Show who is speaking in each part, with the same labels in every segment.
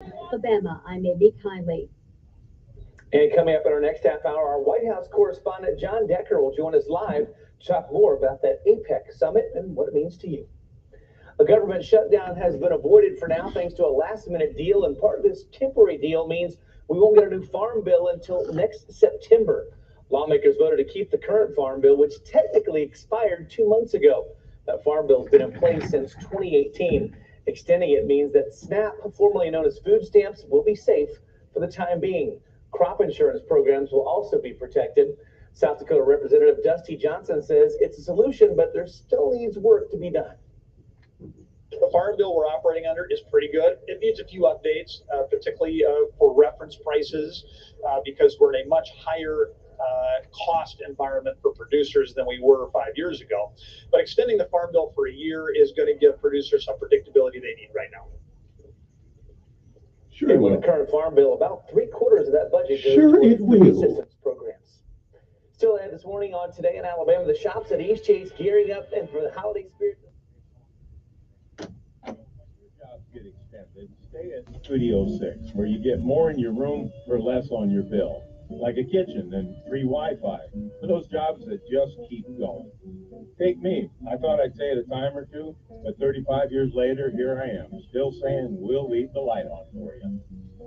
Speaker 1: Alabama, I may be kindly.
Speaker 2: And coming up in our next half hour, our White House correspondent John Decker will join us live to talk more about that APEC summit and what it means to you. A government shutdown has been avoided for now thanks to a last-minute deal, and part of this temporary deal means we won't get a new farm bill until next September. Lawmakers voted to keep the current farm bill, which technically expired 2 months ago. That farm bill has been in place since 2018. Extending it means that SNAP, formerly known as food stamps, will be safe for the time being. Crop insurance programs will also be protected. South Dakota Representative Dusty Johnson says it's a solution, but there still needs work to be done.
Speaker 3: The farm bill we're operating under is pretty good. It needs a few updates, particularly for reference prices, because we're in a much higher cost environment for producers than we were 5 years ago. But extending the farm bill for a year is going to give producers some predictability they need right now.
Speaker 2: Sure, and with the current farm bill, about 3/4 of that budget goes towards food assistance programs. Still ahead this morning on Today in Alabama, the shops at East Chase gearing up and for the holiday spirit.
Speaker 4: Get extended, stay at Studio 6, where you get more in your room for less on your bill, like a kitchen and free Wi-Fi, for those jobs that just keep going. Take me. I thought I'd say it a time or two, but 35 years later, here I am, still saying we'll leave the light on for you.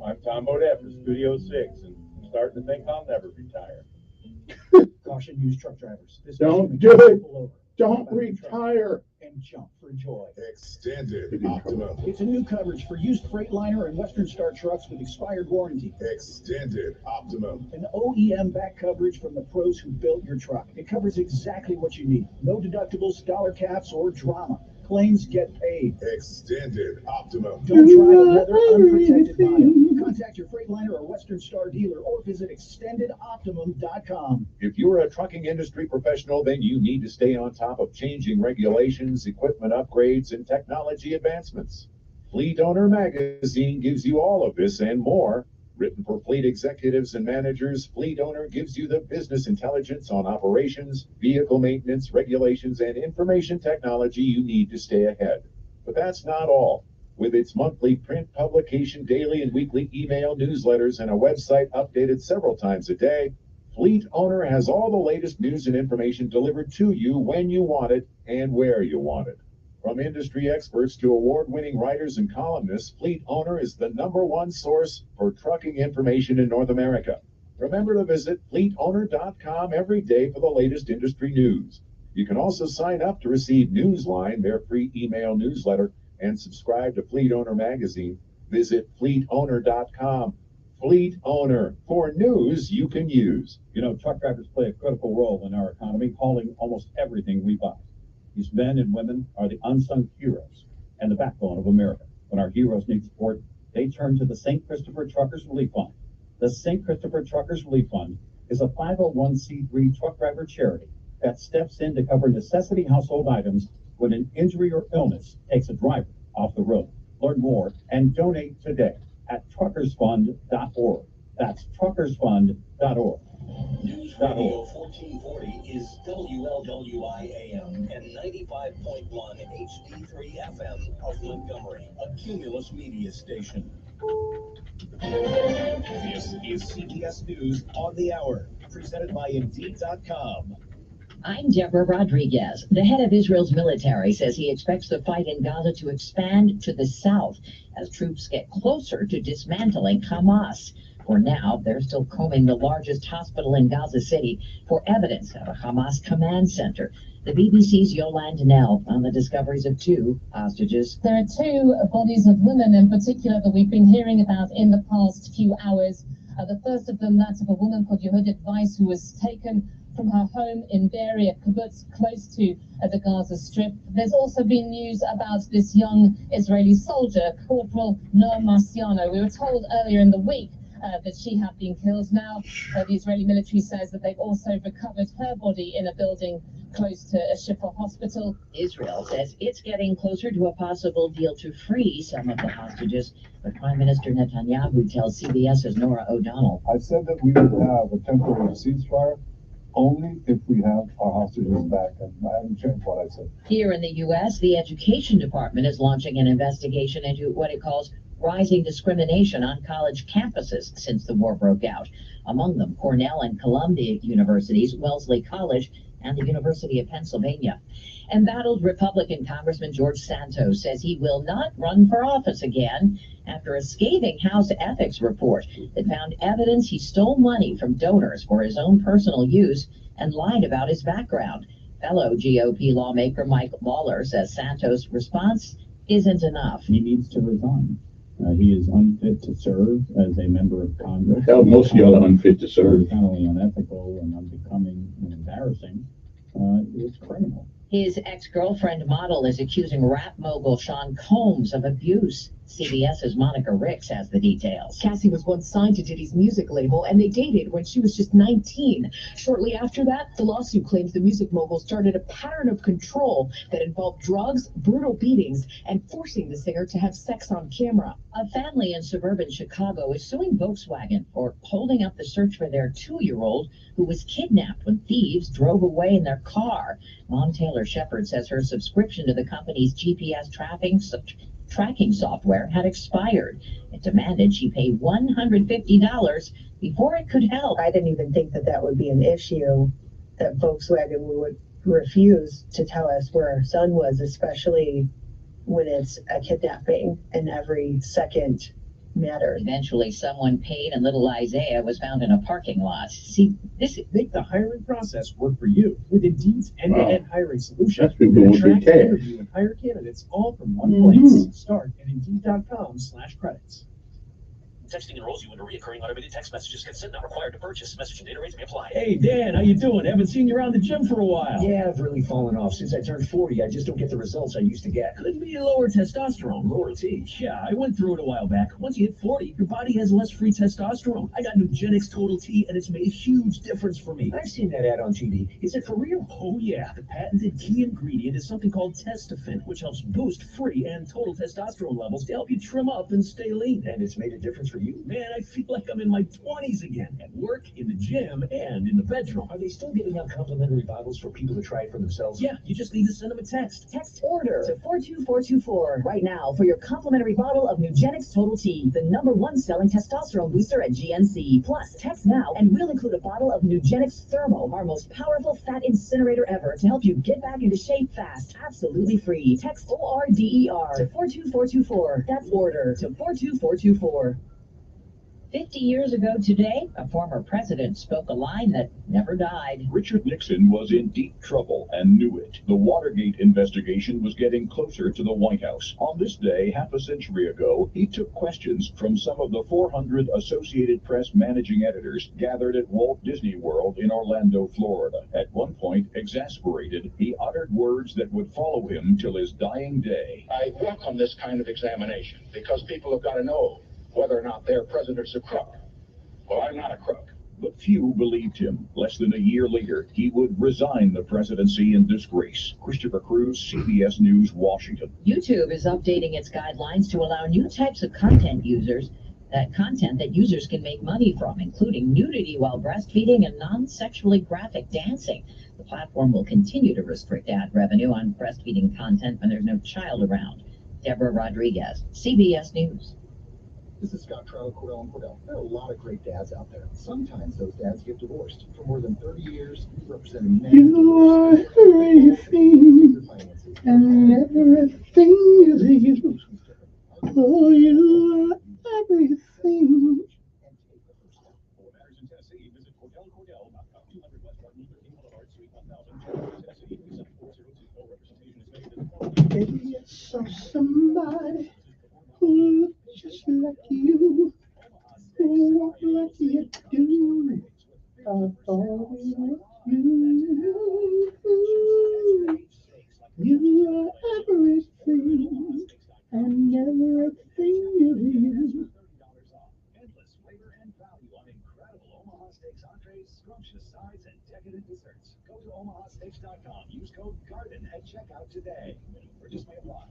Speaker 4: I'm Tom Bodette for Studio 6, and I'm starting to think I'll never retire.
Speaker 5: Caution, used truck drivers.
Speaker 6: Don't do it. Don't retire.
Speaker 5: And jump for joy.
Speaker 6: Extended Optimum.
Speaker 5: It's a new coverage for used Freightliner and Western Star trucks with expired warranty.
Speaker 6: Extended Optimum.
Speaker 5: An OEM back coverage from the pros who built your truck. It covers exactly what you need. No deductibles, dollar caps, or drama. Claims get paid.
Speaker 6: Extended Optimum.
Speaker 5: Don't try the leather unprotected vinyl. Contact your Freightliner or Western Star dealer or visit extendedoptimum.com.
Speaker 7: If you're a trucking industry professional, then you need to stay on top of changing regulations, equipment upgrades, and technology advancements. Fleet Owner Magazine gives you all of this and more. Written for fleet executives and managers, Fleet Owner gives you the business intelligence on operations, vehicle maintenance, regulations, and information technology you need to stay ahead. But that's not all. With its monthly print publication, daily and weekly email newsletters, and a website updated several times a day, Fleet Owner has all the latest news and information delivered to you when you want it and where you want it. From industry experts to award-winning writers and columnists, Fleet Owner is the #1 source for trucking information in North America. Remember to visit fleetowner.com every day for the latest industry news. You can also sign up to receive Newsline, their free email newsletter, and subscribe to Fleet Owner Magazine. Visit fleetowner.com. Fleet Owner, for news you can use.
Speaker 8: You know, truck drivers play a critical role in our economy, hauling almost everything we buy. These men and women are the unsung heroes and the backbone of America. When our heroes need support, they turn to the St. Christopher Truckers Relief Fund. The St. Christopher Truckers Relief Fund is a 501c3 truck driver charity that steps in to cover necessity household items when an injury or illness takes a driver off the road. Learn more and donate today at truckersfund.org. That's truckersfund.org.
Speaker 9: News Radio 1440 is WLWI AM and 95.1 HD3 FM of Montgomery, a Cumulus media station. This is CBS News on the Hour, presented by Indeed.com.
Speaker 10: I'm Deborah Rodriguez. The head of Israel's military says he expects the fight in Gaza to expand to the south as troops get closer to dismantling Hamas. For now, they're still combing the largest hospital in Gaza City for evidence of a Hamas command center. The BBC's Yolande Nell on the discoveries of 2 hostages.
Speaker 11: There are 2 bodies of women in particular that we've been hearing about in the past few hours. The first of them, that of a woman called Yehudit Weiss, who was taken from her home in Be'eri, a kibbutz close to the Gaza Strip. There's also been news about this young Israeli soldier, Corporal Noah Marciano. We were told earlier in the week that she had been killed. Now, the Israeli military says that they've also recovered her body in a building close to a Shifa hospital.
Speaker 10: Israel says it's getting closer to a possible deal to free some of the hostages. But Prime Minister Netanyahu tells CBS's Nora O'Donnell.
Speaker 12: I said that we would have a temporary ceasefire only if we have our hostages back, and I haven't changed what I said.
Speaker 10: Here in the U.S., the Education Department is launching an investigation into what it calls rising discrimination on college campuses since the war broke out. Among them, Cornell and Columbia universities, Wellesley College, and the University of Pennsylvania. Embattled Republican Congressman George Santos says he will not run for office again after a scathing House ethics report that found evidence he stole money from donors for his own personal use and lied about his background. Fellow GOP lawmaker Mike Lawler says Santos' response isn't enough.
Speaker 8: He needs to resign. He is unfit to serve as a member of Congress.
Speaker 6: Hell, most of y'all are unfit to serve.
Speaker 8: It's not only unethical and unbecoming and embarrassing, it's criminal.
Speaker 10: His ex-girlfriend model is accusing rap mogul Sean Combs of abuse. CBS's Monica Ricks has the details.
Speaker 13: Cassie was once signed to Diddy's music label, and they dated when she was just 19. Shortly after that, the lawsuit claims the music mogul started a pattern of control that involved drugs, brutal beatings, and forcing the singer to have sex on camera.
Speaker 10: A family in suburban Chicago is suing Volkswagen for holding up the search for their 2-year-old who was kidnapped when thieves drove away in their car. Mom Taylor Shepard says her subscription to the company's GPS tracking software had expired. It demanded she pay $150 before it could help.
Speaker 14: I didn't even think that that would be an issue, that Volkswagen would refuse to tell us where our son was, especially when it's a kidnapping and every second matters.
Speaker 10: Eventually, someone paid and little Isaiah was found in a parking lot. See, this
Speaker 5: Make the hiring process work for you with Indeed's end-to-end hiring solution.
Speaker 6: That's been going
Speaker 5: Attract,
Speaker 6: big cash.
Speaker 5: interview, and hire candidates all from one place. Start at Indeed.com/credits.
Speaker 9: Texting enrolls you into recurring automated text messages. Consent not required to purchase. Message and data rates may apply.
Speaker 5: Hey, Dan, how you doing? Haven't seen you around the gym for a while.
Speaker 15: Yeah, I've really fallen off. Since I turned 40, I just don't get the results I used to get.
Speaker 5: Could be lower testosterone.
Speaker 15: Lower T.
Speaker 5: Yeah, I went through it a while back. Once you hit 40, your body has less free testosterone. I got Nugenix Total T, and it's made a huge difference for me.
Speaker 15: I've seen that ad on TV. Is it for real?
Speaker 5: Oh yeah, the patented key ingredient is something called Testofen, which helps boost free and total testosterone levels to help you trim up and stay lean.
Speaker 15: And it's made a difference for you?
Speaker 5: Man, I feel like I'm in my 20s again, at work, in the gym, and in the bedroom.
Speaker 15: Are they still giving out complimentary bottles for people to try it for themselves?
Speaker 5: Yeah, you just need to send them a text.
Speaker 13: Text ORDER to 42424 right now for your complimentary bottle of Nugenix Total T, the #1 selling testosterone booster at GNC. Plus, text now and we'll include a bottle of Nugenix Thermo, our most powerful fat incinerator ever, to help you get back into shape fast. Absolutely free. Text ORDER to 42424. That's ORDER to 42424.
Speaker 10: 50 years ago today, a former president spoke a line that never died.
Speaker 16: Richard Nixon was in deep trouble and knew it. The Watergate investigation was getting closer to the White House. On this day, half a century ago, he took questions from some of the 400 Associated Press managing editors gathered at Walt Disney World in Orlando, Florida. At one point, exasperated, he uttered words that would follow him till his dying day.
Speaker 17: I welcome this kind of examination because people have got to know whether or not their president's a crook. Well, I'm not a crook.
Speaker 16: But few believed him. Less than a year later, he would resign the presidency in disgrace. Christopher Cruz, CBS News, Washington.
Speaker 10: YouTube is updating its guidelines to allow new types of content that users can make money from, including nudity while breastfeeding and non-sexually graphic dancing. The platform will continue to restrict ad revenue on breastfeeding content when there's no child around. Deborah Rodriguez, CBS News.
Speaker 18: This is Scott Trout, Cordell & Cordell. There are a lot of great dads out there. Sometimes those dads get divorced. For more than 30 years, you've represented many.
Speaker 6: You are everything, and everything is you. Oh, you are everything.
Speaker 4: For matters in Tennessee, visit CordellCordell.com. 200 West Martin Luther King Boulevard, Suite 1000, Tennessee, 37402. No representation is made.
Speaker 6: Maybe I saw somebody who looks just like you, who walk like you do. I thought it was you. You are everything, and everything is you.
Speaker 9: Endless flavor and value on incredible Omaha Steaks entrees, scrumptious sides, and decadent desserts. Go to omahasteaks.com. Use code GARDEN at checkout today. Purchase may apply.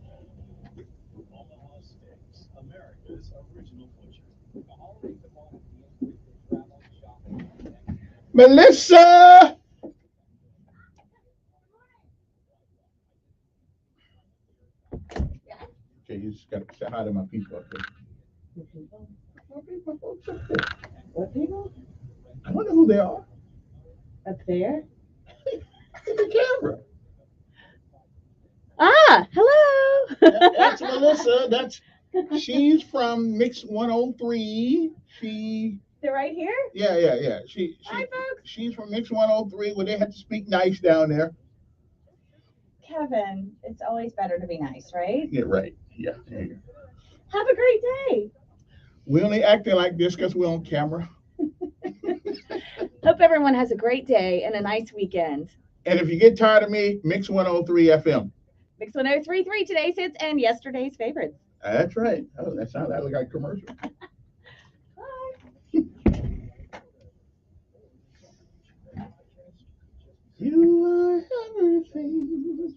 Speaker 9: Omaha Steaks, America's original butcher. The holiday commodity travel, shopping,
Speaker 6: Melissa! Okay, you just got to say hi to my people up there. What people? I wonder who they are.
Speaker 1: Up there?
Speaker 6: The camera.
Speaker 1: Ah, hello.
Speaker 6: That's Melissa. She's from Mix 103.
Speaker 1: They're right here?
Speaker 6: Yeah.
Speaker 1: Hi, folks.
Speaker 6: She's from Mix 103 where they had to speak nice down there.
Speaker 1: Kevin, it's always better to be nice, right?
Speaker 6: Yeah, right. Yeah. There you go.
Speaker 1: Have a great day.
Speaker 6: We only acting like this because we're on camera.
Speaker 1: Hope everyone has a great day and a nice weekend.
Speaker 6: And if you get tired of me, Mix 103 FM.
Speaker 1: Mix 103.3, today's hits and yesterday's favorites.
Speaker 6: That's right. Oh, that sounds like a commercial. You are everything.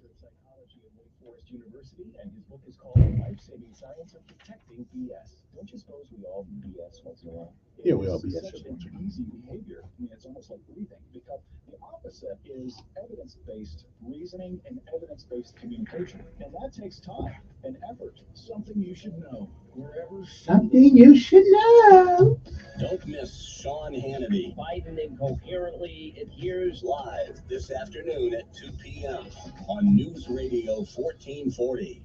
Speaker 15: University, and his book is called The Life-Saving Science of Detecting BS. Don't you suppose we all BS once in a while?
Speaker 6: Yeah, we all BS.
Speaker 15: It's such an easy behavior. I mean, it's almost like breathing, because the opposite is evidence-based reasoning and evidence-based communication, and that takes time and effort. Something you should know wherever.
Speaker 6: Something you should know.
Speaker 19: Don't miss Sean Hannity. Biden incoherently adheres live this afternoon at 2 p.m. on News Radio 1440.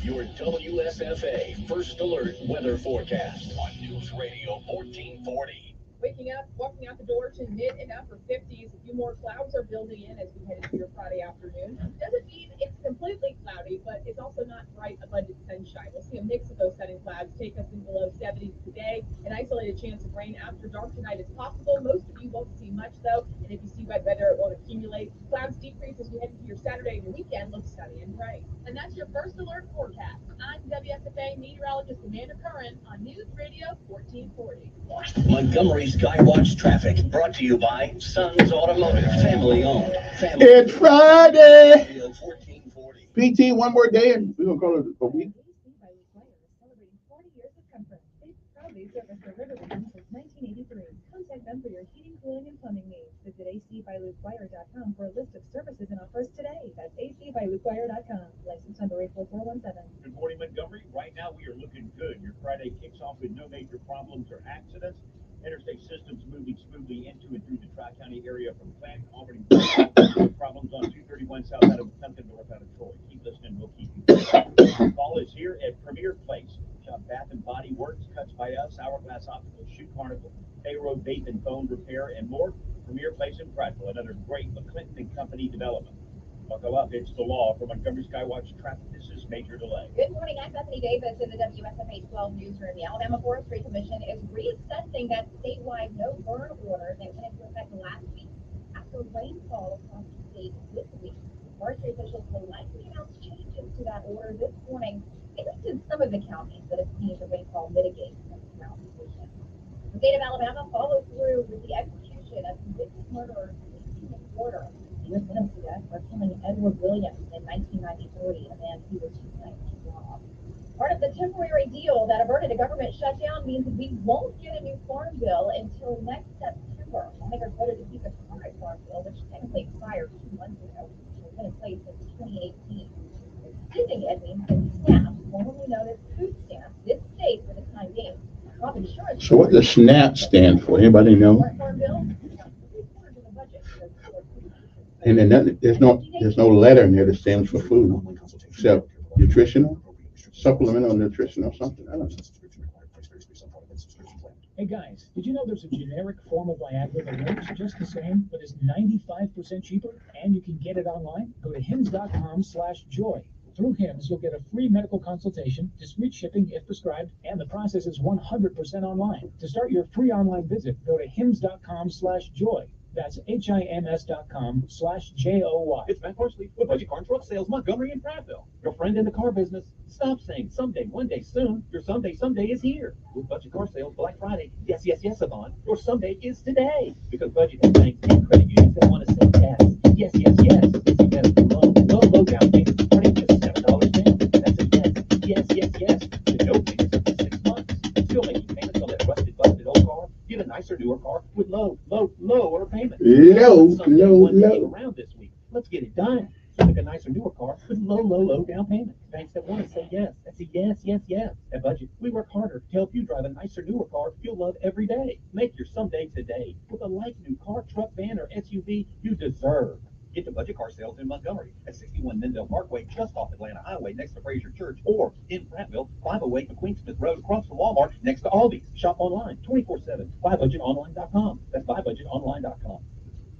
Speaker 19: Your WSFA First Alert weather forecast on News Radio 1440.
Speaker 20: Waking up, walking out the door to mid and upper 50s. A few more clouds are building in as we head into your Friday afternoon. Doesn't mean it's completely cloudy, but it's also not bright, abundant sunshine. We'll see a mix of those setting clouds take us in below 70s today. An isolated chance of rain after dark tonight is possible. Most of you won't see much, though, and if you see wet weather, it won't accumulate. Clouds decrease as we head into your Saturday and your weekend. Looks sunny and bright. And that's your First Alert forecast. I'm WSFA meteorologist Amanda Curran on News Radio 1440.
Speaker 19: Montgomery Skywatch traffic brought to you by Sons Automotive, family owned.
Speaker 6: It's Friday.
Speaker 19: 1440.
Speaker 6: PT, one more day, and we're going to call it a week.
Speaker 20: Proudly serviced the River Region since 1983. Contact them for your heating, cooling, and plumbing needs. Visit acbylukeWire.com for a list of services and offers today. That's acbylukeWire.com. License number 84417.
Speaker 8: Good morning, Montgomery. Right now, we are looking good. Your Friday kicks off with no major problems or accidents. Interstate systems moving smoothly into and through the Tri-County area from Plant, Albany. Problems on 231 south out of Duncan, north out of Troy. Keep listening, we'll keep you. Fall is here at Premier Place. Shop Bath and Body Works, Cuts by Us, Hourglass Optical, Shoe Carnival, A-Road Vape and Phone Repair, and more. Premier Place in Prattville, another great McClinton and Company development. Buckle up, it's the law. For Montgomery Skywatch traffic, this is Major Delay.
Speaker 20: Good morning, I'm Bethany Davis in the WSFA 12 newsroom. The Alabama Forestry Commission is reassessing that statewide no-burn order that went into effect last week after rainfall across the state this week. Forestry officials will likely announce changes to that order this morning, at least in some of the counties that have seen the rainfall mitigate some drought conditions. The state of Alabama followed through with the execution of convicted murderer in Florida. He was sentenced to death for killing Edward Williams in 1993, a man he was trying to rob. Part of the temporary deal that averted a government shutdown means we won't get a new farm bill until next September. Lawmakers voted to keep the current farm bill, which technically expired 2 months ago, and has been in place since 2018. Extending it means that SNAP, formerly known as food stamps, this state for the time being. Crop insurance.
Speaker 6: So what does SNAP stand for? Anybody know?
Speaker 20: Farm bill.
Speaker 6: And then there's no letter in there that stands for food, except nutritional, supplemental nutrition or something. I don't know.
Speaker 21: Hey guys, did you know there's a generic form of Viagra that works just the same, but is 95% cheaper, and you can get it online? Go to hims.com/joy. Through Hims, you'll get a free medical consultation, discreet shipping if prescribed, and the process is 100% online. To start your free online visit, go to hims.com/joy. That's HIMS.com/JOY.
Speaker 8: It's Matt Horsley with Budget Car and Truck Sales, Montgomery and Prattville. Your friend in the car business. Stop saying someday, one day, soon. Your someday is here. With Budget Car Sales, Black Friday. Yes, Yvonne. Your someday is today. Because Budget has banks and credit unions that want to say yes. Yes. It's a yes for low down payment. Starting just $7 down. That's a yes. The no payments up to 6 months. Still making payments on that rusted, busted old car. Get a nicer, newer car with lower payments.
Speaker 6: Low.
Speaker 8: Around this week. Let's get it done. Pick a nicer, newer car with low down payment. Banks that want to say yes. That's a yes. At Budget, we work harder to help you drive a nicer, newer car you'll love every day. Make your someday today with a like new car, truck, van, or SUV you deserve. Get to Budget Car Sales in Montgomery at 61 Mendel Parkway, just off Atlanta Highway, next to Fraser Church, or in Prattville, 508 McQueen Smith Road, across from Walmart, next to Aldi's. Shop online 24/7. BuyBudgetOnline.com. That's BuyBudgetOnline.com.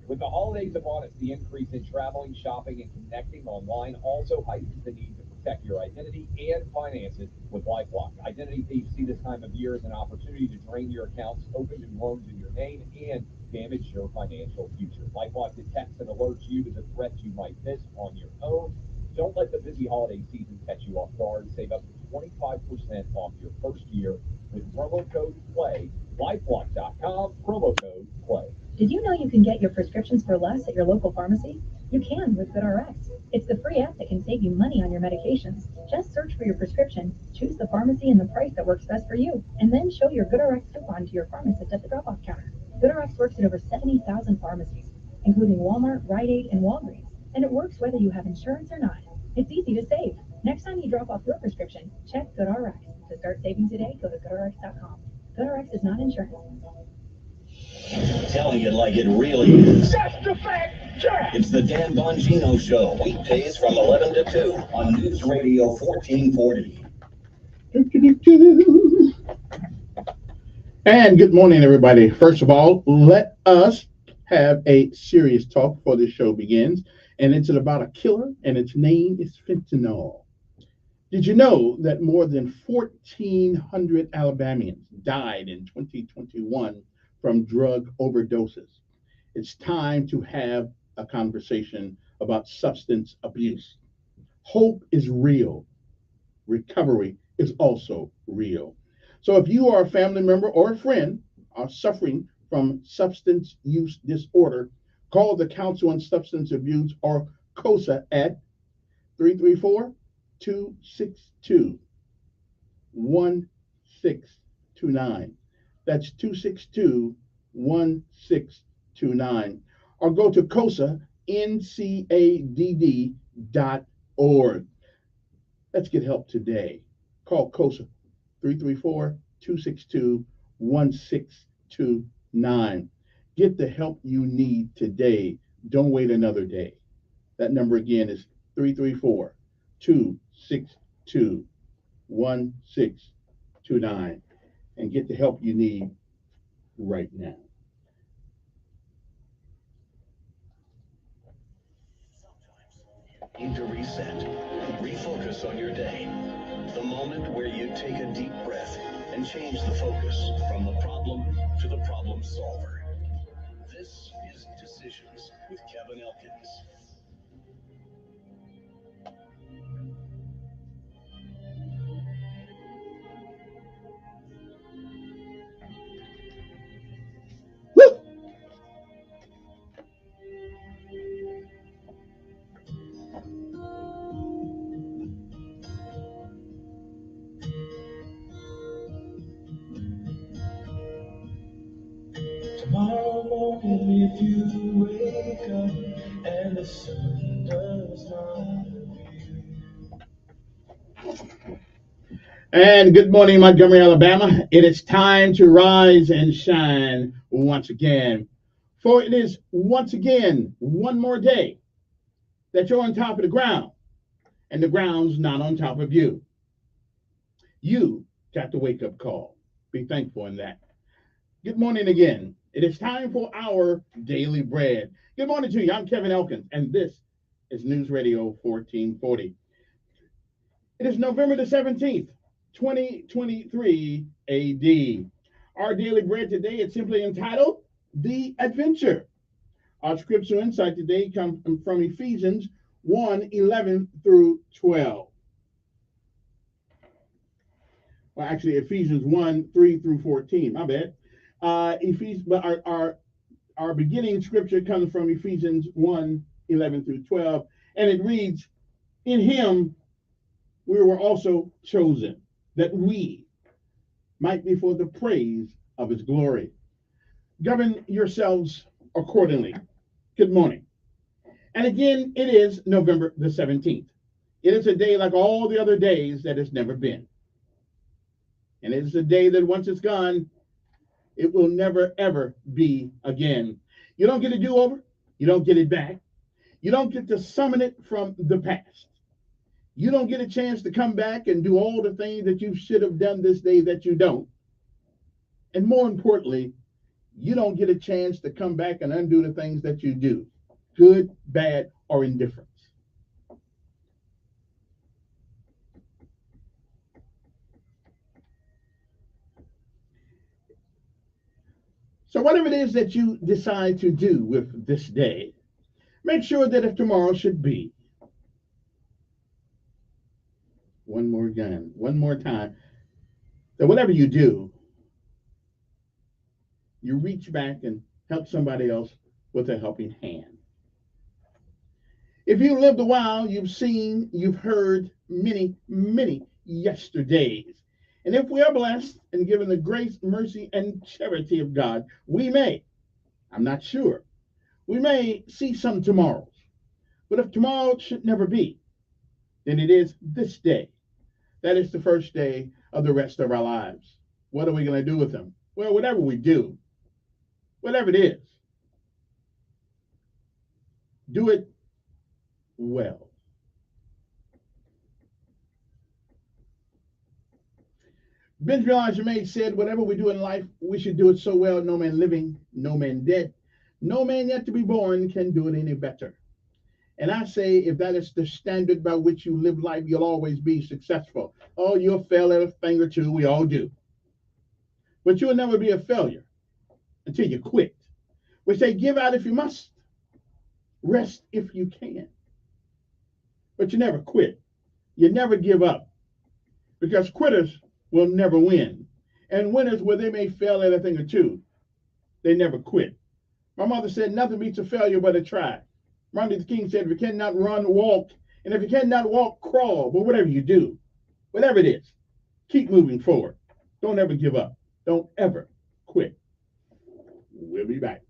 Speaker 3: With the holidays upon us, the increase in traveling, shopping, and connecting online also heightens the need to protect your identity and finances with LifeLock. Identity thieves see this time of year as an opportunity to drain your accounts, open new loans in your name, and damage your financial future. LifeLock detects and alerts you to the threats you might miss on your own. Don't let the busy holiday season catch you off guard. Save up to 25% off your first year with promo code PLAY. LifeLock.com, promo code PLAY.
Speaker 22: Did you know you can get your prescriptions for less at your local pharmacy? You can with GoodRx. It's the free app that can save you money on your medications. Just search for your prescription, choose the pharmacy and the price that works best for you, and then show your GoodRx coupon to your pharmacist at the drop-off counter. GoodRx works at over 70,000 pharmacies, including Walmart, Rite Aid, and Walgreens, and it works whether you have insurance or not. It's easy to save. Next time you drop off your prescription, check GoodRx. To start saving today, go to GoodRx.com. GoodRx is not insurance.
Speaker 19: Telling it like it really is.
Speaker 9: That's the fact check.
Speaker 19: It's the Dan Bongino Show, weekdays from 11 to 2 on News Radio 1440.
Speaker 6: And good morning, everybody. First of all, let us have a serious talk before this show begins. And it's about a killer, and its name is fentanyl. Did you know that more than 1,400 Alabamians died in 2021 from drug overdoses? It's time to have a conversation about substance abuse. Hope is real. Recovery is also real. So if you are a family member or a friend are suffering from substance use disorder, call the Council on Substance Abuse or COSA at 334-262-1629. That's 262-1629. Or go to COSANCADD.org. Let's get help today. Call COSA 334-262-1629. Get the help you need today. Don't wait another day. That number again is 334-262-1629. And get the help you need right now.
Speaker 19: Need to reset, refocus on your day. The moment where you take a deep breath and change the focus from the problem to the problem solver. This is Decisions with Kevin Elkins.
Speaker 23: Tomorrow morning, if you wake up and the sun does not appear.
Speaker 6: And good morning, Montgomery, Alabama. It is time to rise and shine once again. For it is once again, one more day that you're on top of the ground and the ground's not on top of you. You got the wake-up call. Be thankful in that. Good morning again. It is time for our daily bread. Good morning to you. I'm Kevin Elkins, and this is News Radio 1440. It is November the 17th, 2023 AD. Our daily bread today is simply entitled The Adventure. Our scripture insight today comes from Ephesians 1:11 through 12. Well, actually, Ephesians 1:3 through 14. My bad. But our beginning scripture comes from Ephesians 1:11 through 12, and it reads, "In him we were also chosen, that we might be for the praise of his glory. Govern yourselves accordingly." Good morning.
Speaker 2: And again, it is November the 17th. It is a day like all the other days that has never been. And it is a day that once it's gone, it will never, ever be again. You don't get a do-over. You don't get it back. You don't get to summon it from the past. You don't get a chance to come back and do all the things that you should have done this day that you don't. And more importantly, you don't get a chance to come back and undo the things that you do, good, bad, or indifference. So whatever it is that you decide to do with this day, make sure that if tomorrow should be, one more time, that whatever you do, you reach back and help somebody else with a helping hand. If you lived a while, you've seen, you've heard many, many yesterdays. And if we are blessed and given the grace, mercy, and charity of God, we may, I'm not sure, we may see some tomorrows. But if tomorrow should never be, then it is this day. That is the first day of the rest of our lives. What are we going to do with them? Well, whatever we do, whatever it is, do it well. Benjamin Elijah May said, whatever we do in life, we should do it so well, no man living, no man dead, no man yet to be born can do it any better. And I say, if that is the standard by which you live life, you'll always be successful. Oh, you'll fail at a thing or two. We all do. But you'll never be a failure until you quit. We say, give out if you must. Rest if you can. But you never quit. You never give up. Because quitters will never win. And winners, where they may fail at a thing or two, they never quit. My mother said, nothing beats a failure but a try. Martin Luther King said, if you cannot run, walk. And if you cannot walk, crawl. But whatever you do, whatever it is, keep moving forward. Don't ever give up. Don't ever quit. We'll be back.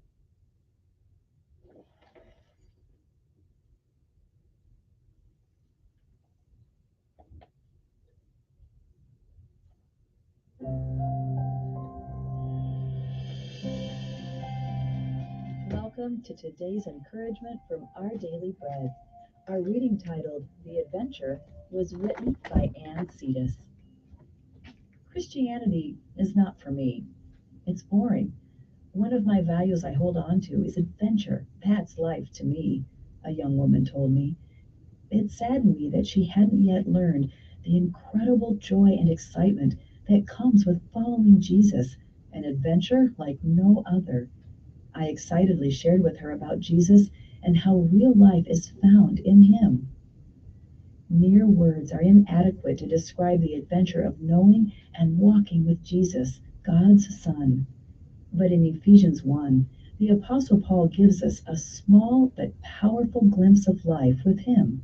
Speaker 7: Welcome to today's encouragement from Our Daily Bread. Our reading titled, The Adventure, was written by Ann Cetus. Christianity is not for me. It's boring. One of my values I hold on to is adventure. That's life to me, a young woman told me. It saddened me that she hadn't yet learned the incredible joy and excitement that comes with following Jesus, an adventure like no other. I excitedly shared with her about Jesus and how real life is found in him. Mere words are inadequate to describe the adventure of knowing and walking with Jesus, God's Son. But in Ephesians 1, the Apostle Paul gives us a small but powerful glimpse of life with him.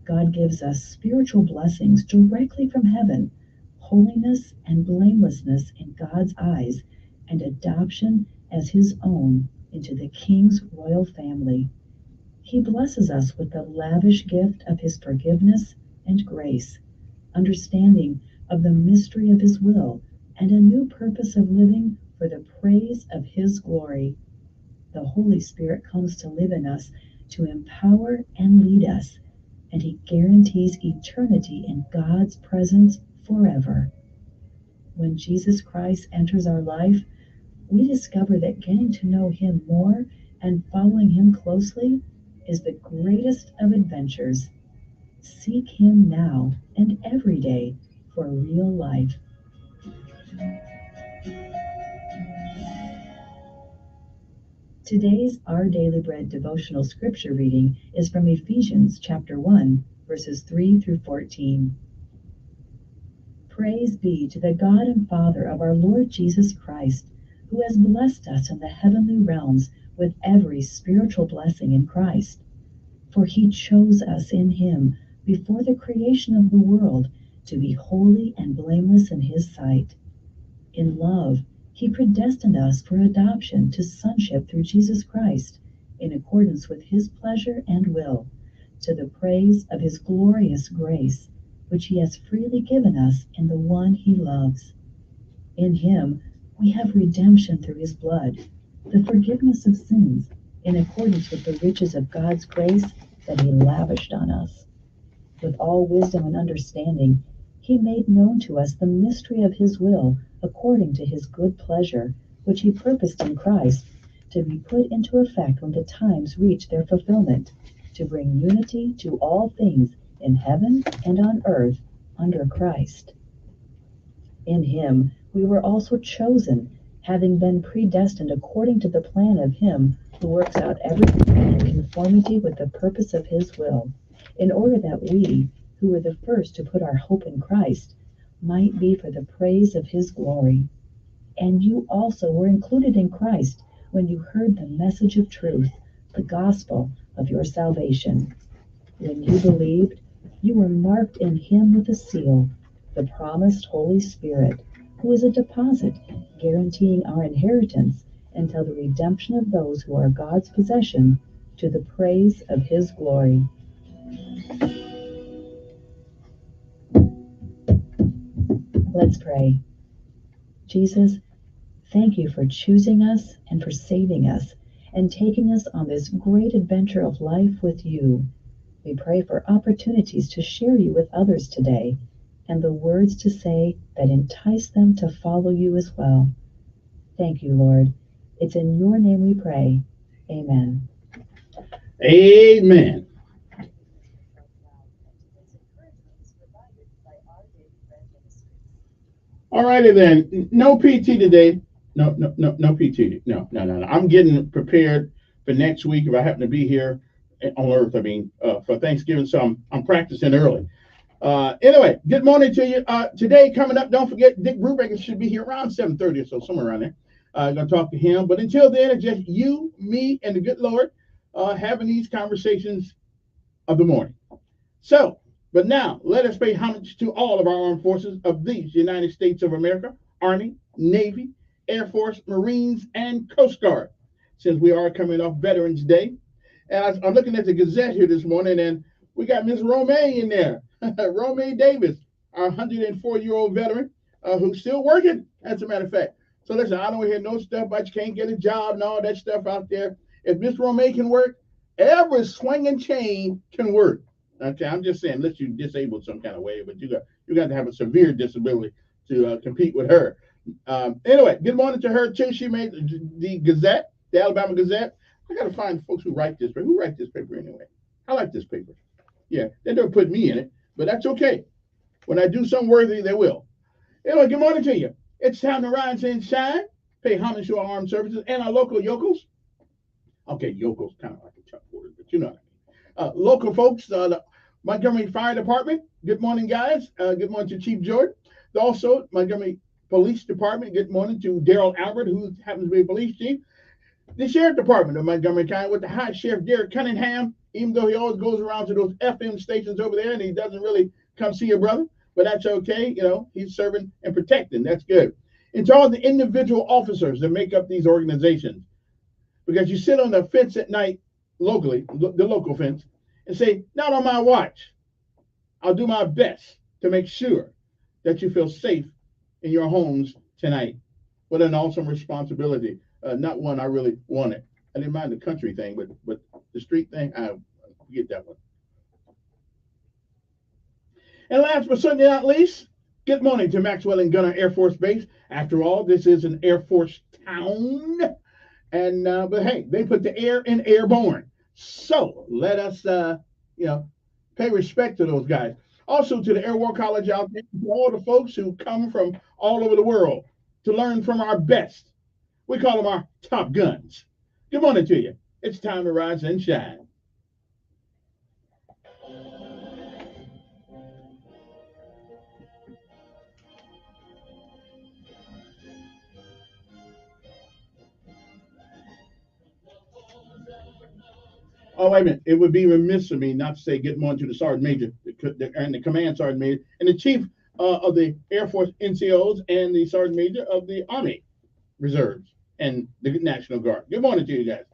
Speaker 7: God gives us spiritual blessings directly from heaven, holiness and blamelessness in God's eyes, and adoption as his own into the King's royal family. He blesses us with the lavish gift of his forgiveness and grace, understanding of the mystery of his will, and a new purpose of living for the praise of his glory. The Holy Spirit comes to live in us to empower and lead us, and he guarantees eternity in God's presence forever. When Jesus Christ enters our life, we discover that getting to know him more and following him closely is the greatest of adventures. Seek him now and every day for real life. Today's Our Daily Bread devotional scripture reading is from Ephesians chapter 1, verses 3 through 14. Praise be to the God and Father of our Lord Jesus Christ, who has blessed us in the heavenly realms with every spiritual blessing in Christ. For he chose us in him before the creation of the world to be holy and blameless in his sight. In love, he predestined us for adoption to sonship through Jesus Christ, in accordance with his pleasure and will, to the praise of his glorious grace, which he has freely given us in the one he loves. In him we have redemption through his blood, the forgiveness of sins, in accordance with the riches of God's grace that he lavished on us. With all wisdom and understanding, he made known to us the mystery of his will, according to his good pleasure, which he purposed in Christ, to be put into effect when the times reach their fulfillment, to bring unity to all things in heaven and on earth under Christ. In him we were also chosen, having been predestined according to the plan of him who works out everything in conformity with the purpose of his will, in order that we, who were the first to put our hope in Christ, might be for the praise of his glory. And you also were included in Christ when you heard the message of truth, the gospel of your salvation. When you believed, you were marked in him with a seal, the promised Holy Spirit, who is a deposit guaranteeing our inheritance until the redemption of those who are God's possession, to the praise of his glory. Let's pray. Jesus, thank you for choosing us and for saving us and taking us on this great adventure of life with you. We pray for opportunities to share you with others today and the words to say that entice them to follow you as well. Thank you, Lord. It's in your name we pray. Amen.
Speaker 2: Amen. All righty then. No PT today. No PT. No. I'm getting prepared for next week if I happen to be here on Earth. For Thanksgiving, so I'm practicing early. Anyway, good morning to you. Today coming up, don't forget Dick Brubaker should be here around 7:30 or so, somewhere around there. Gonna talk to him. But until then, it's just you, me, and the good Lord having these conversations of the morning. So, but now let us pay homage to all of our armed forces of these United States of America: Army, Navy, Air Force, Marines, and Coast Guard, since we are coming off Veterans Day. And I'm looking at the Gazette here this morning, and we got Miss Romay in there. Romay Davis, our 104-year-old veteran who's still working, as a matter of fact. So listen, I don't hear no stuff about you can't get a job and all that stuff out there. If Miss Romay can work, every swinging chain can work. Okay, I'm just saying, unless you're disabled some kind of way, but you got to have a severe disability to compete with her. Anyway, good morning to her too. She made the Gazette, the Alabama Gazette. I got to find folks who write this paper. Who write this paper anyway? I like this paper. Yeah, they don't put me in it, but that's okay. When I do something worthy, they will. Anyway, good morning to you. It's time to rise and shine. Pay homage to our armed services and our local yokels. Okay, yokels kind of like a tough word, but you know what I mean. Local folks, the Montgomery Fire Department. Good morning, guys. Good morning to Chief Jordan. Also, Montgomery Police Department. Good morning to Daryl Albert, who happens to be a police chief. The Sheriff Department of Montgomery County with the High Sheriff Derek Cunningham, even though he always goes around to those FM stations over there and he doesn't really come see your brother, but that's okay. You know, he's serving and protecting. That's good. And to all the individual officers that make up these organizations, because you sit on the fence at night locally, the local fence, and say, not on my watch. I'll do my best to make sure that you feel safe in your homes tonight. What an awesome responsibility. Not one I really wanted. I didn't mind the country thing, but the street thing, I forget that one. And last but certainly not least, good morning to Maxwell and Gunner Air Force Base. After all, this is an Air Force town. And but hey, they put the air in airborne. So let us pay respect to those guys. Also to the Air War College out there, to all the folks who come from all over the world to learn from our best. We call them our top guns. Good morning to you. It's time to rise and shine. Oh, wait a minute. It would be remiss of me not to say good morning to the Sergeant Major and the Command Sergeant Major and the Chief of the Air Force NCOs and the Sergeant Major of the Army Reserves and the National Guard. Good morning to you guys.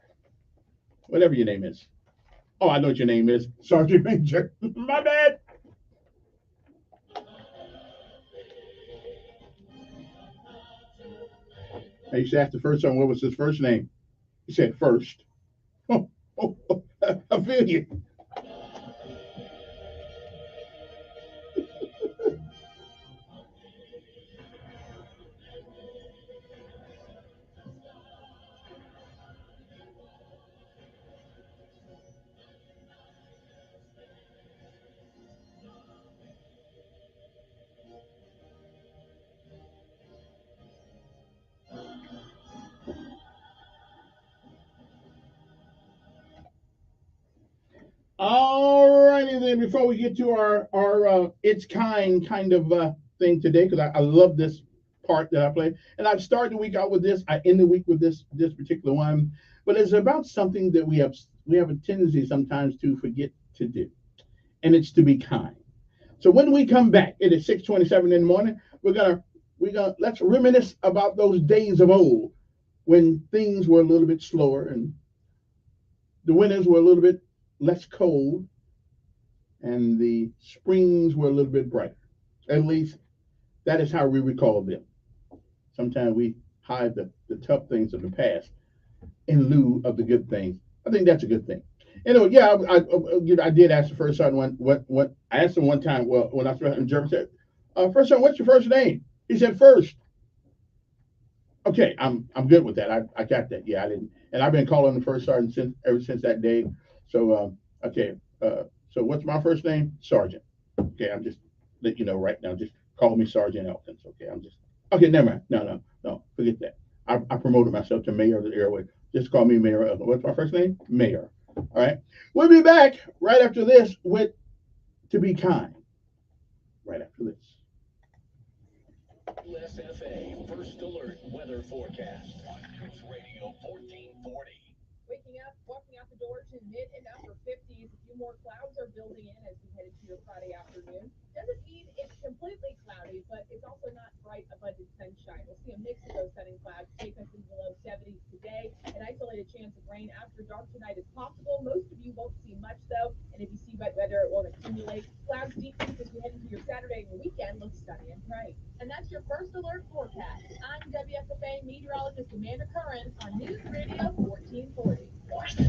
Speaker 2: Whatever your name is. Oh, I know what your name is. Sergeant Major. My bad. I used to ask the first son what was his first name. He said first. Oh, I feel you. All righty then. Before we get to our it's kind of thing today, because I love this part that I play, and I've started the week out with this. I end the week with this particular one, but it's about something that we have a tendency sometimes to forget to do, and it's to be kind. So when we come back, it is 6:27 in the morning. We're gonna let's reminisce about those days of old when things were a little bit slower and the winters were a little bit less cold and the springs were a little bit brighter. At least that is how we recall them. Sometimes we hide the tough things of the past in lieu of the good things. I think that's a good thing. Anyway, yeah, I did ask the first son what I asked him one time. Well, when I started in German, I said, "First son, what's your first name?" He said, "First." Okay, I'm good with that. I got that. Yeah, I didn't, and I've been calling the first sergeant ever since that day. So okay, so what's my first name? Sergeant. Okay, I'm just let you know right now. Just call me Sergeant Elkins. Okay, I'm just okay. Never mind. No, forget that. I promoted myself to mayor of the airway. Just call me Mayor Elkins. What's my first name? Mayor. All right. We'll be back right after this with To Be Kind. Right after this.
Speaker 19: USFA First Alert Weather Forecast on News Radio 1440.
Speaker 20: Waking up, walking out the door to mid and upper 50s. A few more clouds are building in as we head into your Friday afternoon. Doesn't mean it's completely cloudy, but it's also not bright, abundant sunshine. We'll see a mix of those sunny clouds take us into the low 70s today. An isolated chance of rain after dark tonight is possible. Most of you won't see much, though, and if you see wet weather, it won't accumulate. Clouds decrease as we head into your Saturday and your weekend. Looks sunny and bright. And that's your First Alert forecast. I'm WSFA meteorologist Amanda Curran on News Radio 1440.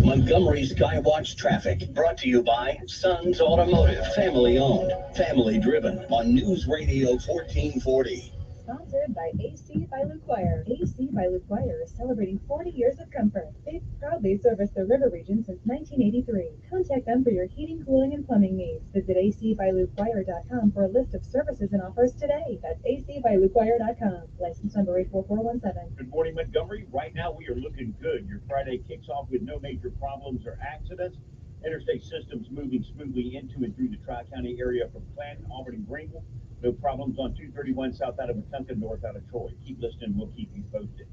Speaker 19: Montgomery Skywatch traffic brought to you by Sons Automotive, family owned, family driven on News Radio 1440.
Speaker 22: Sponsored by AC by Luquire. AC by Luquire is celebrating 40 years of comfort. They've proudly serviced the river region since 1983. Contact them for your heating, cooling, and plumbing needs. Visit acbyluquire.com for a list of services and offers today. That's acbyluquire.com. License number 84417.
Speaker 8: Good morning, Montgomery. Right now, we are looking good. Your Friday kicks off with no major problems or accidents. Interstate systems moving smoothly into and through the Tri-County area from Clanton, Auburn, and Greenville. No problems on 231 south out of Wetumpka, north out of Troy. Keep listening. We'll keep you posted.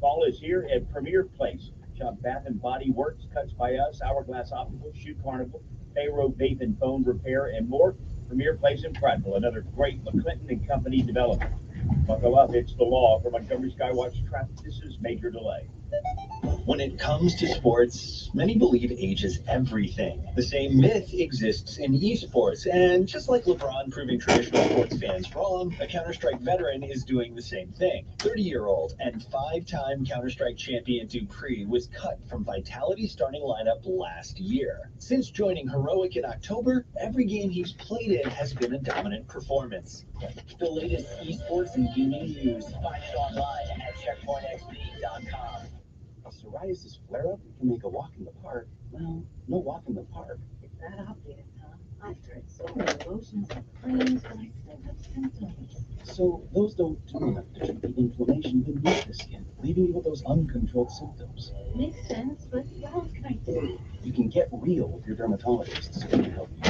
Speaker 8: Fall is here at Premier Place. Shop Bath and Body Works, Cuts by Us, Hourglass Optical, Shoe Carnival, Payroll, Vape and Phone Repair, and more. Premier Place in Prattville, another great McClinton and Company development. Buckle up, it's the law. For Montgomery Skywatch traffic, this is Major Delay.
Speaker 11: When it comes to sports, many believe age is everything. The same myth exists in esports, and just like LeBron proving traditional sports fans wrong, a Counter-Strike veteran is doing the same thing. 30-year-old and 5-time Counter-Strike champion Dupree was cut from Vitality's starting lineup last year. Since joining Heroic in October, every game he's played in has been a dominant performance.
Speaker 12: The latest esports and gaming news. Find it online at checkpointxp.com.
Speaker 14: A psoriasis flare-up can make a walk in the park, well, no walk in the park.
Speaker 7: It's that obvious, huh? I've tried so many lotions and creams, but I still have symptoms.
Speaker 14: So those don't do enough to treat the inflammation beneath the skin, leaving you with those uncontrolled symptoms.
Speaker 7: Makes sense, but what else can I do?
Speaker 14: You can get real with your dermatologist so we can help you.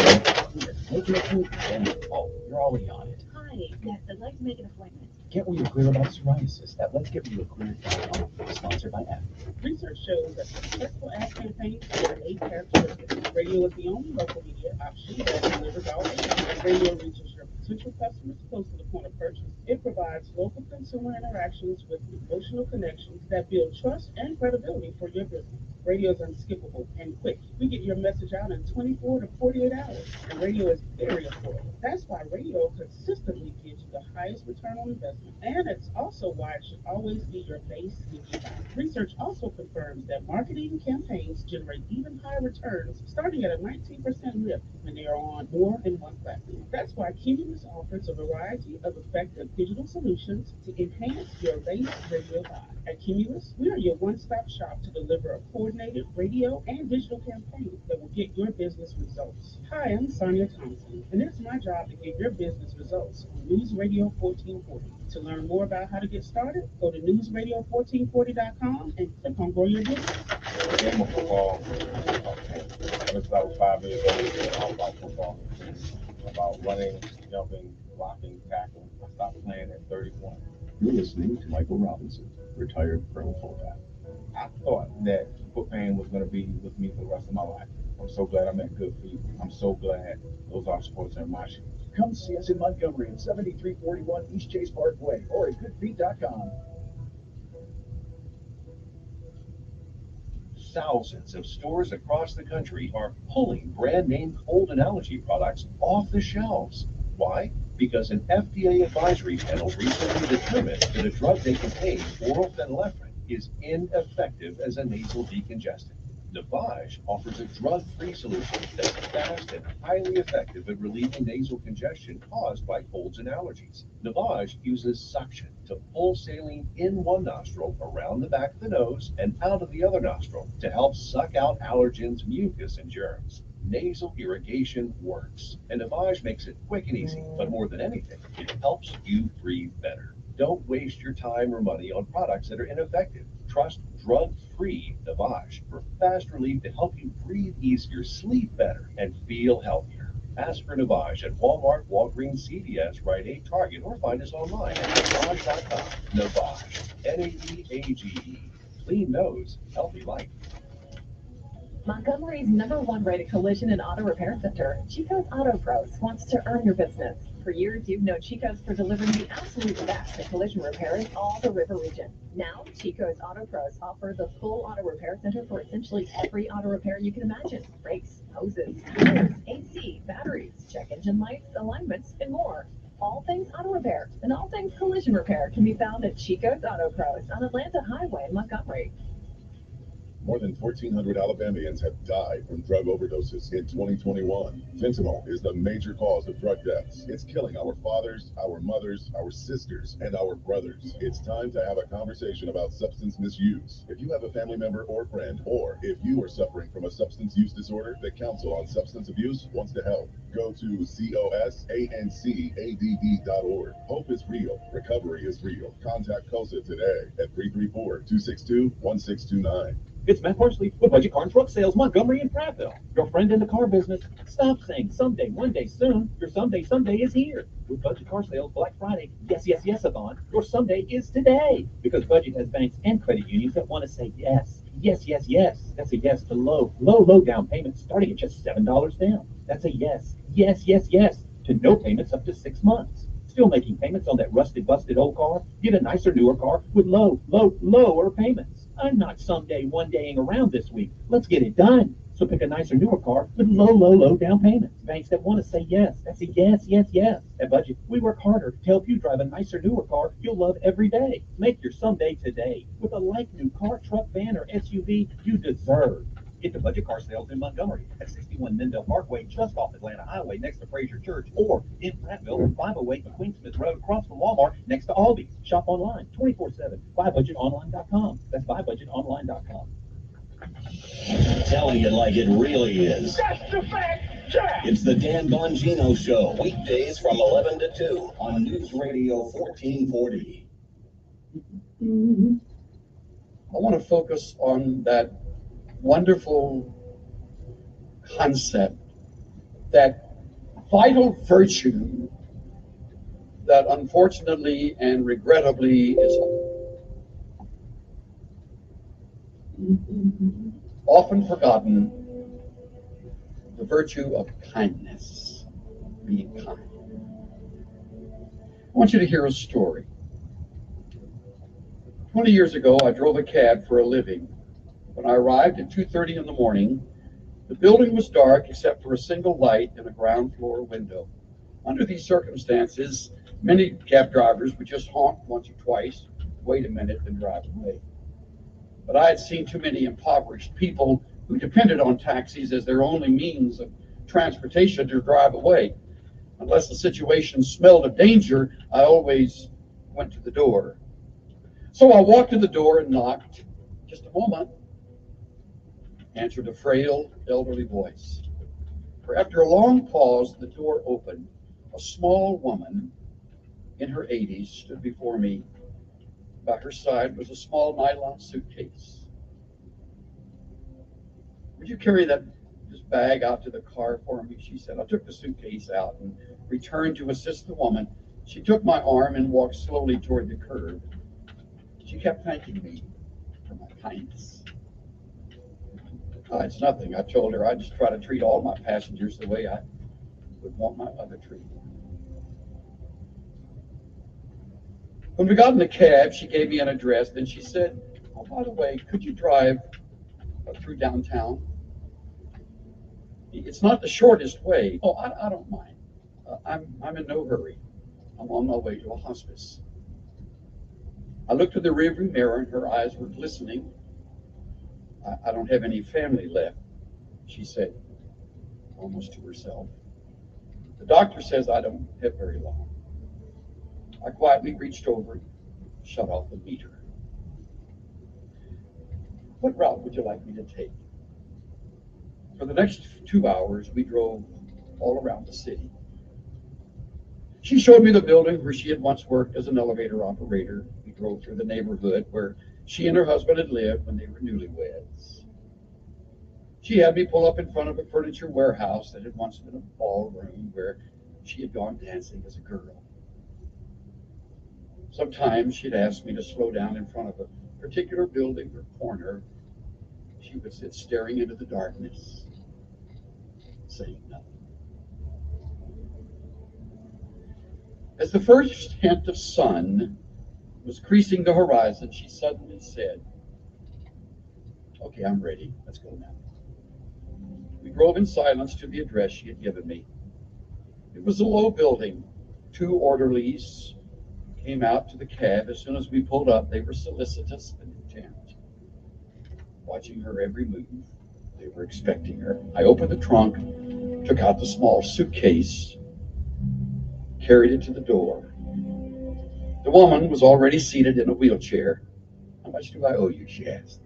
Speaker 14: Make an appointment, and oh, you're already on it.
Speaker 7: Hi, yes, I'd like to make an appointment.
Speaker 14: Get real clear about psoriasis at letsgetrealclear.com, sponsored by Apple.
Speaker 24: Research shows that successful ad campaigns share 8 characteristics. Radio is the only local media option that delivers all 8. Radio reaches your potential customers close to the point of purchase. It provides local consumer interactions with emotional connections that build trust and credibility for your business. Radio is unskippable and quick. We get your message out in 24 to 48 hours, and radio is very affordable. That's why radio consistently gives you the highest return on investment, and it's also why it should always be your base when you buy. Research also confirms that marketing campaigns generate even higher returns, starting at a 19% lift when they are on more than one platform. That's why Cumulus offers a variety of effective digital solutions to enhance your base radio buy. At Cumulus, we are your one-stop shop to deliver a coordinated radio and digital campaign that will get your business results. Hi, I'm Sonia Thompson, and it's my job to get your business results on News Radio 1440. To learn more about how to get started, go to newsradio1440.com and click on Grow Your Business.
Speaker 4: Game of football. Ever since I was 5 years old, I was about football, about running, jumping, blocking, tackling. I stopped playing at 31.
Speaker 9: You're listening to Michael Robinson, retired pro fullback.
Speaker 4: I thought that foot pain was going to be with me for the rest of my life. I'm so glad I'm at good feet. I'm so glad those are sports in my shoes.
Speaker 15: Come see us in Montgomery at 7341 East Chase Parkway or at goodfeet.com.
Speaker 5: Thousands of stores across the country are pulling brand name cold and allergy products off the shelves. Why? Because an FDA advisory panel recently determined that a drug they contain, oral phenylephrine, is ineffective as a nasal decongestant. Navage offers a drug-free solution that's fast and highly effective at relieving nasal congestion caused by colds and allergies. Navage uses suction to pull saline in one nostril, around the back of the nose, and out of the other nostril to help suck out allergens, mucus, and germs. Nasal irrigation works, and Navage makes it quick and easy, but more than anything, it helps you breathe better. Don't waste your time or money on products that are ineffective. Trust drug-free Navage for fast relief to help you breathe easier, sleep better, and feel healthier. Ask for Navage at Walmart, Walgreens, CVS, Rite Aid, Target, or find us online at Navage.com. Navage, N-A-V-A-G-E. Clean nose, healthy life.
Speaker 13: Montgomery's #1 rated collision and auto repair center, Chico's Auto Pros, wants to earn your business. For years, you've known Chico's for delivering the absolute best in collision repair in all the river region. Now, Chico's Auto Pros offers a full auto repair center for essentially every auto repair you can imagine. Brakes, hoses, tires, AC, batteries, check engine lights, alignments, and more. All things auto repair and all things collision repair can be found at Chico's Auto Pros on Atlanta Highway in Montgomery.
Speaker 16: More than 1,400 Alabamians have died from drug overdoses in 2021. Fentanyl is the major cause of drug deaths. It's killing our fathers, our mothers, our sisters, and our brothers. It's time to have a conversation about substance misuse. If you have a family member or friend, or if you are suffering from a substance use disorder, the Council on Substance Abuse wants to help. Go to COSANCADD.org. Hope is real. Recovery is real. Contact COSA today at 334-262-1629.
Speaker 8: It's Matt Parsley with Budget Car and Truck Sales, Montgomery and Prattville. Your friend in the car business. Stop saying someday, one day, soon. Your someday is here. With Budget Car Sales Black Friday, yes-a-thon, your someday is today. Because Budget has banks and credit unions that want to say yes. Yes. That's a yes to low down payments starting at just $7 down. That's a yes to no payments up to 6 months. Still making payments on that rusted, busted old car? Get a nicer, newer car with lower payments. I'm not someday, one daying around this week. Let's get it done. So pick a nicer, newer car with low down payments. Banks that want to say yes. That's a yes. At Budget, we work harder to help you drive a nicer, newer car you'll love every day. Make your someday today with a like new car, truck, van, or SUV you deserve. Get to Budget Car Sales in Montgomery at 61 Mendel Parkway, just off Atlanta Highway next to Fraser Church, or in Prattville, 508 Queensmith Road, across from Walmart, next to Aldi's. Shop online 24/7. BuyBudgetOnline.com. That's BuyBudgetOnline.com.
Speaker 19: Telling it like it really is.
Speaker 9: That's the fact check.
Speaker 19: It's the Dan Bongino Show, weekdays from 11 to 2 on News Radio 1440.
Speaker 17: I want to focus on that wonderful concept, that vital virtue that unfortunately and regrettably is often forgotten, the virtue of kindness, being kind. want you to hear a story. 20 years ago, I drove a cab for a living. When I arrived at 2:30 in the morning, the building was dark except for a single light in a ground floor window. Under these circumstances, many cab drivers would just honk once or twice, wait a minute, and drive away. But I had seen too many impoverished people who depended on taxis as their only means of transportation to drive away. Unless the situation smelled of danger, I always went to the door. So I walked to the door and knocked. Just a moment, answered a frail, elderly voice. For after a long pause, the door opened. A small woman in her 80s stood before me. By her side was a small nylon suitcase. Would you carry this bag out to the car for me? She said. I took the suitcase out and returned to assist the woman. She took my arm and walked slowly toward the curb. She kept thanking me for my kindness. It's nothing, I told her. I just try to treat all my passengers the way I would want my mother treated. When we got in the cab, she gave me an address. Then she said, oh, by the way, could you drive through downtown? It's not the shortest way. Oh, I don't mind. I'm in no hurry. I'm on my way to a hospice. I looked in the rearview mirror and her eyes were glistening. I don't have any family left, she said, almost to herself. The doctor says I don't have very long. I quietly reached over and shut off the meter. What route would you like me to take? For the next 2 hours, we drove all around the city. She showed me the building where she had once worked as an elevator operator. We drove through the neighborhood where she and her husband had lived when they were newlyweds. She had me pull up in front of a furniture warehouse that had once been a ballroom where she had gone dancing as a girl. Sometimes she'd ask me to slow down in front of a particular building or corner. She would sit staring into the darkness, saying nothing. As the first hint of sun was creasing the horizon, she suddenly said, okay, I'm ready. Let's go now. We drove in silence to the address she had given me. It was a low building. 2 orderlies came out to the cab. As soon as we pulled up, they were solicitous and intent, watching her every move. They were expecting her. I opened the trunk, took out the small suitcase, carried it to the door. The woman was already seated in a wheelchair. How much do I owe you? She asked.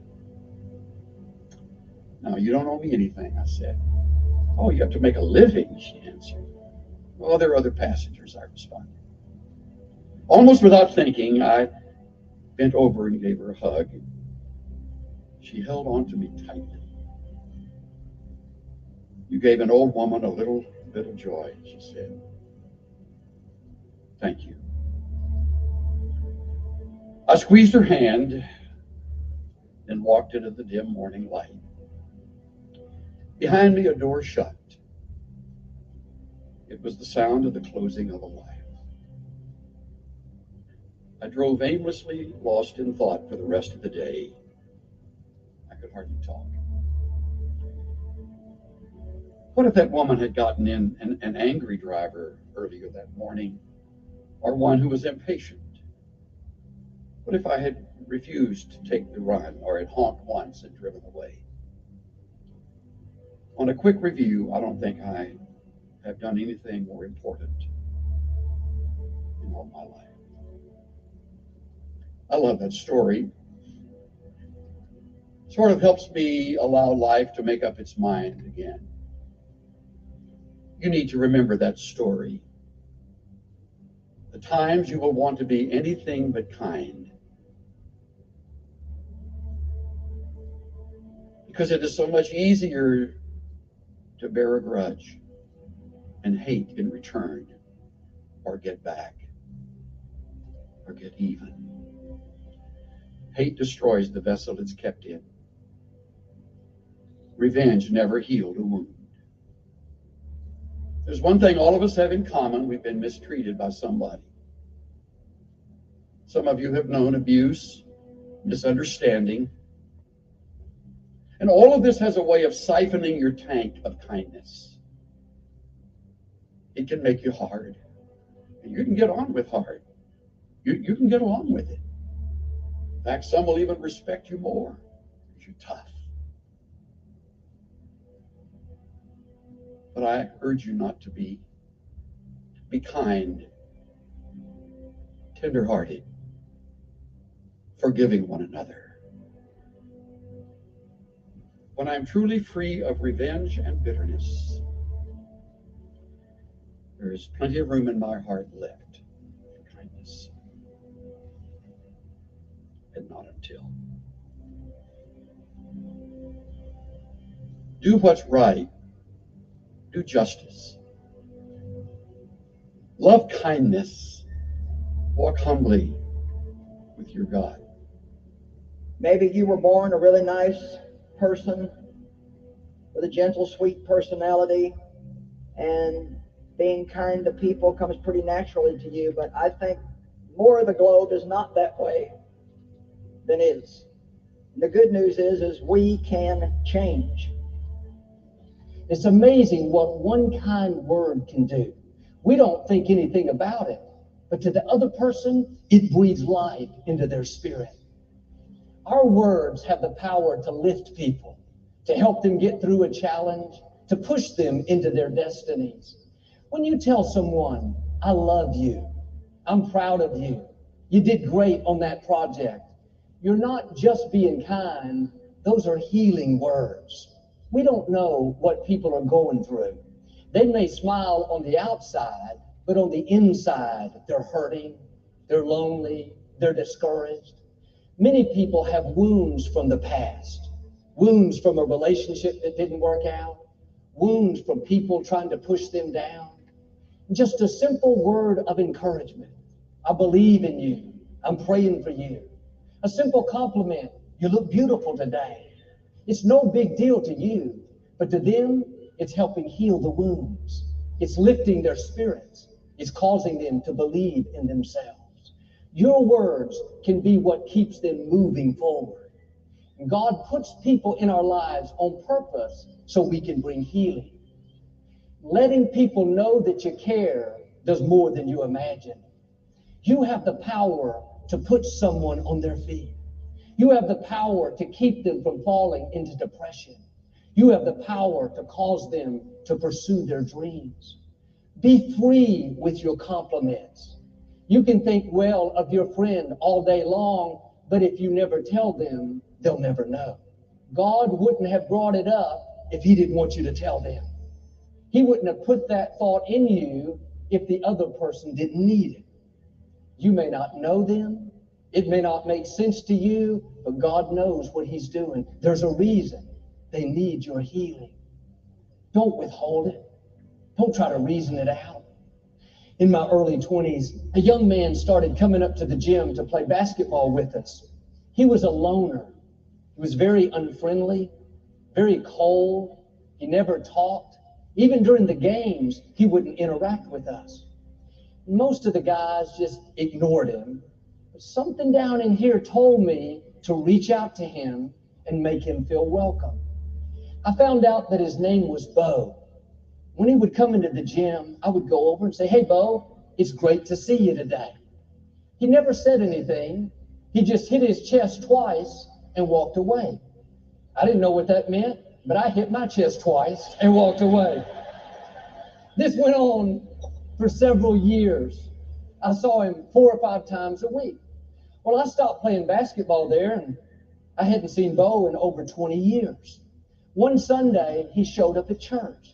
Speaker 17: No, you don't owe me anything, I said. Oh, you have to make a living, she answered. Well, there are other passengers, I responded. Almost without thinking, I bent over and gave her a hug. She held on to me tightly. You gave an old woman a little bit of joy, she said. Thank you. I squeezed her hand and walked into the dim morning light. Behind me, a door shut. It was the sound of the closing of a life. I drove aimlessly, lost in thought for the rest of the day. I could hardly talk. What if that woman had gotten in an angry driver earlier that morning, or one who was impatient? What if I had refused to take the run, or had honked once and driven away? On a quick review, I don't think I have done anything more important in all my life. I love that story. Sort of helps me allow life to make up its mind again. You need to remember that story. The times you will want to be anything but kind. Because it is so much easier to bear a grudge and hate in return, or get back, or get even. Hate destroys the vessel it's kept in. Revenge never healed a wound. There's one thing all of us have in common: we've been mistreated by somebody. Some of you have known abuse, misunderstanding. And all of this has a way of siphoning your tank of kindness. It can make you hard. And you can get on with hard. You can get along with it. In fact, some will even respect you more because you're tough. But I urge you not to be. Be kind, tenderhearted, forgiving one another. When I'm truly free of revenge and bitterness, there is plenty of room in my heart left for kindness. And not until. Do what's right. Do justice. Love kindness. Walk humbly with your God.
Speaker 1: Maybe you were born a really nice person with a gentle, sweet personality, and being kind to people comes pretty naturally to you, but I think more of the globe is not that way than is. And the good news is we can change.
Speaker 10: It's amazing what one kind word can do. We don't think anything about it, but to the other person, it breathes life into their spirit. Our words have the power to lift people, to help them get through a challenge, to push them into their destinies. When you tell someone, I love you, I'm proud of you, you did great on that project, you're not just being kind, those are healing words. We don't know what people are going through. They may smile on the outside, but on the inside, they're hurting, they're lonely, they're discouraged. Many people have wounds from the past, wounds from a relationship that didn't work out, wounds from people trying to push them down. Just a simple word of encouragement. I believe in you. I'm praying for you. A simple compliment. You look beautiful today. It's no big deal to you, but to them, it's helping heal the wounds. It's lifting their spirits. It's causing them to believe in themselves. Your words can be what keeps them moving forward. God puts people in our lives on purpose so we can bring healing. Letting people know that you care does more than you imagine. You have the power to put someone on their feet. You have the power to keep them from falling into depression. You have the power to cause them to pursue their dreams. Be free with your compliments. You can think well of your friend all day long, but if you never tell them, they'll never know. God wouldn't have brought it up if he didn't want you to tell them. He wouldn't have put that thought in you if the other person didn't need it. You may not know them. It may not make sense to you, but God knows what he's doing. There's a reason they need your healing. Don't withhold it. Don't try to reason it out. In my early 20s, a young man started coming up to the gym to play basketball with us. He was a loner. He was very unfriendly, very cold. He never talked. Even during the games, he wouldn't interact with us. Most of the guys just ignored him. But something down in here told me to reach out to him and make him feel welcome. I found out that his name was Bo. When he would come into the gym, I would go over and say, "Hey, Bo, it's great to see you today." He never said anything. He just hit his chest twice and walked away. I didn't know what that meant, but I hit my chest twice and walked away. This went on for several years. I saw him 4 or 5 times a week. Well, I stopped playing basketball there, and I hadn't seen Bo in over 20 years. One Sunday, he showed up at church.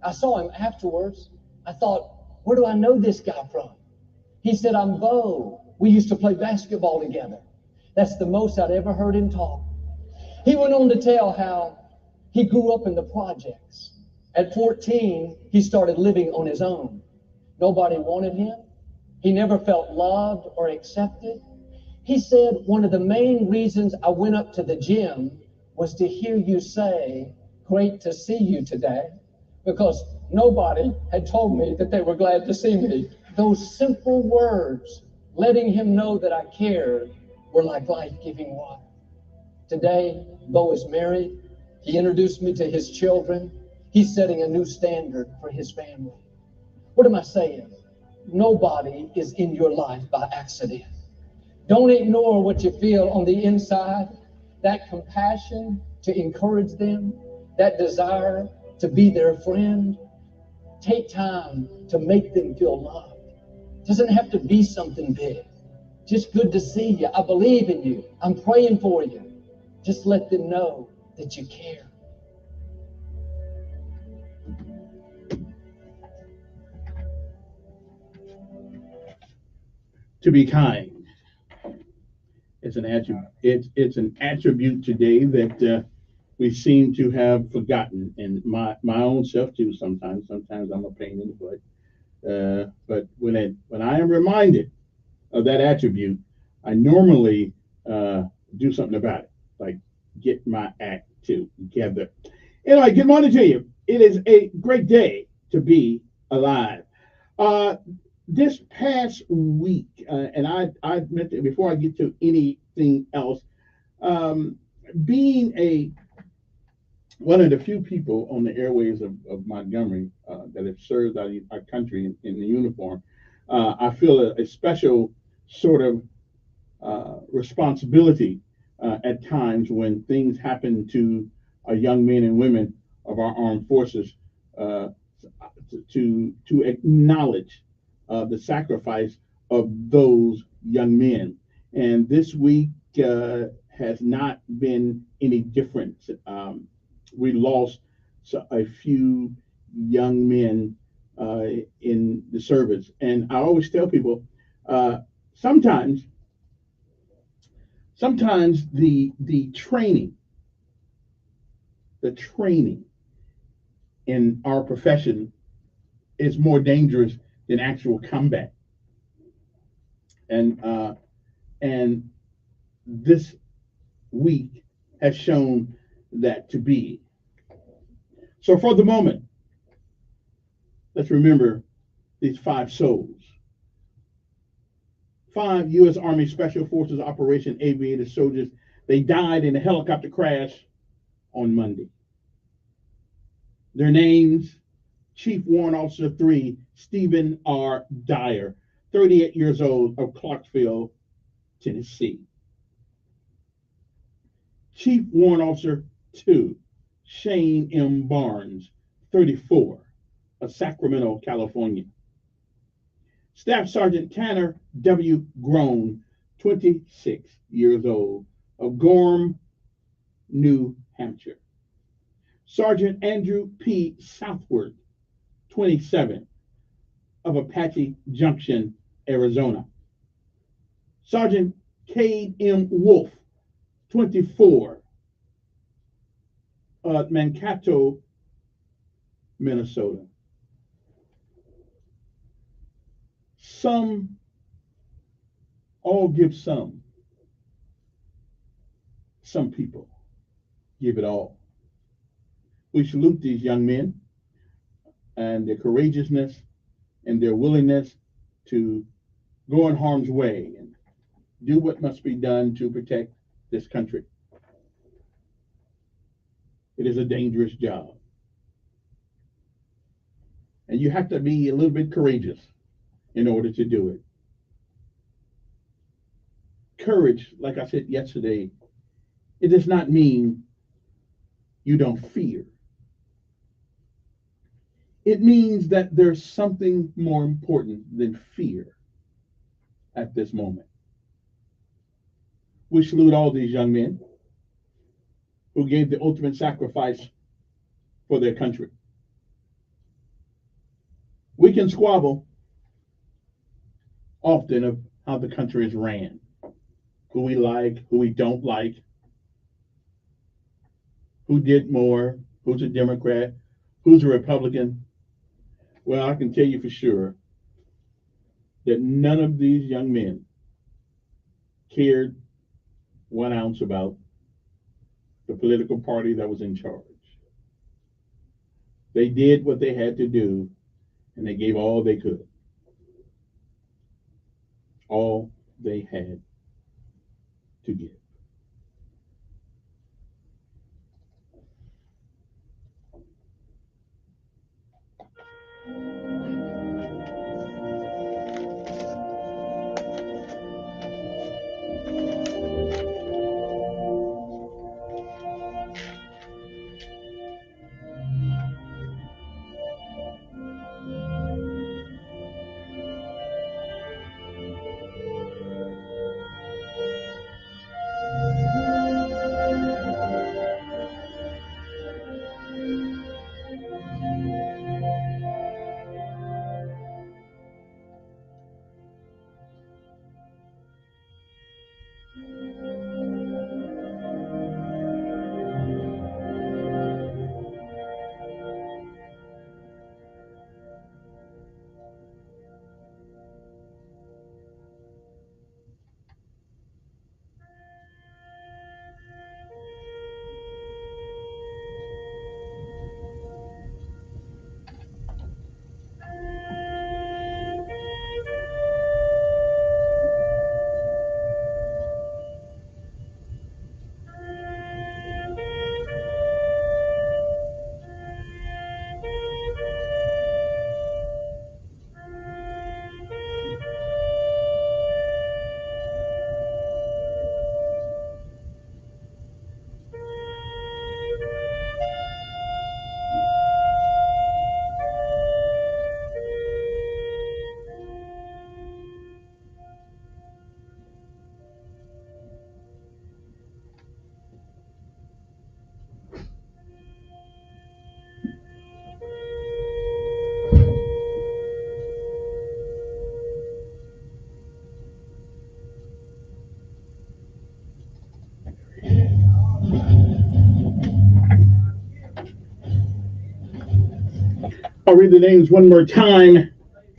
Speaker 10: I saw him afterwards. I thought, where do I know this guy from? He said, "I'm Bo. We used to play basketball together." That's the most I'd ever heard him talk. He went on to tell how he grew up in the projects. At 14, he started living on his own. Nobody wanted him. He never felt loved or accepted. He said, one of the main reasons I went up to the gym was to hear you say, "Great to see you today," because nobody had told me that they were glad to see me. Those simple words letting him know that I cared were like life-giving water. Today, Bo is married. He introduced me to his children. He's setting a new standard for his family. What am I saying? Nobody is in your life by accident. Don't ignore what you feel on the inside, that compassion to encourage them, that desire to be their friend. Take time to make them feel loved. It doesn't have to be something big. Just good to see you. I believe in you. I'm praying for you. Just let them know that you care.
Speaker 2: To be kind. It's an attribute. It's an attribute today that we seem to have forgotten, and my own self too. Sometimes I'm a pain in the butt. But when I am reminded of that attribute, I normally do something about it, like get my act together. Anyway, good morning to you. It is a great day to be alive. Uh, this past week, and I meant to, before I get to anything else, um, being one of the few people on the airways of Montgomery that have served our country in the uniform, I feel a special sort of responsibility at times when things happen to young men and women of our armed forces, uh, to acknowledge the sacrifice of those young men. And this week has not been any different. We lost a few young men in the service, and I always tell people uh, sometimes the training in our profession is more dangerous than actual combat. And this week has shown that to be. So for the moment, let's remember these 5 souls. 5 U.S. Army Special Forces Operation Aviator soldiers. They died in a helicopter crash on Monday. Their names: Chief Warrant Officer 3, Stephen R. Dyer, 38 years old, of Clarksville, Tennessee. Chief Warrant Officer 2, Shane M. Barnes, 34, of Sacramento, California. Staff Sergeant Tanner W. Groan, 26 years old, of Gorham, New Hampshire. Sergeant Andrew P. Southward, 27, of Apache Junction, Arizona. Sergeant Cade M. Wolf, 24, of Mankato, Minnesota. Some all give some. Some people give it all. We salute these young men and their courageousness and their willingness to go in harm's way and do what must be done to protect this country. It is a dangerous job. And you have to be a little bit courageous in order to do it. Courage, like I said yesterday, it does not mean you don't fear. It means that there's something more important than fear at this moment. We salute all these young men who gave the ultimate sacrifice for their country. We can squabble often of how the country is ran, who we like, who we don't like, who did more, who's a Democrat, who's a Republican. Well, I can tell you for sure that none of these young men cared 1 ounce about the political party that was in charge. They did what they had to do, and they gave all they could. all they had to give. I'll read the names one more time.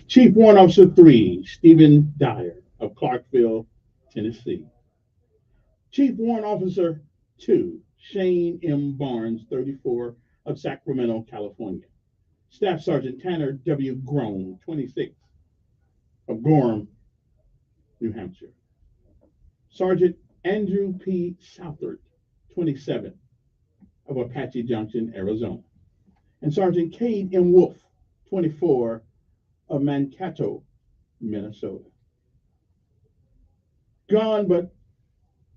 Speaker 2: Chief Warrant Officer 3, Stephen Dyer of Clarksville, Tennessee. Chief Warrant Officer 2, Shane M. Barnes, 34, of Sacramento, California. Staff Sergeant Tanner W. Groan, 26, of Gorham, New Hampshire. Sergeant Andrew P. Southard, 27, of Apache Junction, Arizona. And Sergeant Cade M. Wolf, 24, of Mankato, Minnesota. Gone but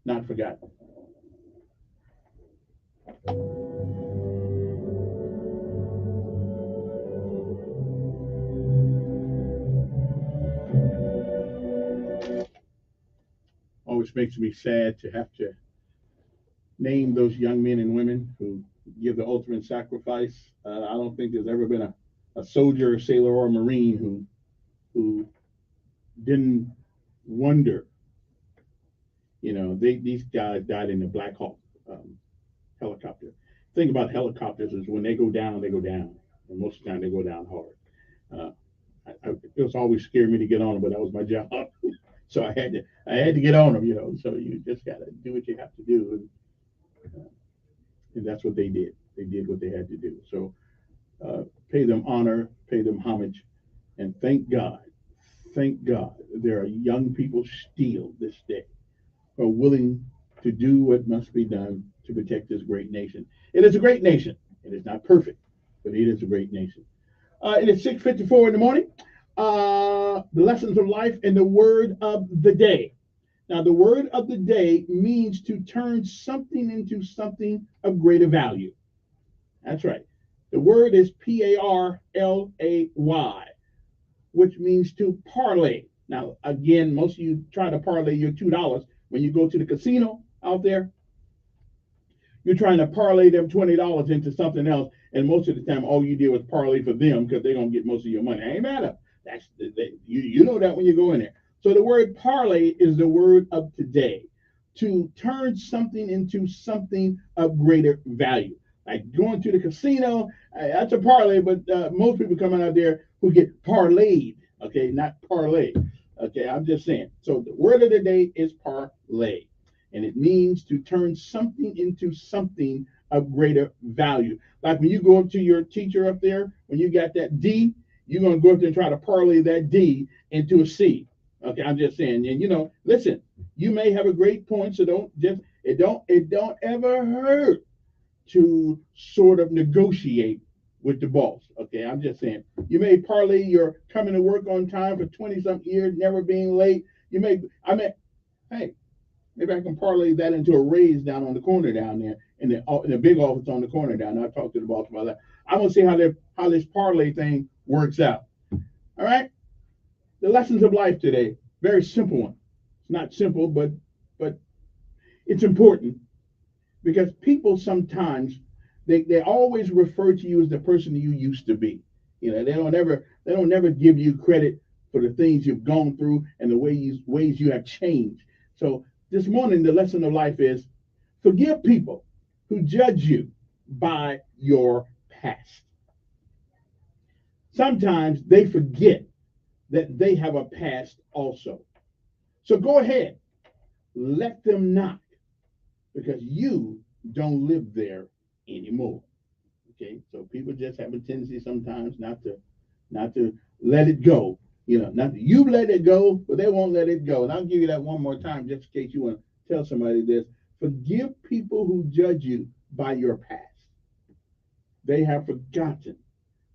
Speaker 2: not forgotten. Always makes me sad to have to name those young men and women who give the ultimate sacrifice. I don't think there's ever been a soldier, a sailor, or a Marine who didn't wonder. You know, these guys died in the Black Hawk helicopter. The thing about helicopters is when they go down, they go down. And most of the time they go down hard. It was always scared me to get on them, but that was my job. So I had to get on them, you know. So you just got to do what you have to do. And that's what they did. They did what they had to do. So pay them honor, pay them homage, and thank God there are young people still this day who are willing to do what must be done to protect this great nation. It is a great nation. It is not perfect, but it is a great nation. It is 6:54 in the morning. The lessons of life and the word of the day. Now, the word of the day means to turn something into something of greater value. That's right. The word is Parlay, which means to parlay. Now, again, most of you try to parlay your $2 when you go to the casino out there. You're trying to parlay them $20 into something else, and most of the time, all you did was parlay for them because they're gonna get most of your money. Ain't matter. You know that when you go in there. So the word parlay is the word of today. To turn something into something of greater value. Like going to the casino, that's a parlay, but most people coming out there who get parlayed, okay, not parlay. Okay, I'm just saying. So the word of the day is parlay, and it means to turn something into something of greater value. Like when you go up to your teacher up there, when you got that D, you're going to go up there and try to parlay that D into a C. Okay, I'm just saying, and listen, you may have a great point, so it don't ever hurt to sort of negotiate with the boss. Okay, I'm just saying, you may parlay your coming to work on time for 20 something years, never being late. Hey, maybe I can parlay that into a raise down on the corner down there in the big office on the corner down there. I talked to the boss about that. I want to see how this parlay thing works out. All right, the lessons of life today, very simple one. It's not simple, but it's important because people sometimes they always refer to you as the person you used to be. They don't ever give you credit for the things you've gone through and the ways you have changed. So this morning, the lesson of life is forgive people who judge you by your past. Sometimes they forget that they have a past also. So go ahead, let them knock because you don't live there anymore. Okay, so people just have a tendency sometimes not to let it go. Not that you let it go, but they won't let it go. And I'll give you that one more time just in case you want to tell somebody this. Forgive people who judge you by your past. They have forgotten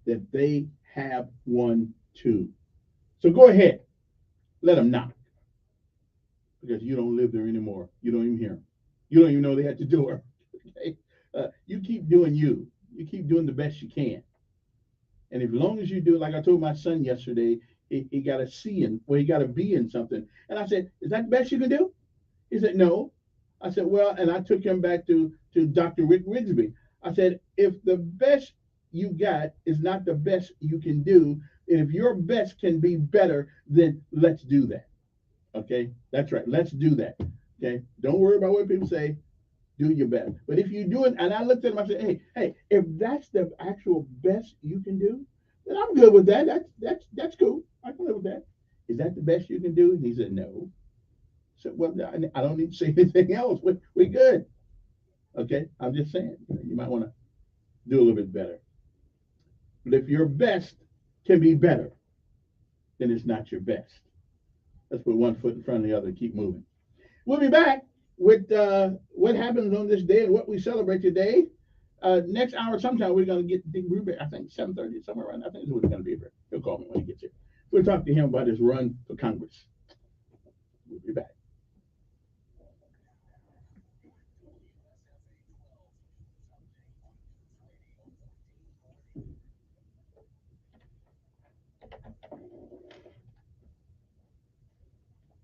Speaker 2: that they have one too. So go ahead, let them knock because you don't live there anymore. You don't even hear them. You don't even know they had the door. Okay? You keep doing you. You keep doing the best you can. And as long as you do, like I told my son yesterday, he got a C he got a B in something. And I said, is that the best you can do? He said, no. I said, well, and I took him back to Dr. Rick Rigsby. I said, if the best you got is not the best you can do, and if your best can be better, then let's do that. Okay? That's right. Let's do that. Okay? Don't worry about what people say. Do your best. But if you do it, and I looked at him, I said, hey, if that's the actual best you can do, then I'm good with that. That's cool. I can live with that. Is that the best you can do? And he said, no. So, well, I don't need to say anything else. We're good. Okay? I'm just saying, you might want to do a little bit better. But if your best can be better, then it's not your best. Let's put one foot in front of the other and keep moving. We'll be back with what happens on this day and what we celebrate today. Next hour, sometime we're going to get Dick Ruber, I think 7:30, somewhere around. I think that's what he's going to be here. He'll call me when he gets here. We'll talk to him about his run for Congress. We'll be back.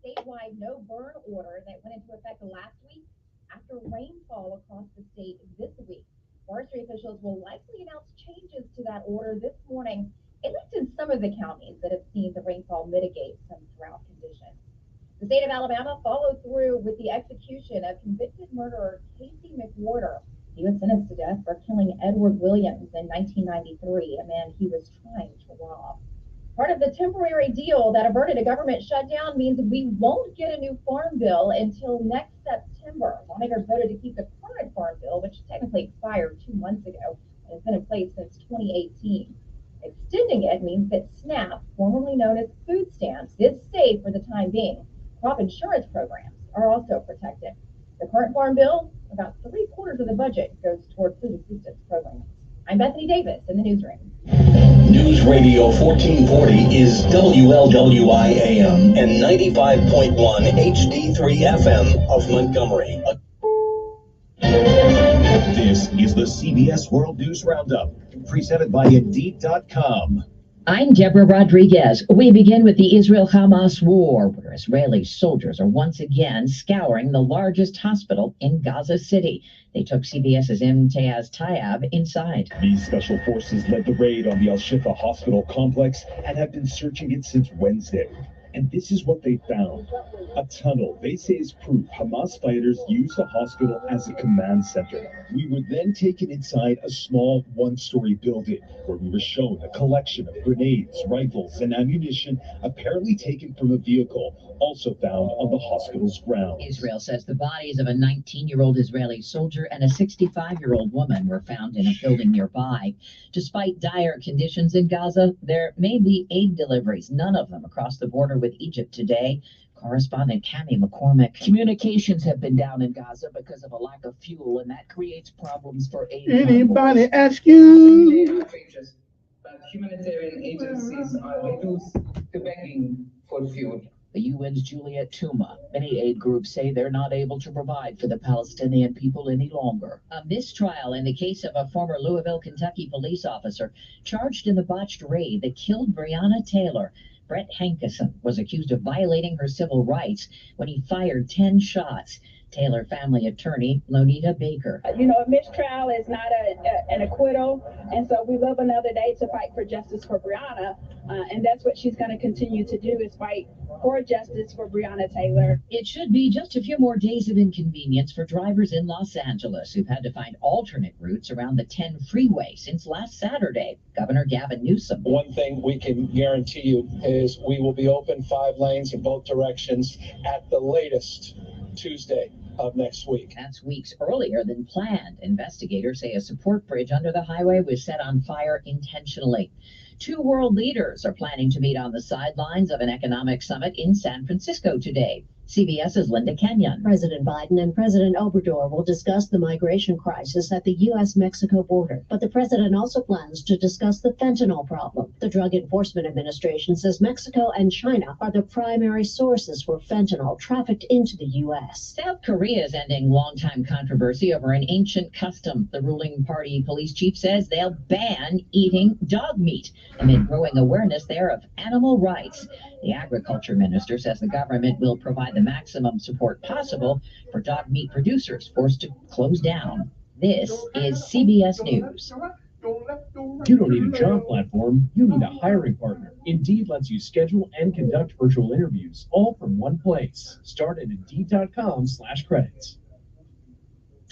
Speaker 20: Statewide no burn order that went into effect last week after rainfall across the state this week. Forestry officials will likely announce changes to that order this morning, at least in some of the counties that have seen the rainfall mitigate some drought conditions. The state of Alabama followed through with the execution of convicted murderer Casey McWhorter. He was sentenced to death for killing Edward Williams in 1993, a man he was trying to rob. Part of the temporary deal that averted a government shutdown means we won't get a new farm bill until next September. Lawmakers voted to keep the current farm bill, which technically expired 2 months ago and has been in place since 2018. Extending it means that SNAP, formerly known as food stamps, is safe for the time being. Crop insurance programs are also protected. The current farm bill, about 3/4 of the budget goes toward food assistance programs. I'm Bethany Davis in the newsroom.
Speaker 19: News Radio 1440 is WLWI AM and 95.1 HD3 FM of Montgomery. This is the CBS World News Roundup, presented by Indeed.com.
Speaker 3: I'm Deborah Rodriguez. We begin with the Israel-Hamas war, where Israeli soldiers are once again scouring the largest hospital in Gaza City. They took CBS's Imtiaz Tayab inside.
Speaker 18: These special forces led the raid on the Al-Shifa hospital complex and have been searching it since Wednesday. And this is what they found. A tunnel they say is proof Hamas fighters used the hospital as a command center. We were then taken inside a small one-story building where we were shown a collection of grenades, rifles, and ammunition apparently taken from a vehicle also found on the hospital's grounds.
Speaker 3: Israel says the bodies of a 19-year-old Israeli soldier and a 65-year-old woman were found in a building nearby. Despite dire conditions in Gaza, there may be aid deliveries, none of them across the border with Egypt today. Correspondent Cammie McCormick. Communications have been down in Gaza because of a lack of fuel, and that creates problems for aid.
Speaker 2: Anybody ask you?
Speaker 6: Humanitarian agencies are reduced to begging for fuel.
Speaker 3: The UN's Juliet Touma. Many aid groups say they're not able to provide for the Palestinian people any longer. A mistrial in the case of a former Louisville, Kentucky police officer charged in the botched raid that killed Breonna Taylor. Brett Hankison was accused of violating her civil rights when he fired 10 shots. Taylor family attorney Lonita Baker.
Speaker 21: A mistrial is not an acquittal, and so we live another day to fight for justice for Breonna, and that's what she's going to continue to do, is fight for justice for Breonna Taylor.
Speaker 3: It should be just a few more days of inconvenience for drivers in Los Angeles who've had to find alternate routes around the 10 freeway since last Saturday. Governor Gavin Newsom.
Speaker 22: One thing we can guarantee you is we will be open 5 lanes in both directions at the latest Tuesday of next week.
Speaker 3: That's weeks earlier than planned. Investigators say a support bridge under the highway was set on fire intentionally. 2 world leaders are planning to meet on the sidelines of an economic summit in San Francisco today. CBS's Linda Kenyon.
Speaker 23: President Biden and President Obrador will discuss the migration crisis at the U.S.-Mexico border. But the president also plans to discuss the fentanyl problem. The Drug Enforcement Administration says Mexico and China are the primary sources for fentanyl trafficked into the U.S.
Speaker 3: South Korea is ending longtime controversy over an ancient custom. The ruling party police chief says they'll ban eating dog meat amid growing awareness there of animal rights. The agriculture minister says the government will provide the maximum support possible for dog meat producers forced to close down. This is CBS News.
Speaker 25: You don't need a job platform, you need a hiring partner. Indeed lets you schedule and conduct virtual interviews, all from one place. Start at Indeed.com/credits.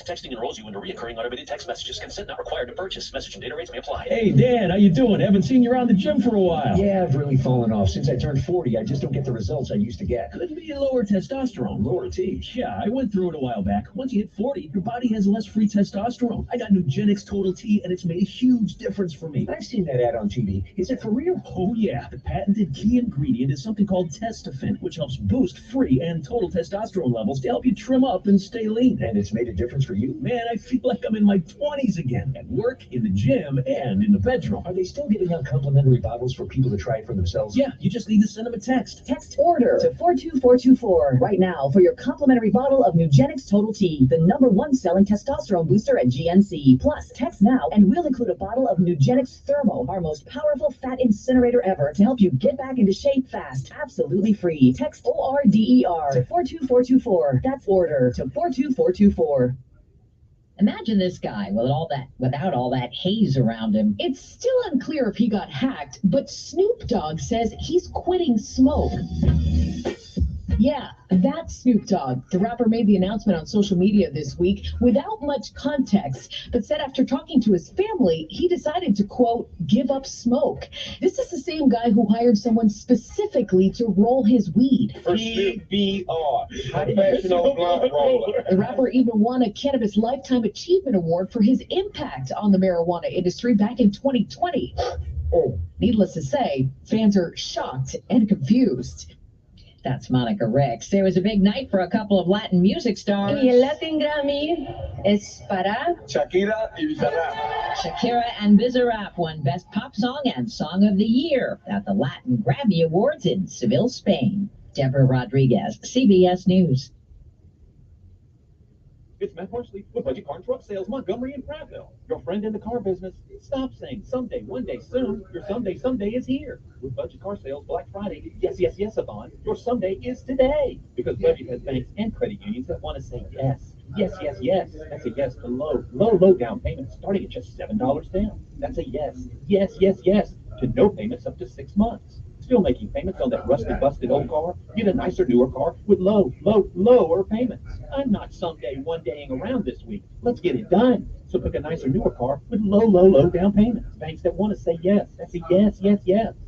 Speaker 26: Texting enrolls you into recurring automated text messages. Consent not required to purchase. Message and data rates may apply.
Speaker 25: Hey, Dan, how you doing? Haven't seen you around the gym for a while.
Speaker 27: Yeah, I've really fallen off. Since I turned 40, I just don't get the results I used to get.
Speaker 25: Could be lower testosterone.
Speaker 27: Lower T.
Speaker 25: Yeah, I went through it a while back. Once you hit 40, your body has less free testosterone. I got Nugenix Total T, and it's made a huge difference for me.
Speaker 27: I've seen that ad on TV. Is it for real?
Speaker 25: Oh, yeah. The patented key ingredient is something called Testofen, which helps boost free and total testosterone levels to help you trim up and stay lean.
Speaker 27: And it's made a difference for you?
Speaker 25: Man, I feel like I'm in my 20s again, at work, in the gym, and in the bedroom.
Speaker 27: Are they still giving out complimentary bottles for people to try it for themselves?
Speaker 25: Yeah, you just need to send them a text.
Speaker 28: Text ORDER to 42424 right now for your complimentary bottle of Nugenix Total T, the #1 selling testosterone booster at GNC. Plus, text now and we'll include a bottle of Nugenix Thermo, our most powerful fat incinerator ever, to help you get back into shape fast, absolutely free. Text ORDER to 42424. That's ORDER to 42424.
Speaker 3: Imagine this guy without all that haze around him.
Speaker 29: It's still unclear if he got hacked, but Snoop Dogg says he's quitting smoke. Yeah, that's Snoop Dogg. The rapper made the announcement on social media this week without much context, but said after talking to his family, he decided to, quote, give up smoke. This is the same guy who hired someone specifically to roll his weed.
Speaker 22: PBR, professional blunt roller.
Speaker 29: The rapper even won a Cannabis Lifetime Achievement Award for his impact on the marijuana industry back in 2020. Needless to say, fans are shocked and confused.
Speaker 3: That's Monica Rex. There was a big night for a couple of Latin music stars.
Speaker 30: Y el Latin Grammy es para
Speaker 22: Shakira y Bizarrap.
Speaker 3: Shakira and Bizarrap won Best Pop Song and Song of the Year at the Latin Grammy Awards in Seville, Spain. Deborah Rodriguez, CBS News.
Speaker 8: It's Matt Horsley with Budget Car and Truck Sales, Montgomery and Prattville. Your friend in the car business. Stop saying someday, one day, soon. Your someday is here. With Budget Car Sales Black Friday, yes-a-thon, your someday is today. Because Budget has banks and credit unions that want to say yes. Yes. That's a yes to low down payments starting at just $7 down. That's a yes to no payments up to 6 months. Still making payments on that rusted, busted old car? Get a nicer, newer car with lower payments. I'm not someday, one daying around this week. Let's get it done. So pick a nicer, newer car with low down payments. Banks that want to say yes. That's a yes.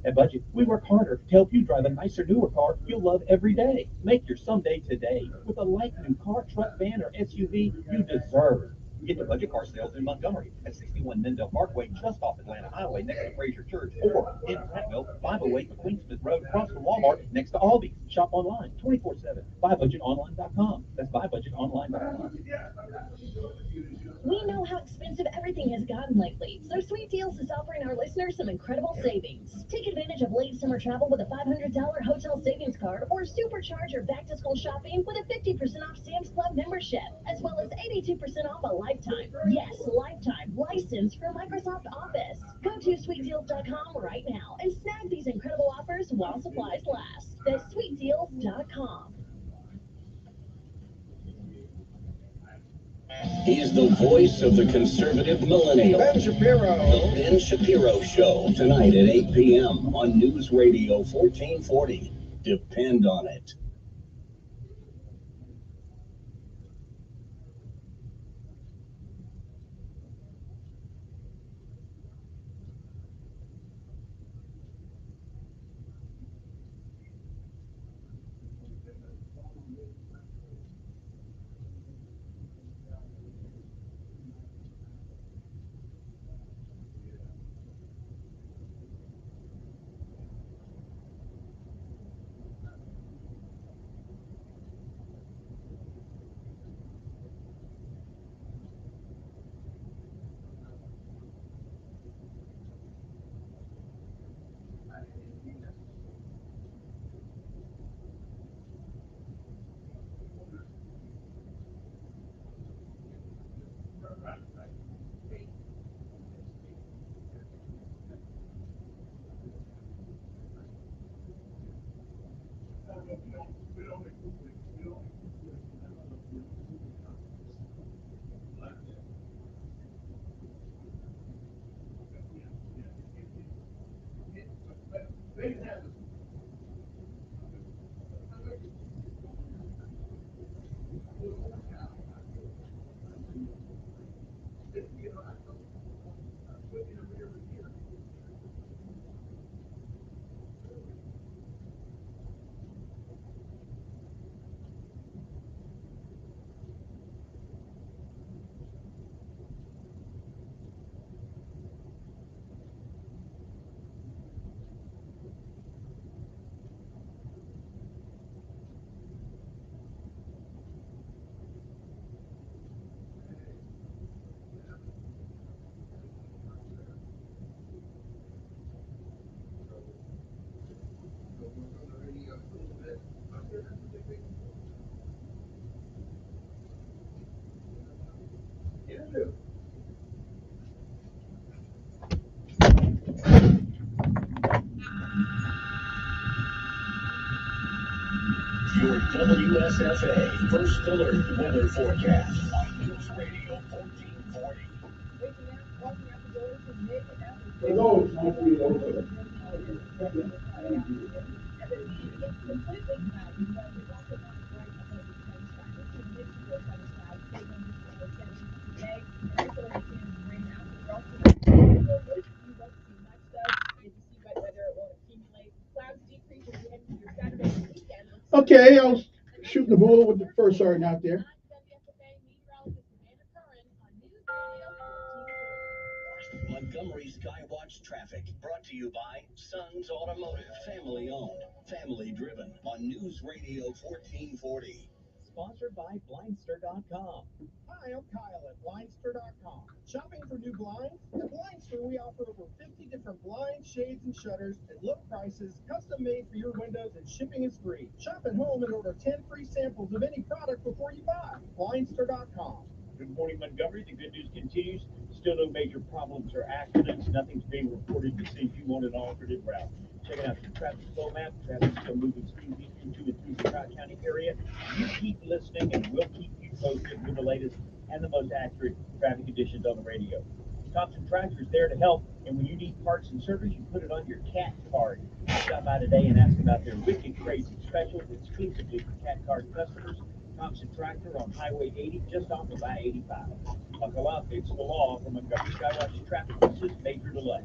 Speaker 8: At Budget, we work harder to help you drive a nicer, newer car you'll love every day. Make your someday today with a like new car, truck, van, or SUV you deserve. Get the budget car sales in Montgomery at 61 Mendel Parkway, just off Atlanta Highway, next to Fraser Church, or in Prattville, 508 McQueensmith Road, across from Walmart, next to Aldi. Shop online 24/7. BuyBudgetOnline.com. That's BuyBudgetOnline.com.
Speaker 29: We know how expensive everything has gotten lately, so Sweet Deals is offering our listeners some incredible savings. Take advantage of late summer travel with a $500 hotel savings card, or supercharge your back-to-school shopping with a 50% off Sam's Club membership, as well as 82% off a lifetime. Yes, lifetime license for Microsoft Office. Go to sweetdeals.com right now and snag these incredible offers while supplies last. That's sweetdeals.com.
Speaker 19: He's the voice of the conservative millennial.
Speaker 4: Ben Shapiro.
Speaker 19: The Ben Shapiro Show, tonight at 8 p.m. on News Radio 1440. Depend on it. Your WSFA First Alert Weather Forecast on News Radio 1440.
Speaker 2: Okay, I was shooting the bull with the first sergeant out there.
Speaker 19: Montgomery Skywatch traffic brought to you by Sons Automotive, family owned, family driven on News Radio 1440.
Speaker 25: Sponsored by Blindster.com.
Speaker 4: Hi, I'm Kyle at Blindster.com. Shopping for new blinds? At Blindster, we offer over 50 different blinds, shades, and shutters at low prices, custom made for your windows, and shipping is free. Shop at home and order 10 free samples of any product before you buy. Blindster.com.
Speaker 8: Good morning, Montgomery. The good news continues. Still no major problems or accidents. Nothing's being reported that says you want an alternative route. Checking out your traffic flow map. Traffic's still moving smoothly into and through the Tri-County area. You keep listening, and we'll keep you posted with the latest and the most accurate traffic conditions on the radio. Thompson Tractor is there to help, and when you need parts and service, you put it on your CAT card. Stop by today and ask about their wicked crazy specials exclusively for CAT card customers. cops a tractor on Highway 80 just off of I-85. Buckle up, it's the law from Montgomery Skywatch Traffic Forces, major delay.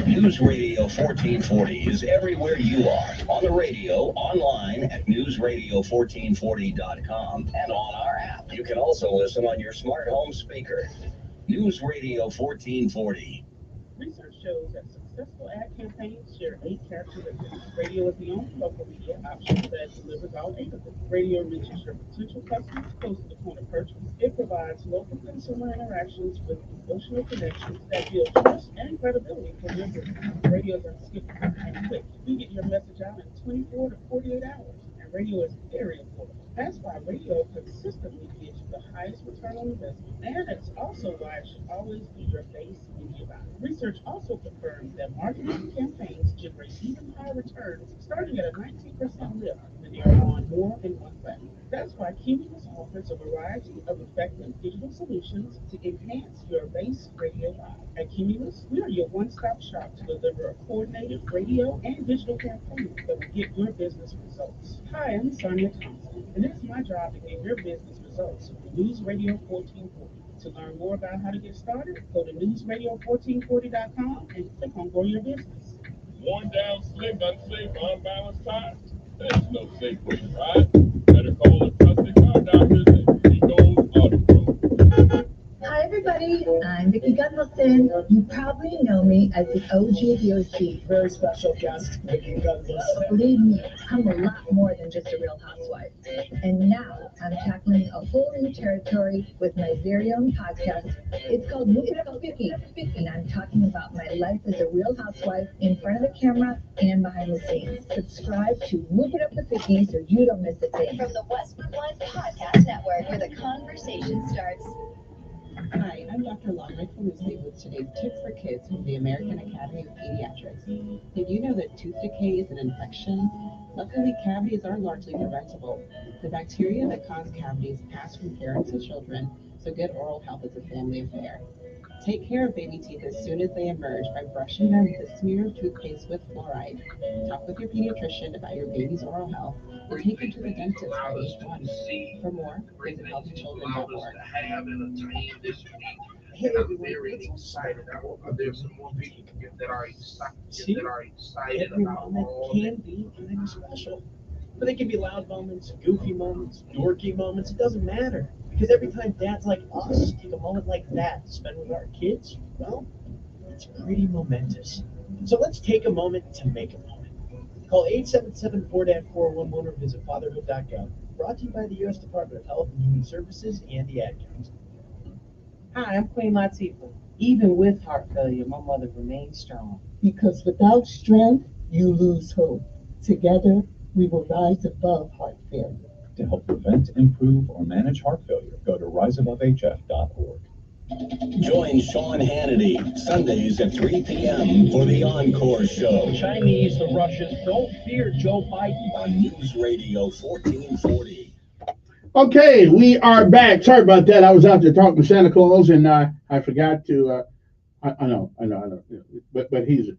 Speaker 19: News Radio 1440 is everywhere you are. On the radio, online at newsradio1440.com, and on our app. You can also listen on your smart home speaker. News Radio 1440.
Speaker 5: Research shows that successful ad campaigns share 8 characteristics. Radio is the only local media option that delivers all 8 of them. Radio reaches your potential customers close to the point of purchase. It provides local consumer interactions with emotional connections that build trust and credibility for your business. Radio is unskippable and quick. You get your message out in 24 to 48 hours. And radio is very affordable. That's why radio consistently gives you the highest return on investment. And it's also why it should always be your base media buy. Research also confirms that marketing campaigns generate even higher returns, starting at a 19% lift when they are on more than one platform. That's why Cumulus offers a variety of effective digital solutions to enhance your base radio buy. At Cumulus, we are your one-stop shop to deliver a coordinated radio and digital campaign that will get your business results. Hi, I'm Sonia Thompson, and it's my job to get your business results with News Radio 1440. To learn more about how to get started, go to newsradio1440.com and click on Grow Your Business.
Speaker 7: Worn down, slick, unsafe, unbalanced tires? There's no safe way to ride. Better call a trusted car doctor than Chico's Auto Pro.
Speaker 9: Hi everybody, I'm Vicki Gunvalson. You probably know me as the OG of the OG. Very special guest, Vicki Gunvalson. Believe me, I'm a lot more than just a real housewife. And now I'm tackling a whole new territory with my very own podcast. It's called Whoop It Up with Vicki. And I'm talking about my life as a real housewife in front of the camera and behind the scenes. Subscribe to Whoop It Up with Vicki so you don't miss a thing.
Speaker 11: From the Westwood One Podcast Network, where the conversation starts.
Speaker 12: Hi, I'm Dr. Longrick Felicity with today's Tips for Kids from the American Academy of Pediatrics. Did you know that tooth decay is an infection? Luckily, cavities are largely preventable. The bacteria that cause cavities pass from parents to children, so good oral health is a family affair. Take care of baby teeth as soon as they emerge by brushing them with a smear of toothpaste with fluoride. Talk with your pediatrician about your baby's oral health and take them to the dentist by age 1. For more, visit healthychildren.org.
Speaker 13: Hey everyone, it's excited. I hope there's some more people that are excited
Speaker 25: Every
Speaker 13: about
Speaker 25: moment
Speaker 13: all
Speaker 25: can be kind of special. But they can be loud moments, goofy moments, dorky moments. It doesn't matter. Because every time dads like us take a moment like that to spend with our kids, well, it's pretty momentous. So let's take a moment to make a moment. Call 877-4DAD-411 or visit fatherhood.gov. Brought to you by the U.S. Department of Health and Human Services and the Ad Council.
Speaker 14: Hi, I'm Queen Latifah. Even with heart failure, my mother remained strong.
Speaker 15: Because without strength, you lose hope. Together, we will rise above heart failure.
Speaker 8: To help prevent, improve, or manage heart failure, go to riseabovehf.org.
Speaker 19: Join Sean Hannity Sundays at 3 p.m. for the Encore Show.
Speaker 25: The Chinese, the Russians, don't fear Joe Biden.
Speaker 19: On News Radio 1440.
Speaker 2: Okay, we are back. Sorry about that. I was out there talking to Santa Claus, and I forgot to. I know. But he's a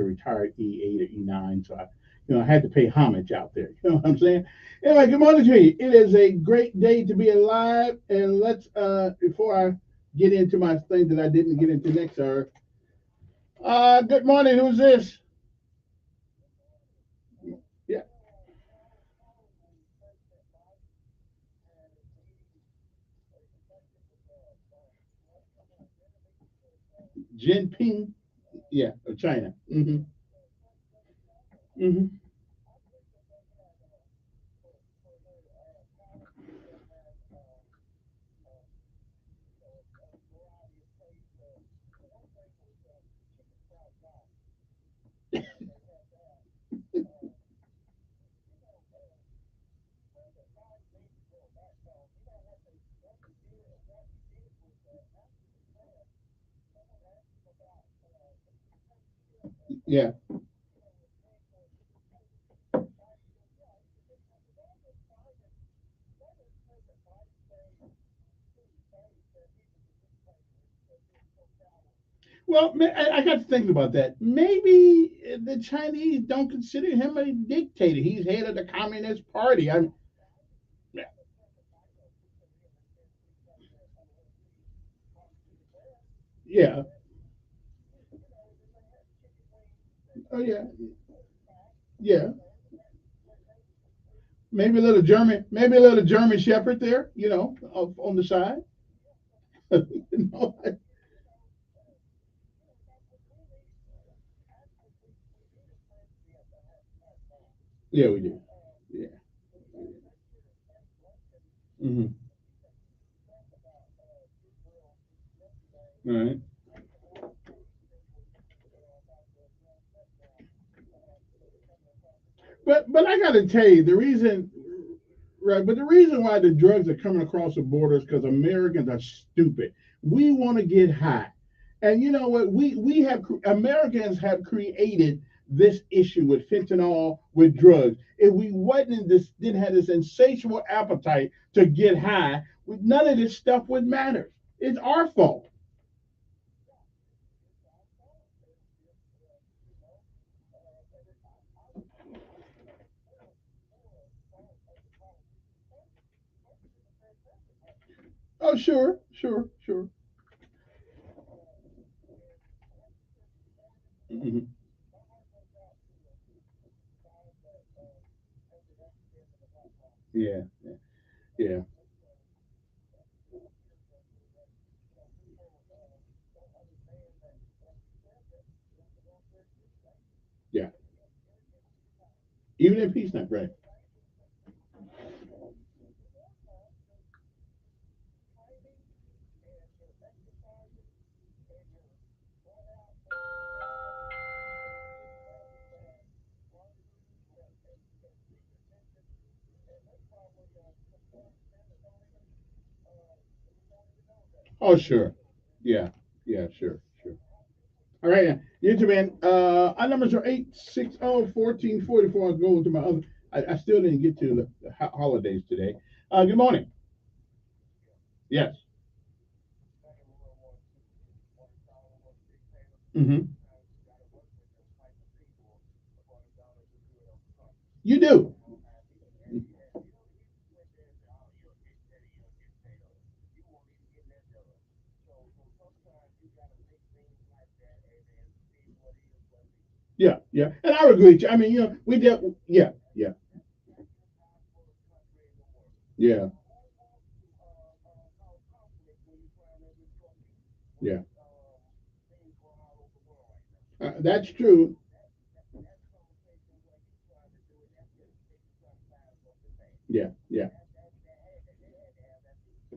Speaker 2: retired E8 or E9, so I had to pay homage out there. You know what I'm saying? Anyway, good morning to you. It is a great day to be alive, and let's before I get into my thing that I didn't get into next hour. Good morning. Who's this? Yeah. Jinping, yeah, of China. Yeah. Well, I got to thinking about that. Maybe the Chinese don't consider him a dictator. He's head of the Communist Party. Yeah. Oh yeah. Yeah. Maybe a little German Shepherd there, up on the side. You know? Yeah, we do. Yeah. Hmm. All right. But I got to tell you the reason, right? But the reason why the drugs are coming across the border is because Americans are stupid. We want to get high, and you know what? We have Americans have created this issue with fentanyl, with drugs. If we wasn't this, didn't have this insatiable appetite to get high, none of this stuff would matter. It's our fault. Oh, sure, sure, sure. Hmm. Yeah, yeah, yeah. Even in peace night, right? Oh, sure. Yeah, yeah, sure, sure. All right, you too, man. Our numbers are 860-1444. I'll go to my other. I still didn't get to the holidays today. Good morning. Yes. Hmm. You do. Yeah, yeah. And I agree with you. I mean, we did. Yeah, yeah, yeah, yeah. That's true. Yeah, yeah.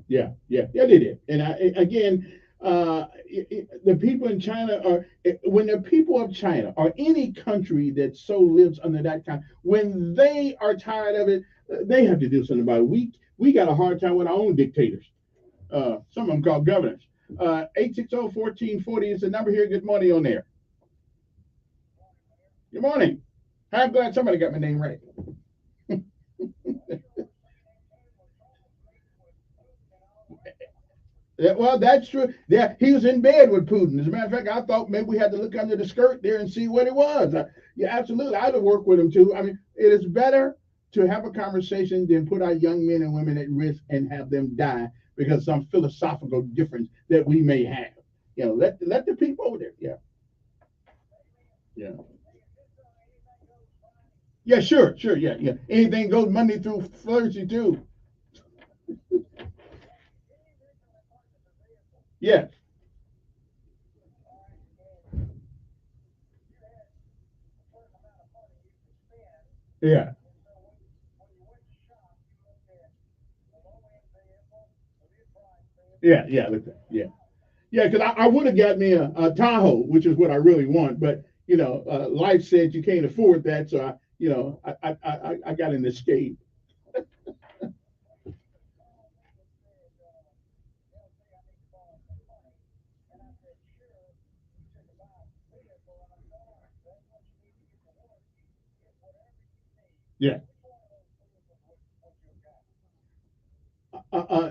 Speaker 2: Yeah, yeah, yeah, they did. And again, the people in China are when the people of China or any country that so lives under that kind, when they are tired of it, they have to do something about it. We got a hard time with our own dictators. Some of them called governors. 860-1440 is the number here. Good morning on there. Good morning. I'm glad somebody got my name right. Yeah, well, that's true. Yeah, he was in bed with Putin. As a matter of fact, I thought maybe we had to look under the skirt there and see what it was. Yeah, absolutely. I'd have worked with him too. I mean, it is better to have a conversation than put our young men and women at risk and have them die because of some philosophical difference that we may have. Let the people over there. Yeah, yeah, yeah. Sure, sure. Yeah, yeah. Anything goes Monday through Thursday too. Yes. Yeah. Yeah. Yeah. Yeah. Yeah, because I would have got me a Tahoe, which is what I really want, but life said you can't afford that, so I got an escape. Yeah,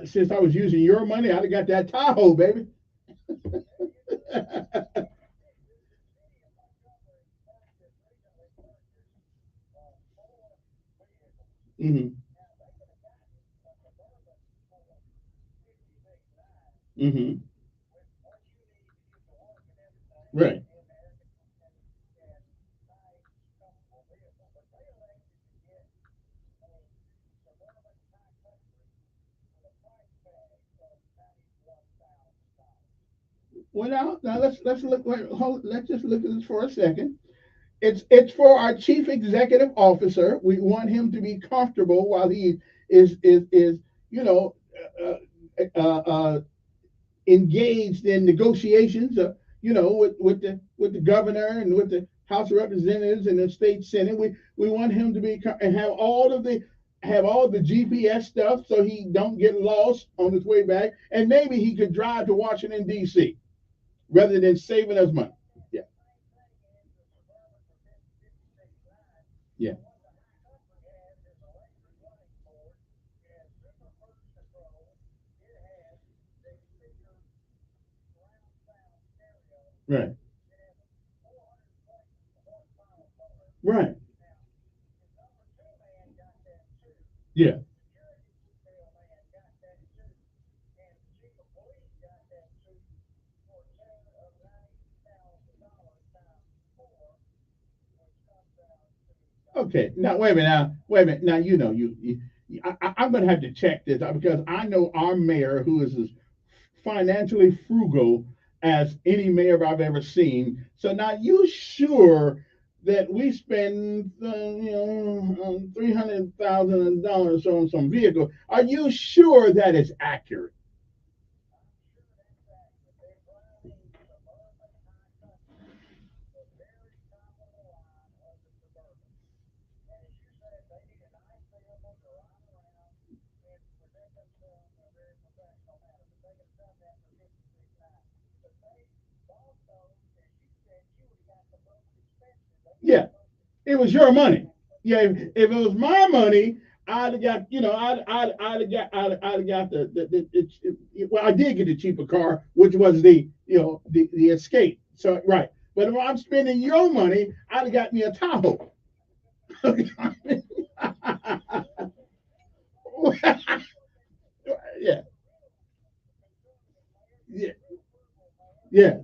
Speaker 2: since I was using your money, I'd have got that Tahoe, baby. Hmm. Hmm. Right. Well, now let's look. Wait, let's just look at this for a second. It's for our chief executive officer. We want him to be comfortable while he is you know uh, engaged in negotiations. With the governor and with the House of Representatives and the state Senate. We want him to be and have all the GPS stuff so he don't get lost on his way back, and maybe he could drive to Washington D.C. rather than saving us money. Yeah, yeah, right, right, yeah. Okay, now wait a minute. Now wait a minute. Now I'm going to have to check this out because I know our mayor, who is as financially frugal as any mayor I've ever seen. So now you sure that we spend $300,000 on some vehicle? Are you sure that is accurate? Yeah, it was your money. Yeah, if it was my money, I'd have got, I'd have got, I'd have got well, I did get a cheaper car, which was the Escape. So, right. But if I'm spending your money, I'd have got me a Tahoe. Yeah, yeah, yeah,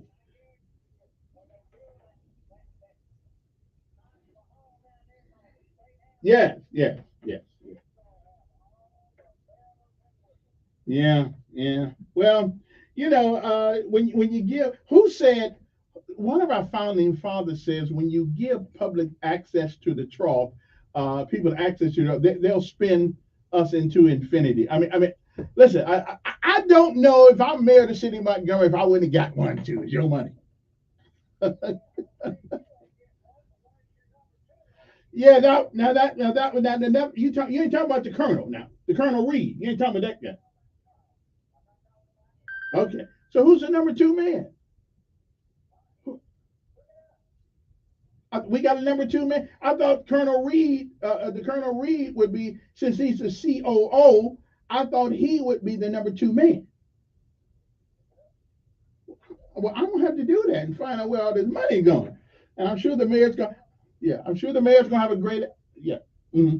Speaker 2: yeah, yeah, yeah, yeah, yeah. Well, when you give, who said one of our founding fathers says when you give public access to the trough, people access to they'll spin us into infinity. I mean, listen, I don't know if I'm mayor of the city of Montgomery if I wouldn't have got one too. It's your money. Yeah, now you ain't talking about the colonel now. The Colonel Reed. You ain't talking about that guy. Okay. So who's the number two man? We got a number two man. I thought the Colonel Reed would be, since he's the COO. I thought he would be the number two man. Well, I'm gonna have to do that and find out where all this money going. And I'm sure the mayor's going. Yeah, I'm sure the mayor's gonna have a great. Yeah. Hmm.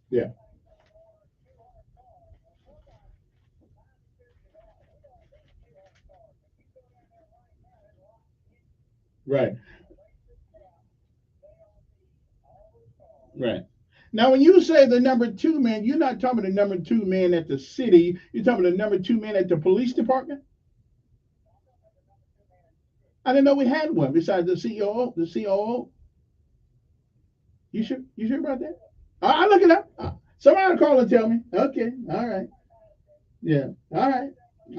Speaker 2: Yeah. Right. Right. Now, when you say the number two man, you're not talking about the number two man at the city. You're talking about the number two man at the police department. I didn't know we had one besides the COO. The COO. You sure? You sure about that? I'll look it up. Somebody will call and tell me. Okay. All right. Yeah. All right.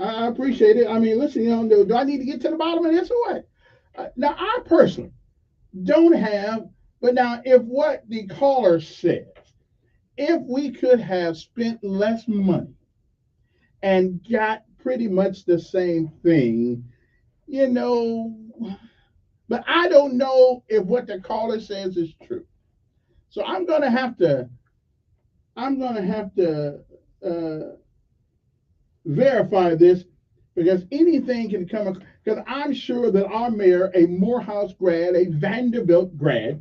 Speaker 2: I appreciate it. I mean, listen, do I need to get to the bottom of this or what? Now, I personally don't have, but now, if what the caller says, if we could have spent less money and got pretty much the same thing, you know, but I don't know if what the caller says is true. So I'm gonna have to verify this. because anything can come. Because I'm sure that our mayor, a Morehouse grad, a Vanderbilt grad,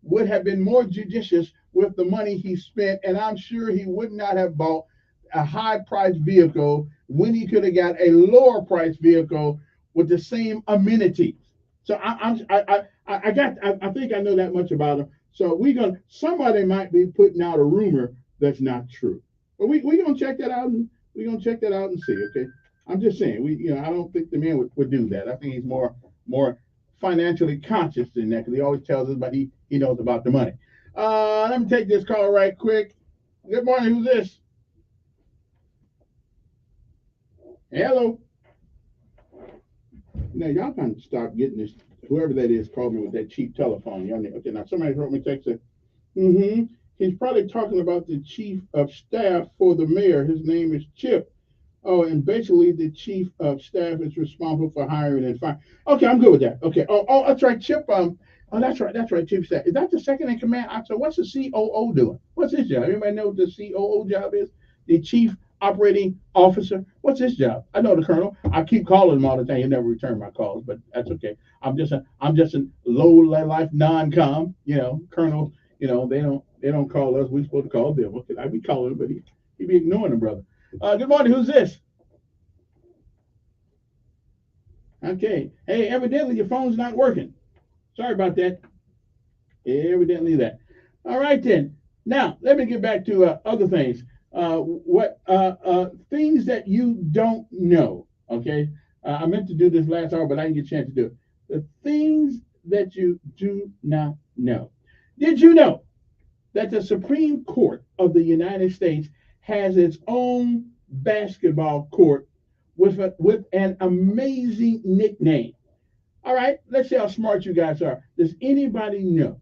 Speaker 2: would have been more judicious with the money he spent, and I'm sure he would not have bought a high-priced vehicle when he could have got a lower-priced vehicle with the same amenities. So I think I know that much about him. So somebody might be putting out a rumor that's not true. But we gonna check that out and see. Okay, I'm just saying I don't think the man would do that. I think he's more financially conscious than that because he always tells us about he knows about the money. Let me take this call right quick. Good morning. Who's this? Hello. Now y'all can stop getting this. Whoever that is called me with that cheap telephone. Y'all okay? Now somebody wrote me a text. He's probably talking about the chief of staff for the mayor. His name is Chip. Oh, and basically the chief of staff is responsible for hiring and firing. Okay, I'm good with that. Okay. Oh, that's right, Chip. Oh, that's right, chief of staff. Is that the second in command? So what's the COO doing? What's his job? Anybody know what the COO job is? The chief operating officer. What's his job? I know the colonel. I keep calling him all the time. He never return my calls, but that's okay. I'm just a low life non-com. Colonel. They don't call us. We're supposed to call them. Okay, I be calling him, but he be ignoring them, brother. Good morning. Who's this? Okay. Hey, evidently your phone's not working. Sorry about that. Evidently that. All right then. Now let me get back to other things. Things that you don't know. Okay. I meant to do this last hour, but I didn't get a chance to do it. The things that you do not know. Did you know that the Supreme Court of the United States has its own basketball court with an amazing nickname? All right, let's see how smart you guys are. Does anybody know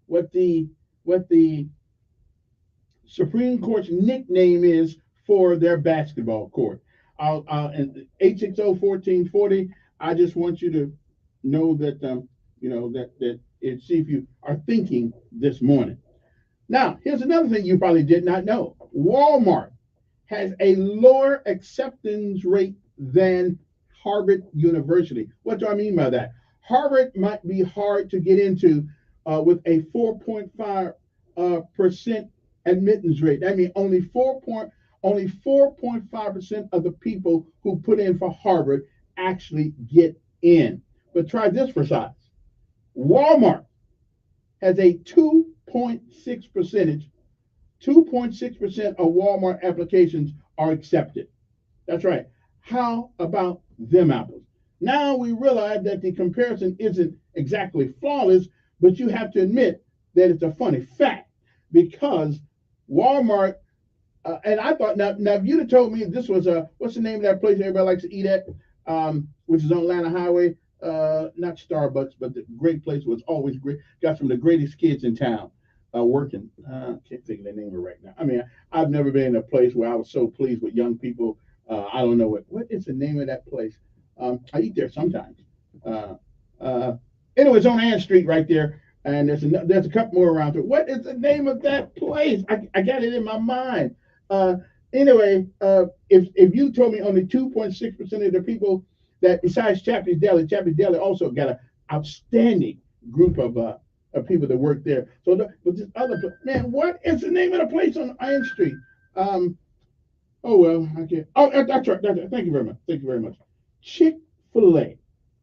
Speaker 2: what the Supreme Court's nickname is for their basketball court? And 860-1440. I just want you to know that that see if you are thinking this morning. Now, here's another thing you probably did not know. Walmart has a lower acceptance rate than Harvard University. What do I mean by that? Harvard might be hard to get into with a 4.5% admittance rate. That means only 4.5% of the people who put in for Harvard actually get in. But try this for size. Walmart has a 2.6% of Walmart applications are accepted. That's right. How about them apples? Now we realize that the comparison isn't exactly flawless, but you have to admit that it's a funny fact because Walmart, and I thought, now if you'd have told me this was what's the name of that place everybody likes to eat at, which is on Atlanta Highway, not Starbucks, but the great place was always great. Got some of the greatest kids in town working. Can't think of the name of it right now. I mean, I've never been in a place where I was so pleased with young people. I don't know what is the name of that place. I eat there sometimes. Anyway, it's on Ann Street right there, and there's a couple more around it. What is the name of that place? I got it in my mind. Anyway, if you told me only 2.6% of the people that besides Chappie's Deli also got an outstanding group of people that work there. So but this other man, what is the name of the place on Iron Street? Oh well, I can't. Oh, that's right. Thank you very much. Thank you very much. Chick-fil-A.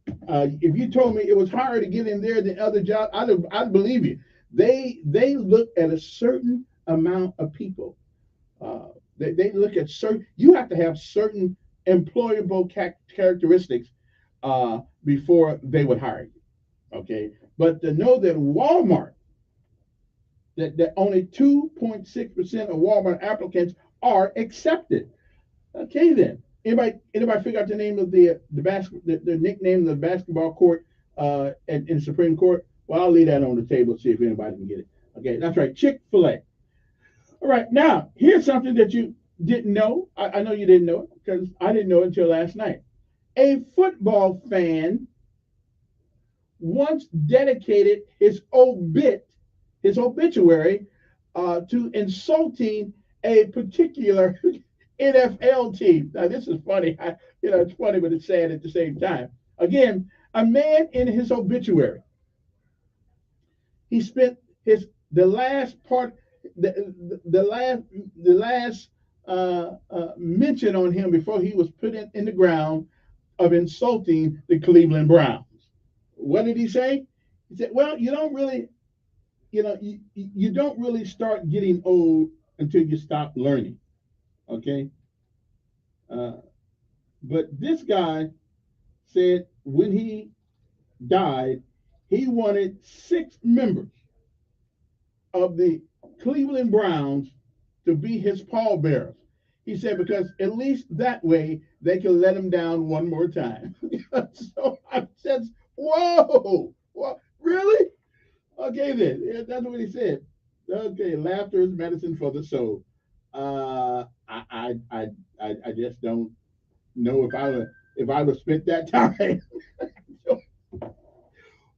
Speaker 2: If you told me it was harder to get in there than other jobs, I'd believe you. They look at a certain amount of people. They look at certain. You have to have certain employable characteristics before they would hire you. Okay, but to know that Walmart, that only 2.6% of Walmart applicants are accepted. Okay, then anybody figure out the name of the nickname of the basketball court in Supreme Court? Well, I'll leave that on the table, see if anybody can get it. Okay, that's right, Chick-fil-A. All right, now here's something that you didn't know. I know you didn't know it because I didn't know it until last night. A football fan once dedicated his obituary to insulting a particular NFL team. Now this is funny. It's funny, but it's sad at the same time. Again, a man in his obituary, he spent his the last part, the last mention on him before he was put in the ground of insulting the Cleveland Browns. What did he say? He said, "Well, you don't really, you don't really start getting old until you stop learning." Okay. Uh, but this guy said when he died, he wanted 6 members of the Cleveland Browns to be his pallbearers. He said because at least that way they can let him down one more time. So I said, "Whoa, what? Really? Okay, then. Yeah, that's what he said. Okay, laughter is medicine for the soul." I just don't know if I would spent that time.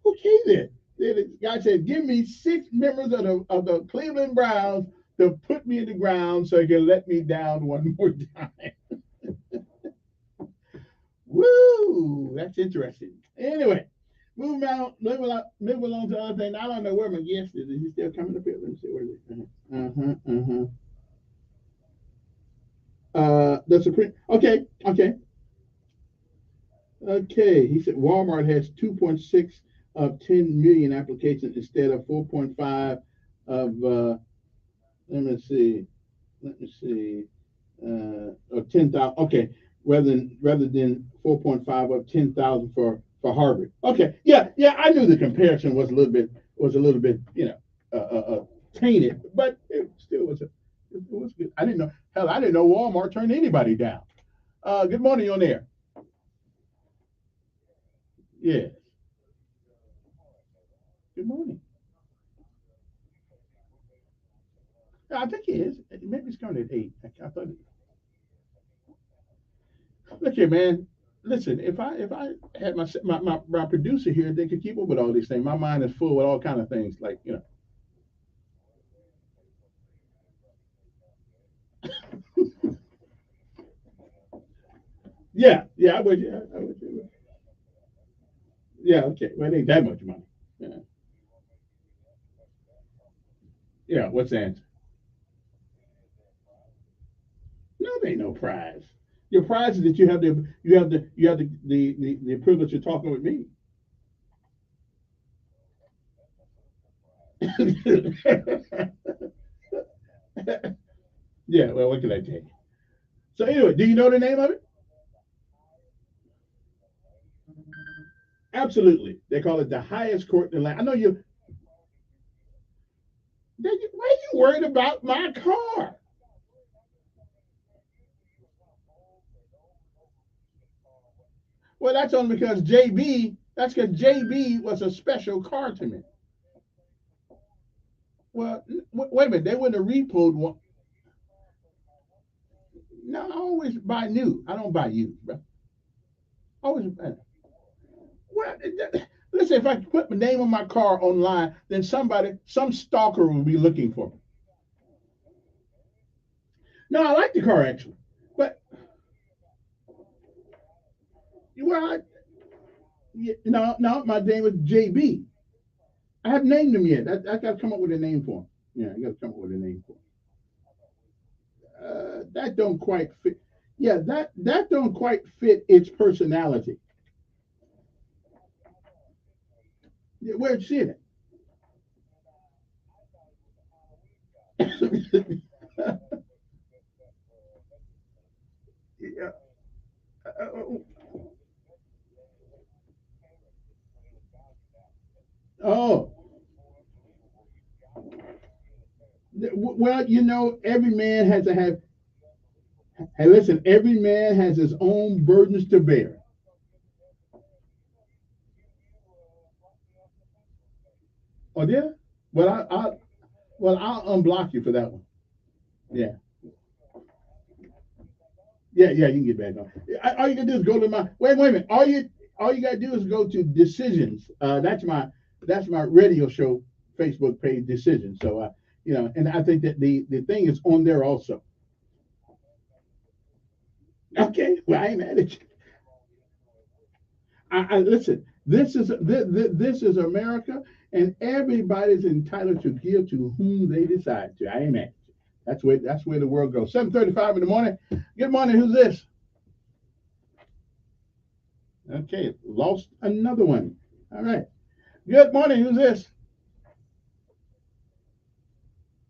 Speaker 2: Okay, then. Then the guy said, "Give me 6 members of the Cleveland Browns to put me in the ground so he can let me down one more time." Woo! That's interesting. Anyway, move along to other things. I don't know where my guest is. Is he still coming up here? Let me see. Where is it? The Supreme. Okay. He said Walmart has 2.6 of 10 million applications instead of 4.5 of. Let me see. Of 10,000. Okay, rather than 4.5 of 10,000 for Harvard. Okay, yeah. I knew the comparison was a little bit tainted, but it still was. It was good. I didn't know. Hell, I didn't know Walmart turned anybody down. Good morning on there. Yes. Good morning. I think it is. Maybe it's coming at 8. I thought. Look here, man. Listen, if I had my producer here, they could keep up with all these things. My mind is full with all kind of things, like Yeah, I would. Yeah, I would. Yeah, okay. Well, it ain't that much money. Yeah, yeah. What's the answer? No, there ain't no prize. Your prize is that you have the privilege of talking with me. Yeah. Well, what can I tell you? So anyway, do you know the name of it? Absolutely. They call it the highest court in the land. I know you. Why are you worried about my car? Well, that's only because JB. That's because JB was a special car to me. Well, wait a minute. They wouldn't have repoed one. No, I always buy new. I don't buy used, bro. Always. Well, listen. If I put my name on my car online, then some stalker will be looking for me. No, I like the car actually, but well, no. My name is JB. I haven't named him yet. I got to come up with a name for him. Yeah, I got to come up with a name for him. That don't quite fit. Yeah, that don't quite fit its personality. Yeah, where'd you see it? Yeah. Oh, well, every man has to have. Hey, listen, every man has his own burdens to bear. Oh, yeah. Well, I'll unblock you for that one. Yeah, yeah. You can get back on. All you gotta do is go to my. Wait a minute. All you gotta do is go to decisions. That's my radio show Facebook page, decisions. So and I think that the thing is on there also. Okay, well, I ain't mad at you. I listen. This is America, and everybody's entitled to give to whom they decide to. I ain't mad. That's where the world goes. 7:35 in the morning. Good morning. Who's this? Okay, lost another one. All right. Good morning. Who's this?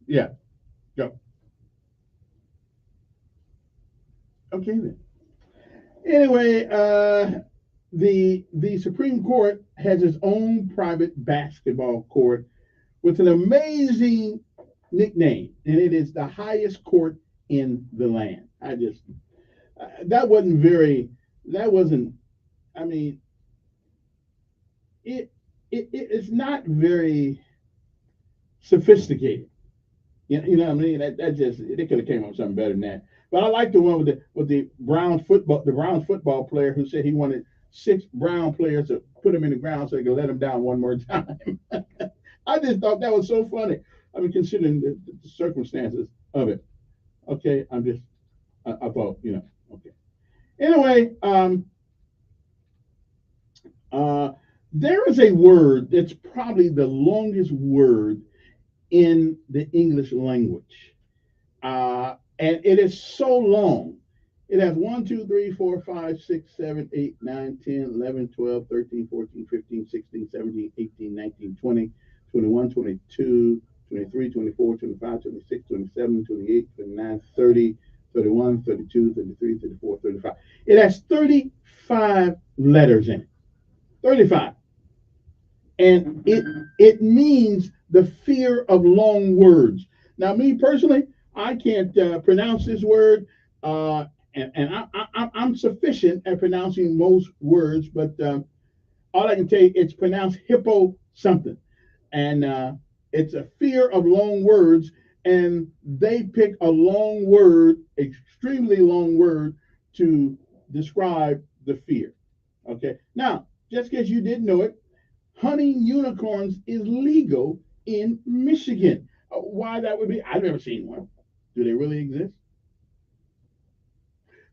Speaker 2: Yeah, go. Okay then. Anyway, the Supreme Court has its own private basketball court with an amazing nickname, and it is the highest court in the land. I just that wasn't very. That wasn't. I mean, it it's not very sophisticated. You know what I mean? That just they could have came up with something better than that. But I like the one with the Browns football player who said he wanted six Brown players to put him in the ground so they could let him down one more time. I just thought that was so funny. I mean, considering the circumstances of it. Okay, I thought okay. Anyway, uh, there is a word that's probably the longest word in the English language. And it is so long. It has 1, 2, 3, 4, 5, 6, 7, 8, 9, 10, 11, 12, 13, 14, 15, 16, 17, 18, 19, 20, 21, 22, 23, 24, 25, 26, 27, 28, 29, 30, 31, 32, 33, 34, 35. It has 35 letters in it. 35. And it means the fear of long words. Now, me personally, I can't pronounce this word, and I'm sufficient at pronouncing most words, but all I can tell you, it's pronounced hippo something, and it's a fear of long words, and they pick a long word, extremely long word, to describe the fear. Okay, now just because you didn't know it, hunting unicorns is legal in Michigan. Why that would be, I've never seen one. Do they really exist?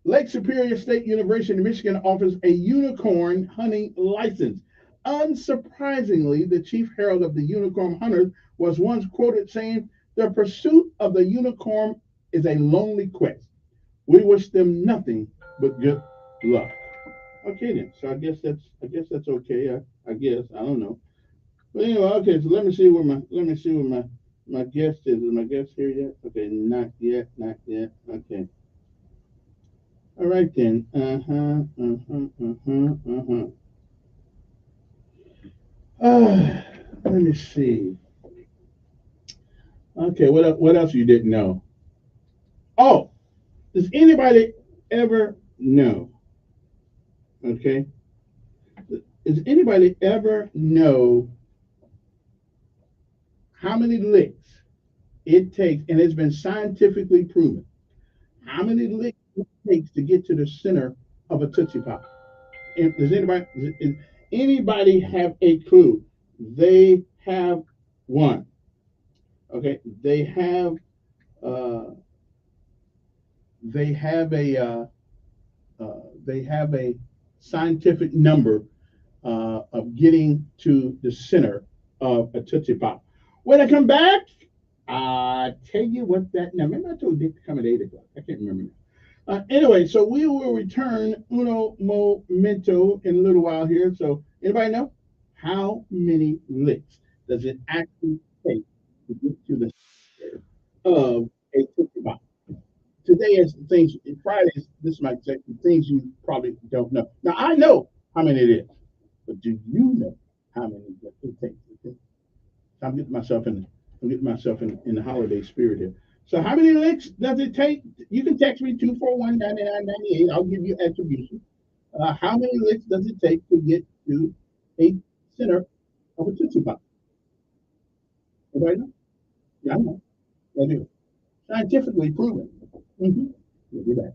Speaker 2: Lake Superior State University in Michigan offers a unicorn hunting license. Unsurprisingly, the chief herald of the unicorn hunters was once quoted saying, "The pursuit of the unicorn is a lonely quest. We wish them nothing but good luck." Okay then. So I guess that's okay. I guess I don't know. But anyway, okay. So let me see where my guest is. Is my guest here yet? Okay, not yet, not yet. Okay. All right then. Let me see. Okay, what else you didn't know? Oh, does anybody ever know? Okay, does anybody ever know how many licks it takes, and it's been scientifically proven, how many licks it takes to get to the center of a Tootsie Pop? And does anybody have a clue? They have one. Okay, uh, they have a scientific number of getting to the center of a Tootsie Pop. When I come back, I tell you what that now. Maybe I told Dick to come at 8 o'clock. I can't remember now. Anyway, so we will return uno momento in a little while here. So anybody know how many licks does it actually take to get to the center of a Tootsie Pop? Today is things. Fridays. This might say things you probably don't know. Now I know how many it is, but do you know how many it takes? I'm getting myself in. I'm getting myself in the holiday spirit here. So how many licks does it take? You can text me 241-9998. I'll give you attribution. How many licks does it take to get to a center of a Tootsie Pop? Anybody know? Yeah, I know. I do. Scientifically proven. Mm-hmm. We'll be back.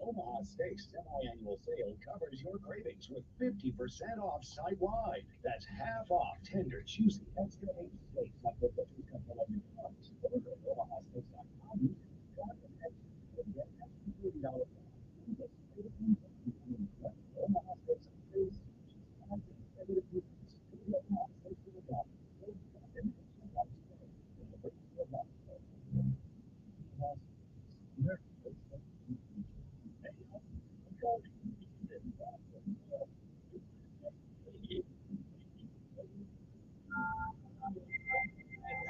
Speaker 19: Omaha Steaks semi-annual sale covers your cravings with 50% off site-wide. That's half off tender, juicy, extra-aged steaks like the butcher's cut below your cups. Order at omahasteaks.com. Use code X and get extra $30 off. Omaha Steaks on Thursdays, executive pieces. Go to omahasteaks.com.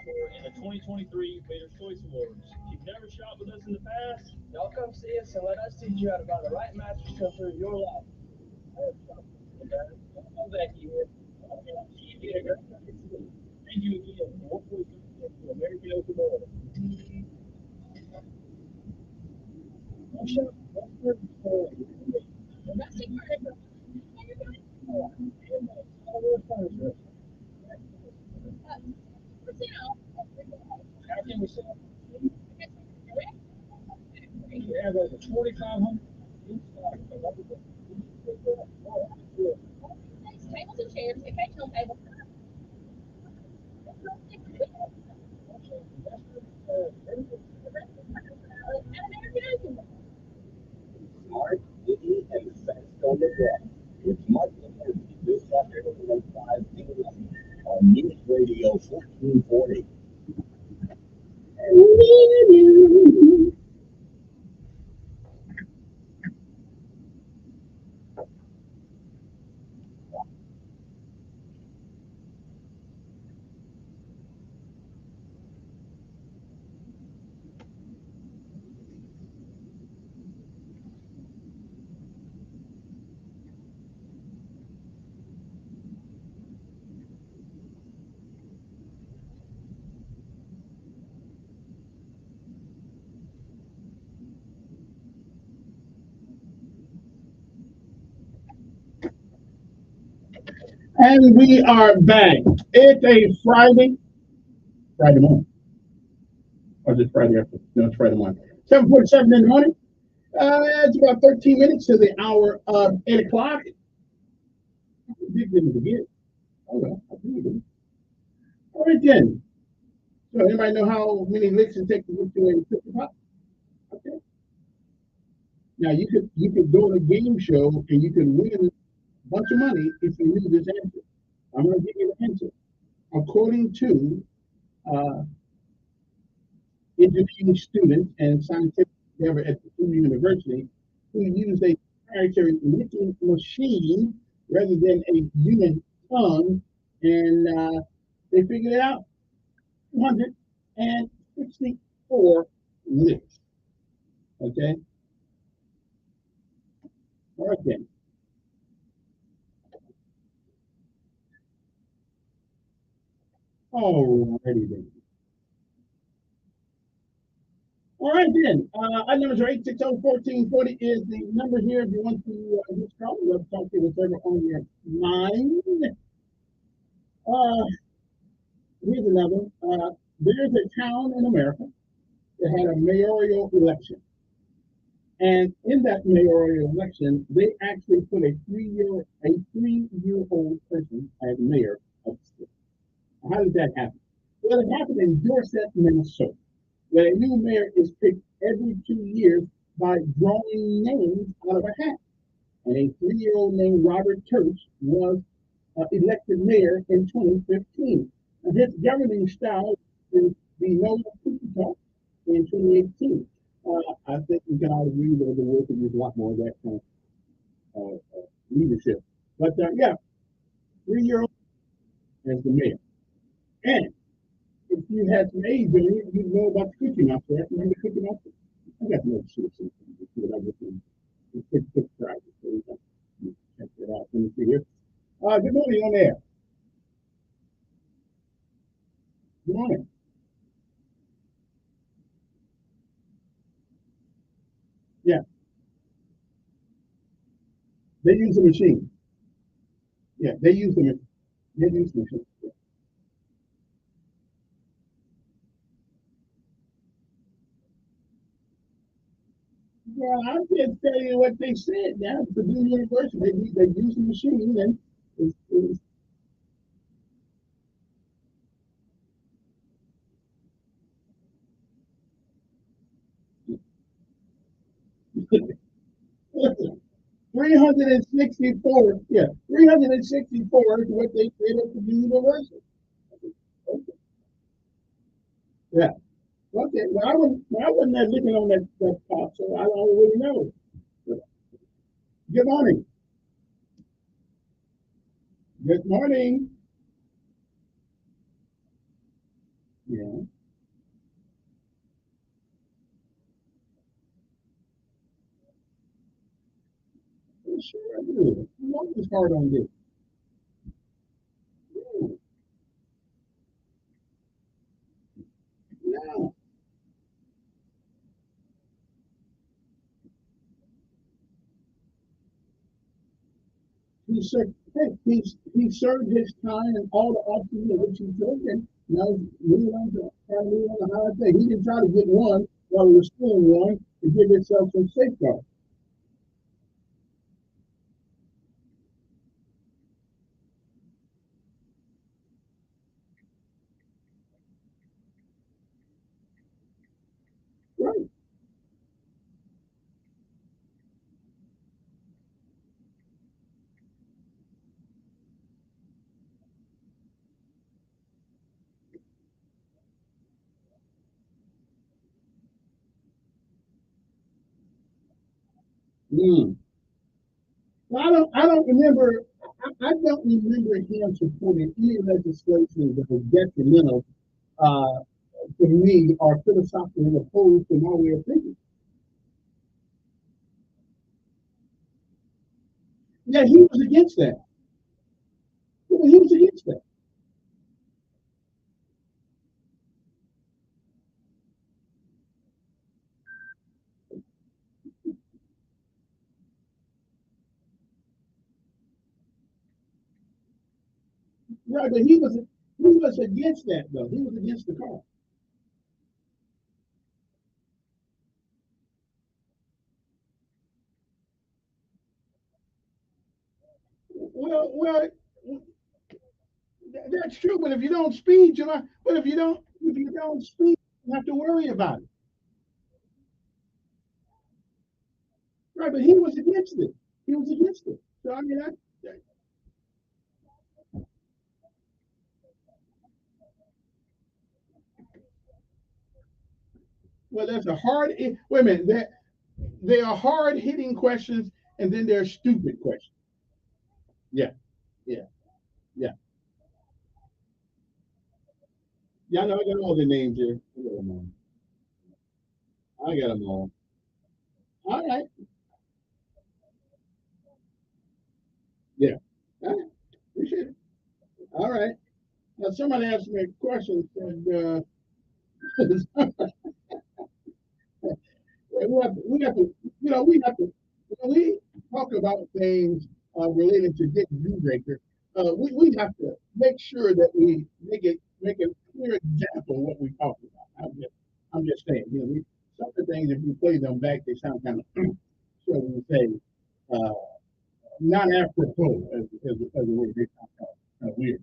Speaker 1: In the 2023 Reader's Choice Awards. If you've never shopped with us in the past, y'all come see us and let us teach you how to buy the right mattress to come through your life. Oh, Becky here. You did a great job. Thank you again. Hopefully, American Open. How can we sell? We have over 2,500 in stock.
Speaker 6: Tables and chairs, occasional tables.
Speaker 19: Smart, witty, and fast on the draw. It's Mark Lemon this afternoon at 5 p.m. on News Radio 1440.
Speaker 2: And we are back. It's a Friday morning. Or just Friday afternoon? No, it's Friday morning. 7:47 in the morning. It's about 13 minutes to the hour of 8 o'clock. Big didn't forget. Oh, well, I think it. All right, then. So, anybody know how many licks it takes to get to a 50 pop? Okay. Now, you could go to a game show and you could win a bunch of money if you knew this answer. I'm going to give you the answer. According to engineering students and scientific endeavor at the university, who used a proprietary licking machine rather than a human tongue, and they figured it out. 264 licks. Okay. All right then. Alrighty then. All right then. Our numbers are 860-1440 is the number here. If you want to just call, we'll talk to whatever on your mind. Here's another. There's a town in America that had a mayoral election. And in that mayoral election, they actually put a three-year-old person as mayor of the state. How did that happen? Well, it happened in Dorset, Minnesota, where a new mayor is picked every 2 years by drawing names out of a hat. And a 3-year-old named Robert Church was elected mayor in 2015. And his governing style is the no cookie talk in 2018. I think we can all agree that the world could use a lot more of that kind of leadership. But yeah, 3-year-old as the mayor. And if you had some age in it, you'd know about the cookie monster. Right? Remember the cookie monster? I got no shit. It's Friday. So we can check it out. Let me see here. Good morning on air. Good morning. Yeah. They use the machine. Yeah, they use the machine. They use the machine. Yeah. Well, I'm just telling you what they said. Now, Purdue University, they use the machine and it's 364. Yeah, 364 is what they said at the university. Okay. Yeah. Okay. Well, I wasn't there looking on that top, so I don't really know. Good morning. Good morning. Yeah. Well, sure I do. I'm always hard on this. Yeah. he served, hey, he served his time and all the offices which he took, and now moving on to the higher thing. He didn't try to get one while he was still in one to give himself some safeguard. Right. Mm. I don't remember. I don't remember him supporting any legislation that was detrimental uh, to me or philosophically opposed to my way of thinking. Yeah, he was against that. He was against that. Right, but he was against that though. He was against the car. Well, that's true. But if you don't speed, you know. But if you don't speed, you have to worry about it. Right, but he was against it. He was against it. So I mean, well, that's a hard. Wait a minute. They are hard hitting questions, and then they're stupid questions. Yeah, yeah, yeah. Yeah, I know. I got all the names here. I got them all. I got them all. All right. Yeah. All right. Appreciate it. All right. Now, somebody asked me a question. Said, when we talk about things related to Dick Brubaker, we have to make sure that we make a clear example of what we're talking about. I'm just saying, some of the things, if you play them back, they sound kind of, shall we say, uh, not apropos, as a word. They sound kind of weird.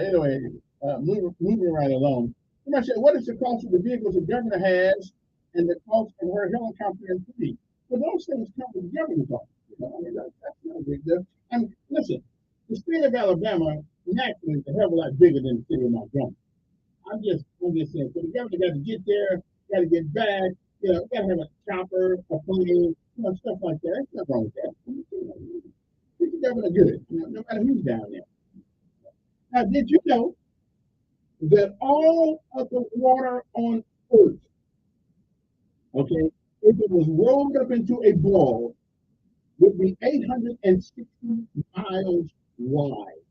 Speaker 2: Anyway, moving right along. Somebody said, what is the cost of the vehicles the governor has and the cost of her helicopter and fleet? Well, those things come with the governor's office. I mean, that's not a big deal. I mean, listen, the state of Alabama naturally is a hell of a lot bigger than the city of Montgomery. I'm just saying, so the governor got to get there, got to get back, got to have a chopper, a plane, stuff like that. There's nothing wrong with that. Keep the governor good, no matter who's down there. Now, did you know that all of the water on Earth, okay, if it was rolled up into a ball, would be 860 miles wide?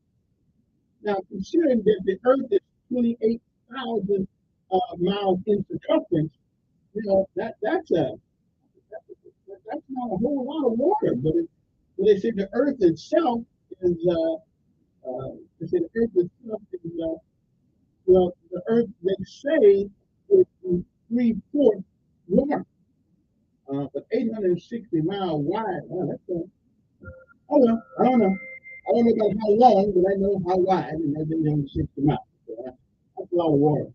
Speaker 2: Now, considering that the Earth is 28,000 miles in circumference, that's not a whole lot of water. But they say the Earth itself is, they say the Earth itself is, well, the Earth, they say, is 3/4 water, but 860-mile wide. Oh, oh, well, I don't know. I don't know about how long, but I know how wide, and that's 860 miles. So that's a lot of water.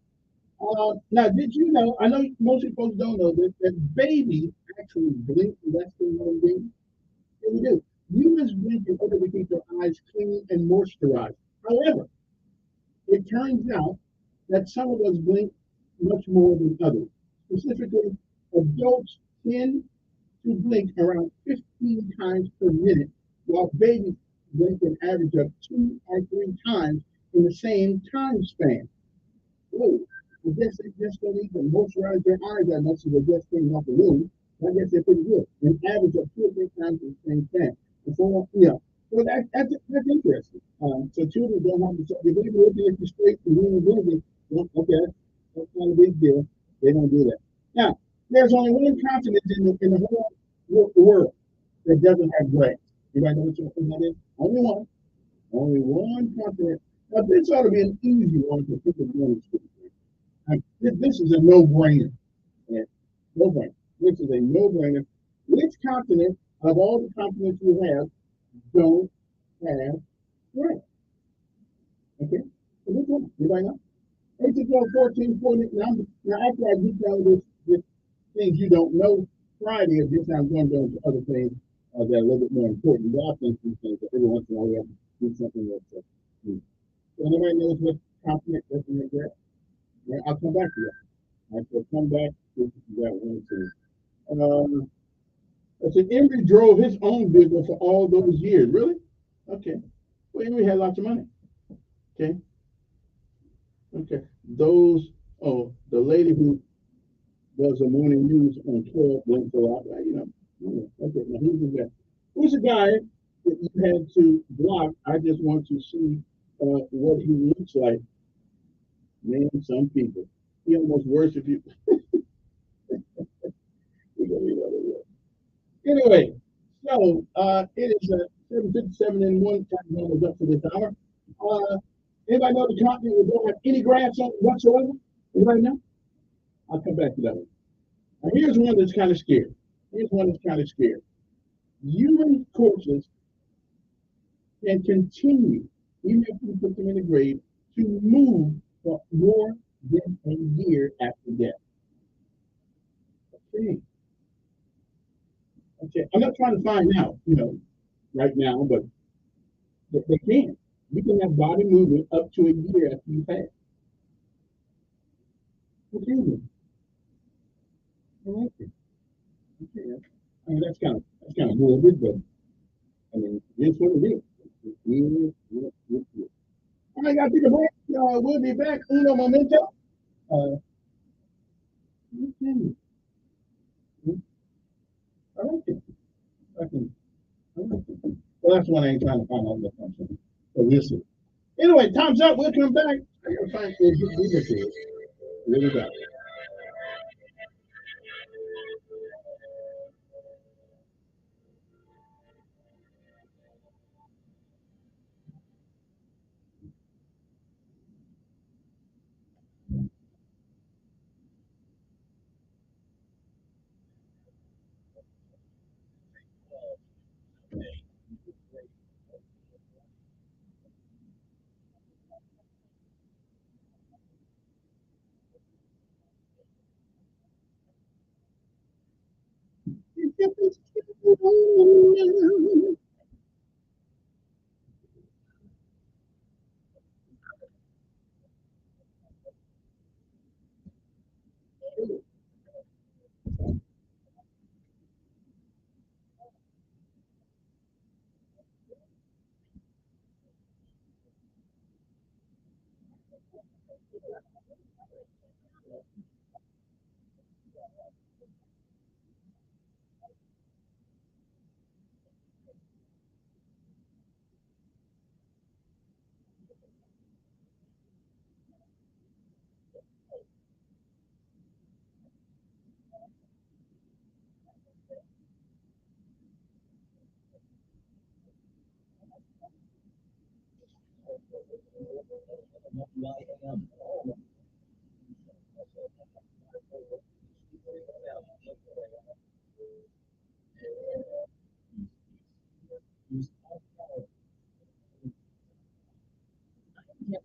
Speaker 2: Now, did you know? I know most folks don't know this, that babies actually blink less than one day. Yeah, we do. Humans blink in order to keep their eyes clean and moisturized. However, it turns out that some of us blink much more than others. Specifically, adults tend to blink around 15 times per minute, while babies blink an average of 2 or 3 times in the same time span. Whoa. I guess they just don't even moisturize their eyes that much, so they just came off the room. I guess they're pretty good. An average of 2 or 3 times in the same span. And so, well, that's interesting. So children don't have to say, if they look at you straight and really moving, well, okay, that's not a big deal. They don't do that. Now, there's only one continent in the whole world that doesn't have grass. Anybody know which one that is? Only one. Only one continent. Now, this ought to be an easy one for people going to school. This is a no-brainer. Yeah, no-brainer. This is a no-brainer. Which continent of all the continents we have don't have grass? Okay. So which one? Anybody know? 8 12 14 40. Now after I get down this things you don't know Friday, this I'm going down to other things that are a little bit more important. But I think these things that every once in a while we have to do something that's new. So anybody knows what continent doesn't have grass? Yeah, I'll come back to that. I shall come back to that one too. I said Emory drove his own business for all those years. Really? Okay. Well, Emory had lots of money. Okay. Okay. Those, oh, the lady who does the morning news on 12 went so out, you know. Okay, now who's the guy that you had to block? I just want to see what he looks like. Man, some people. He almost worships you. Anyway, so it is 7:57 and one time zone is up for this hour. Anybody know the continent that don't have any grass on it whatsoever? Anybody know? I'll come back to that one. Now here's one that's kind of scary. Here's one that's kind of scary. Human corpses can continue, even if we put them in the grave, to move for more than a year after death. Okay. Okay. I'm not trying to find out, right now, but they can. You can have body movement up to a year after you pass. Okay. I like it. Okay. I mean, that's kind of morbid, but I mean, it's what it is. All right, gotta take a break. We'll be back. Uno momento. Okay. I like it. I like it. Well, that's one I ain't trying to find out what comes from. So we'll see. Anyway, time's up. We'll come back. I gotta find where this is. We'll be back.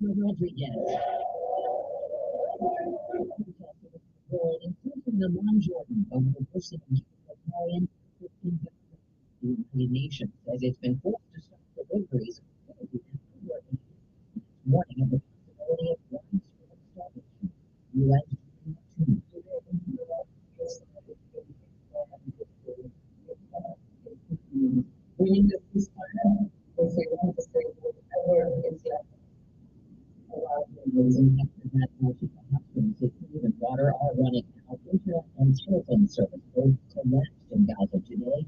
Speaker 3: Rodriguez. Including the non-Jordan of the Muslim Italian the United Nations, as it's been forced to stop deliveries of food and warning of the possibility of widespread starvation. UN winning the ceasefire was food and water are running out. Internet and telephone service both collapsed in Gaza today.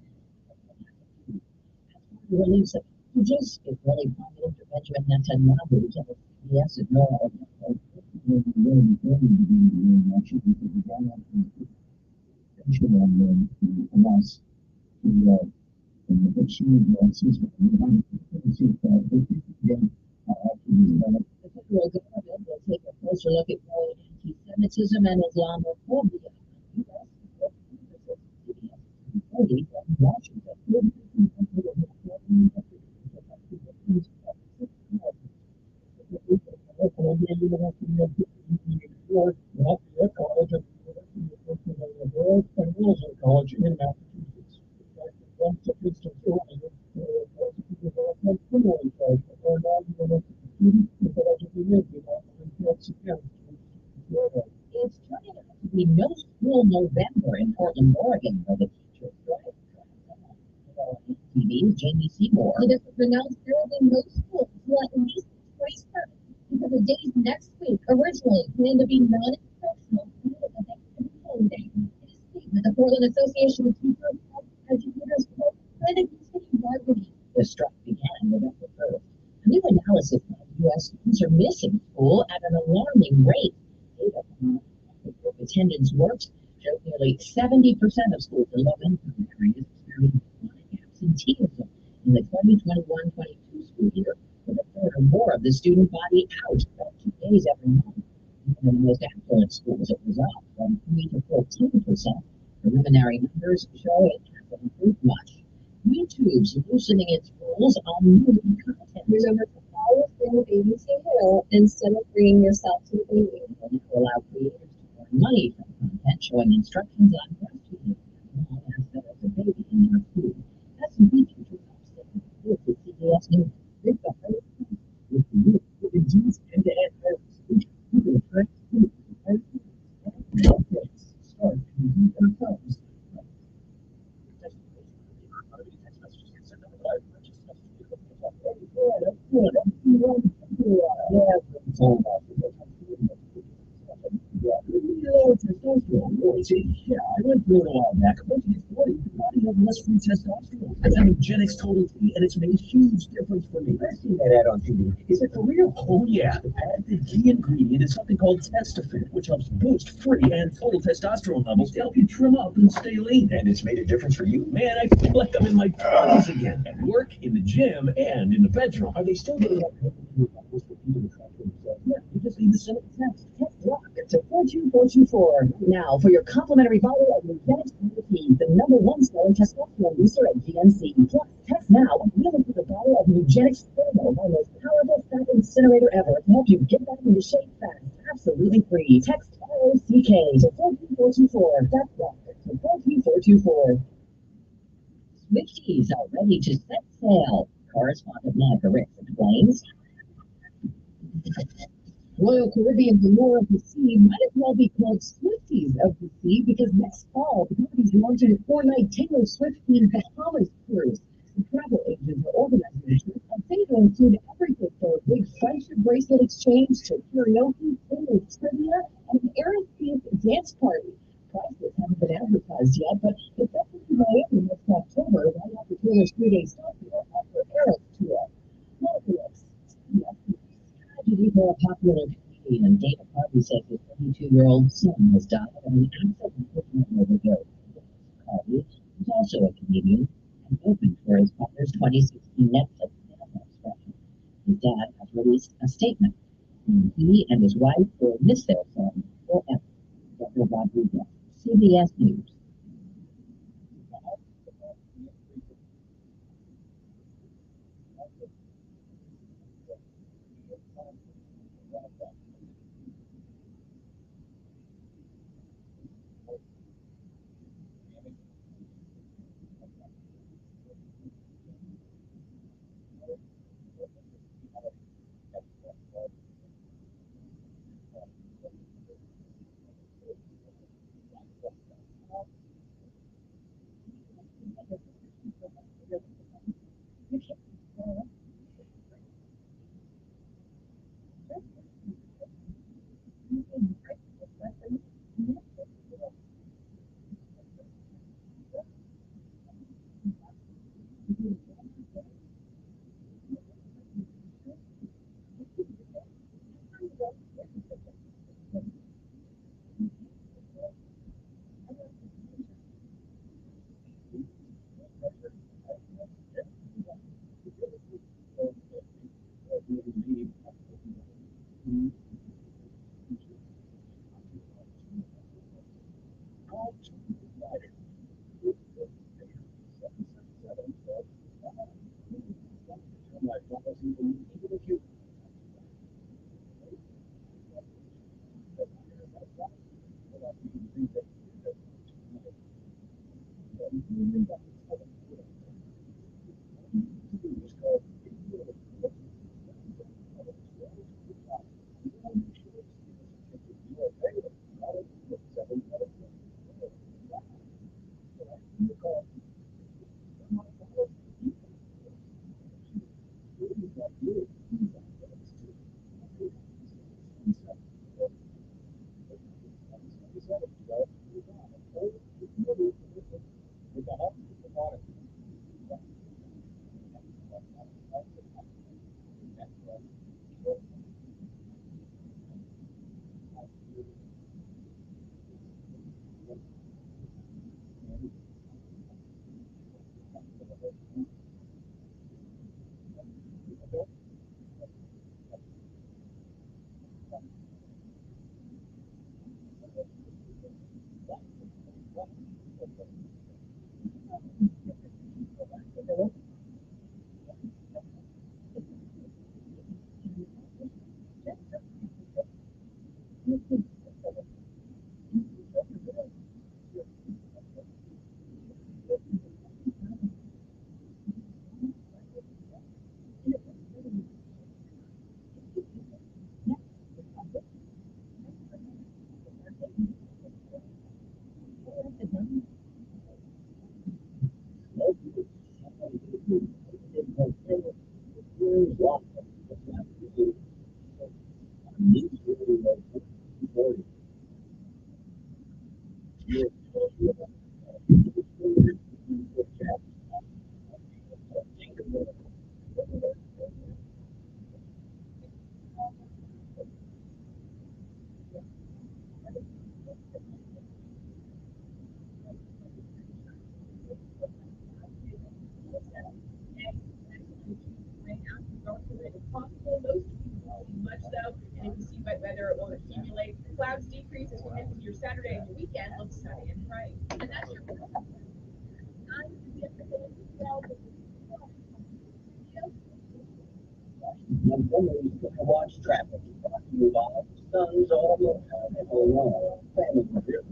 Speaker 3: The release of just Israeli Prime Minister Benjamin Netanyahu tells CBS is no unless The federal government will take a closer look at growing anti-Semitism and Islamophobia. From Washington.
Speaker 10: College in Massachusetts. One instance earlier, criminally charged for non-human student who allegedly lived in once again.
Speaker 3: It's turning out to be no school November in Portland, Oregon, where the teachers strike. TV's Jamie Seymour.
Speaker 6: It is pronounced there will be no schools until at least 27th because the days next week originally planned to be non-instructional due to the Thanksgiving holiday. It is stated that the Portland Association of Teachers and Educators will plan to continue bargaining.
Speaker 3: The strike began November 1st. A new analysis found U.S. students are missing school at an alarming rate. Data from attendance works showed nearly 70% of schools in low-income areas experienced chronic absenteeism in the 2021-22 school year, with a third or more of the student body out about 2 days every month. Even in the most affluent schools, it was up from 3 to 14%. Preliminary numbers show it hasn't improved much. YouTube's loosening its rules on movie content.
Speaker 6: Remember to follow the baby say hello instead of bringing yourself to the baby.
Speaker 3: Will now allow creators to earn money from content showing instructions on breastfeeding as well as a baby in their food. That's some features with upstanding. This is CBS News. With the Indeed's end-to-end solution, you can track food and kids. Start Indeed.com.
Speaker 16: Yeah, I went through it a while back. Once you get 40, your body has less free testosterone. I found Eugenics Total T, and it's made a huge difference for me. I've seen that ad on TV. Is it for real? Oh, yeah. The patented key ingredient is something called Testafit, which helps boost free and total testosterone levels to help you trim up and stay lean. And it's made a difference for you? Man, I feel like I'm in my 20s again. At work, in the gym, and in the bedroom. Are they still getting up for people to track themselves? Yeah, you just need to send a text.
Speaker 3: Text rock to 42424. Now, for your complimentary bottle of Nugenix Tea, the #1 selling testosterone booster at GNC. Plus, text now and we'll include a bottle of Nugenix Thermo, my most powerful fat incinerator ever, to help you get back into shape fast. Absolutely free. Text ROCK to 42424. That's rock to 42424. Swifties are ready to set sail. Correspondent Monica Ricks explains. Royal Caribbean's Allure of the Sea might as well be called Swifties of the Sea because next fall the company's launching a 4-night Taylor Swift-themed Bahamas cruise. The travel agents are organizing the trip and say it'll include everything from a big friendship bracelet exchange to karaoke, Taylor trivia, and an Eras themed dance party. Prices haven't been advertised yet, but it's up to Miami next October right after Taylor's 3-day stop here after Eras tour. Monica Ricks, tragedy for a popular comedian. Dana Carvey says his 32-year-old son has died of an accident with an overdose. Carvey, who's also a comedian, and opened for his father's 2016 Netflix special. His dad has released a statement. He and his wife will miss their son forever. Dr. Rodriguez, CBS News.
Speaker 17: Much so, and if you see wet weather, it won't accumulate. Clouds decrease as we head into your Saturday and your weekend looks sunny and bright. And that's your
Speaker 16: Montgomery's gonna watch traffic. Move on. Sun's almost coming along. Family here.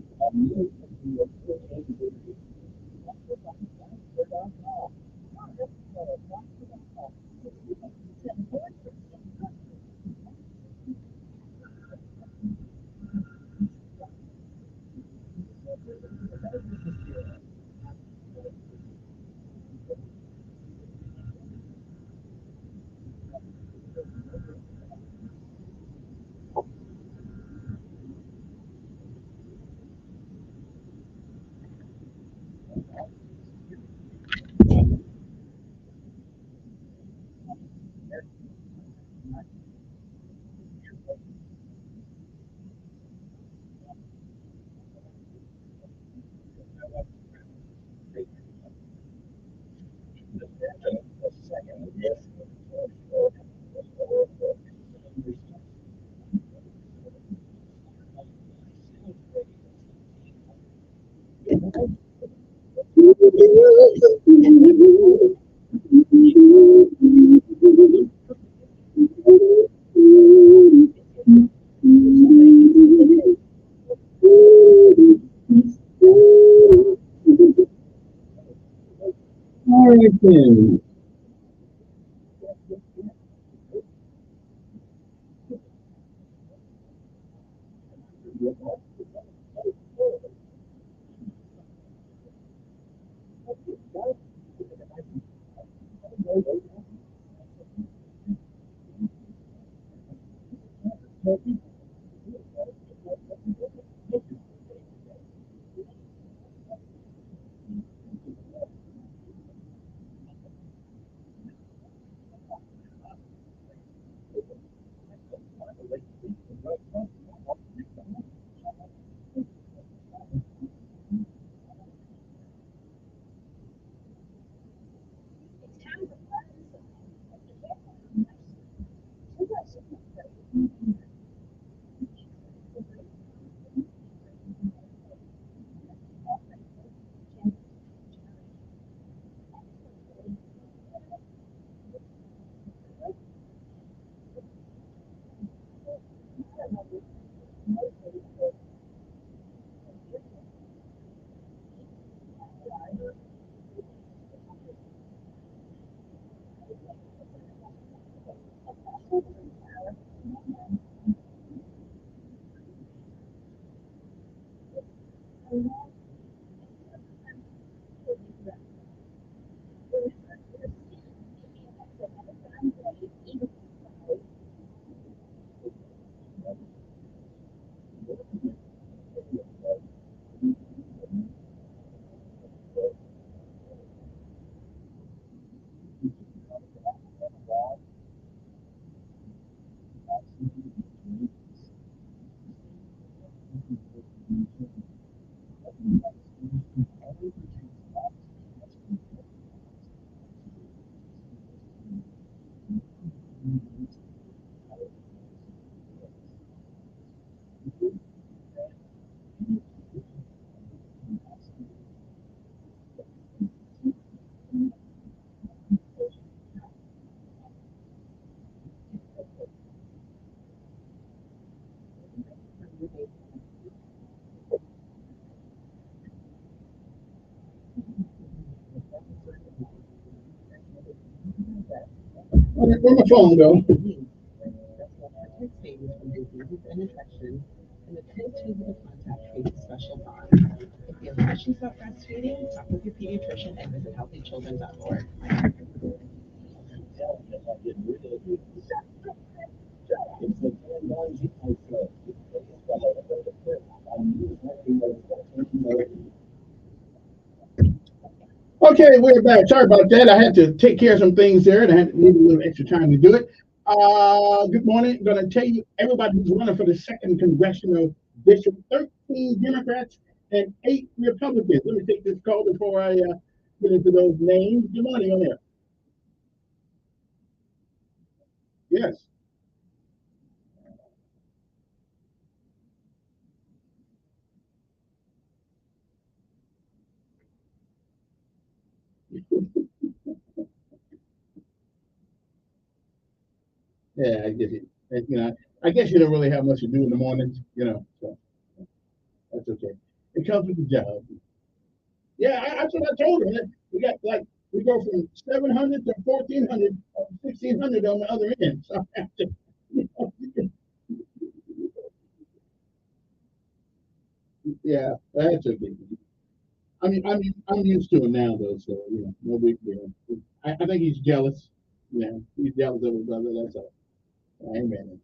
Speaker 16: American.
Speaker 2: on the phone, though.
Speaker 12: Protects babies from diseases and infections, and the kids who need to contact creates a special bond. If you have questions about breastfeeding, talk with your pediatrician and visit healthychildren.org.
Speaker 2: Okay, we're back. Sorry about that. I had to take care of some things there, and I had to need a little extra time to do it. Good morning. I'm going to tell you everybody who's running for the 2nd Congressional District, 13 Democrats and 8 Republicans. Let me take this call before I get into those names. Good morning on there. Yes. Yeah, I get it. And, I guess you don't really have much to do in the mornings, so that's okay. It comes with the job. Yeah, that's what I told her. We got we go from 700 to 1400, 1600 on the other end. So I have to, yeah, that's okay. I mean, I'm used to it now, though, so no big deal. I think he's jealous. Yeah, he's jealous of his brother. That's all. Amen.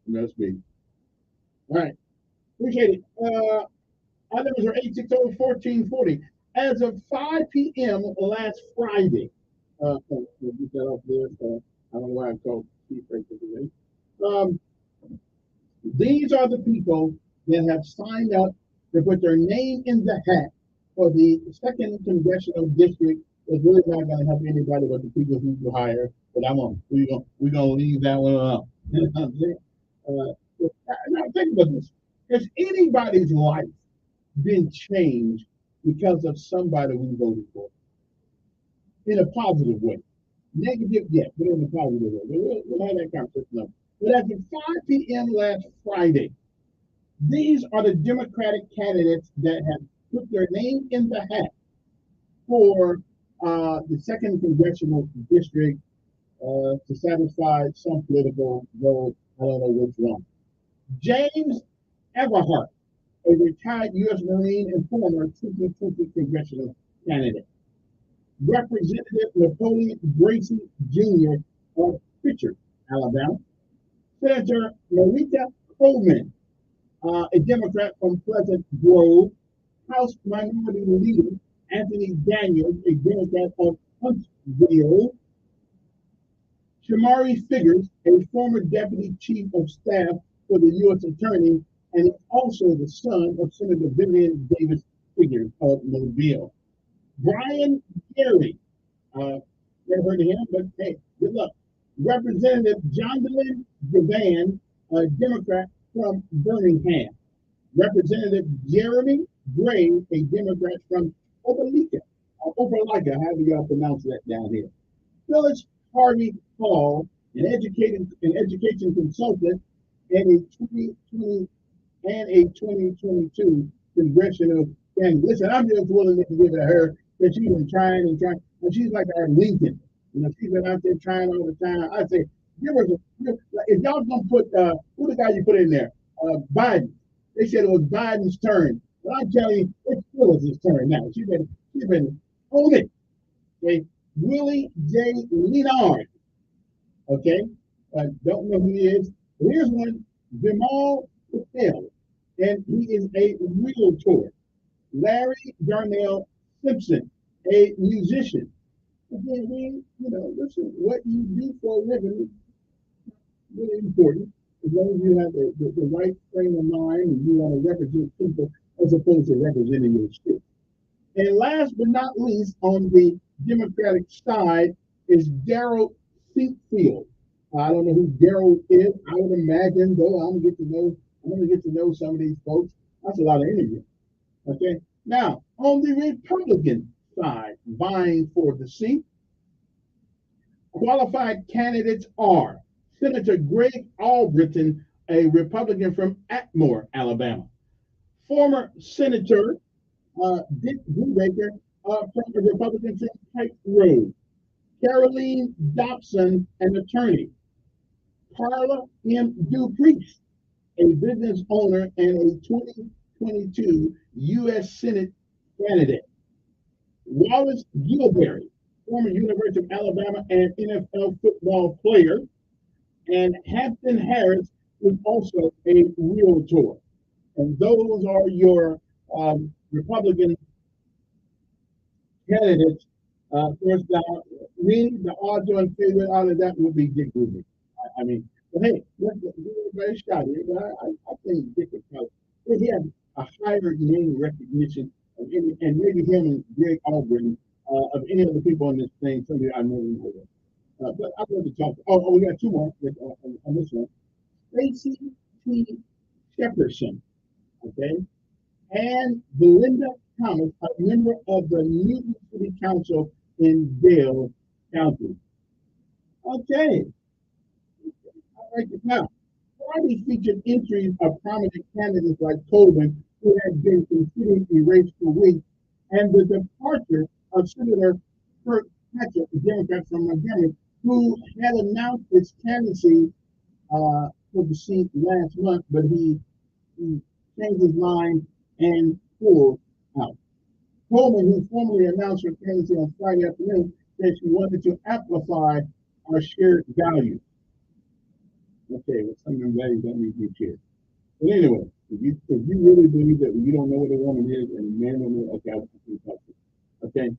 Speaker 2: Must be. All right, appreciate it. Our numbers are 860-1440. As of 5 p.m. last Friday, we'll get that off there. I don't know why I called Steve today. These are the people that have signed up to put their name in the hat for the 2nd Congressional District. It's really not going to help anybody but the people who you hire. But we're gonna leave that one out. You know what I'm saying? Now think about this. Has anybody's life been changed because of somebody we voted for? In a positive way. Negative, yes, but in a positive way. We'll have that conversation now. But as of 5 p.m. last Friday, these are the Democratic candidates that have put their name in the hat for the 2nd Congressional District to satisfy some political goal. I don't know which one. James Everhart, a retired U.S. Marine and former 2020 congressional candidate. Representative Napoleon Gracie Jr. of Pritchard, Alabama. Senator Marita Coleman, a Democrat from Pleasant Grove. House Minority Leader Anthony Daniels, a Democrat of Huntsville. Shamari Figures, a former Deputy Chief of Staff for the U.S. Attorney, and is also the son of Senator Vivian Davis Figures of Mobile. Brian Gary, never heard of him, but hey, good luck. Representative Jonathan Gavan, a Democrat from Birmingham. Representative Jeremy Gray, a Democrat from Opelika, however y'all pronounce that down here. Phyllis Harvey Hall, an education consultant, and a 2020 and a 2022 congressional candidate. Listen, I'm just willing to give it to her that she's been trying and trying, and she's like our Lincoln. She's been out there trying all the time. I say, if y'all gonna put who the guy you put in there? Biden. They said it was Biden's turn. But I'm telling you, it's Phyllis's turn now. She's been on it. Okay, Willie J. Leonard. Okay, I don't know who he is. But here's one, Vimal Patel, and he is a realtor. Larry Darnell Simpson, a musician. Again, listen, what you do for a living is really important. As long as you have the right frame of mind and you want to represent people as opposed to representing your state. And last but not least, on the Democratic side is Daryl Seatfield. I don't know who Daryl is. I would imagine, though, I'm gonna get to know some of these folks. That's a lot of interviews. Okay. Now, on the Republican side, vying for the seat, qualified candidates are Senator Greg Albritton, a Republican from Atmore, Alabama. Former Senator Dick Brubaker from a Republican from Pike Road. Caroline Dobson, an attorney. Carla M. Dupriest, a business owner and a 2022 U.S. Senate candidate. Wallace Gilberry, former University of Alabama and NFL football player. And Hampton Harris is also a realtor. And those are your Republican candidates. First down, me, the odds on favorite out of that would be Dick Rubin. I mean, but hey, let's give everybody a shot. I think Dick is probably, he has a higher name recognition of any, and maybe him and Greg Albritton of any of the people on this thing. Some of you I know you know. But I'm going to talk. Oh, we got two more on this one. Stacey T. Shepperson, okay, and Belinda Thomas, a member of the Newton City Council in Dale County. Okay. All right, now, Friday featured entries of prominent candidates like Coleman, who had been considered erased for weeks, and the departure of Senator Kirk Patrick, a Democrat from Montgomery, who had announced his candidacy for the seat last month, but he changed his mind and pulled out. Coleman, who formally announced her candidacy on Friday afternoon, said she wanted to amplify our shared values. Okay, well, some of them values don't need to be shared. But anyway, if you really believe that you don't know what a woman is and a man don't know, okay, I'll talk to you. Okay.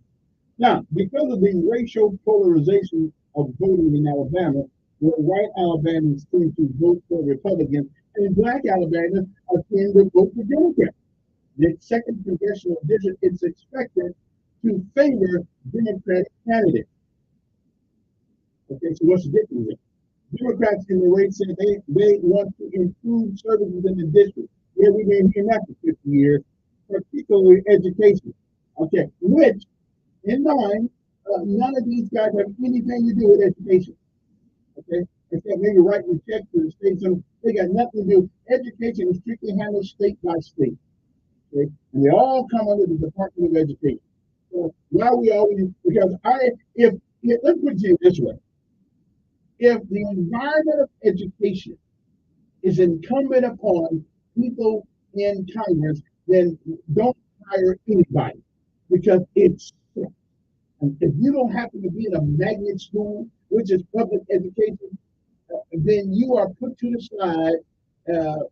Speaker 2: Now, because of the racial polarization of voting in Alabama, where white Alabamans tend to vote for Republicans and black Alabamans tend to vote for Democrats, the second congressional district is expected to favor Democratic candidates. Okay, so what's the difference there? Democrats in the race said they want to improve services in the district. Yeah, we've been hearing that for 50 years, particularly education. Okay, which, in mind, none of these guys have anything to do with education. Okay, except maybe writing checks to the state. So they got nothing to do. Education is strictly handled state by state. Okay, and they all come under the Department of Education. So why we always, because if let's put it this way. If the environment of education is incumbent upon people in Congress, then don't hire anybody because it's sick. And if you don't happen to be in a magnet school, which is public education, then you are put to the side,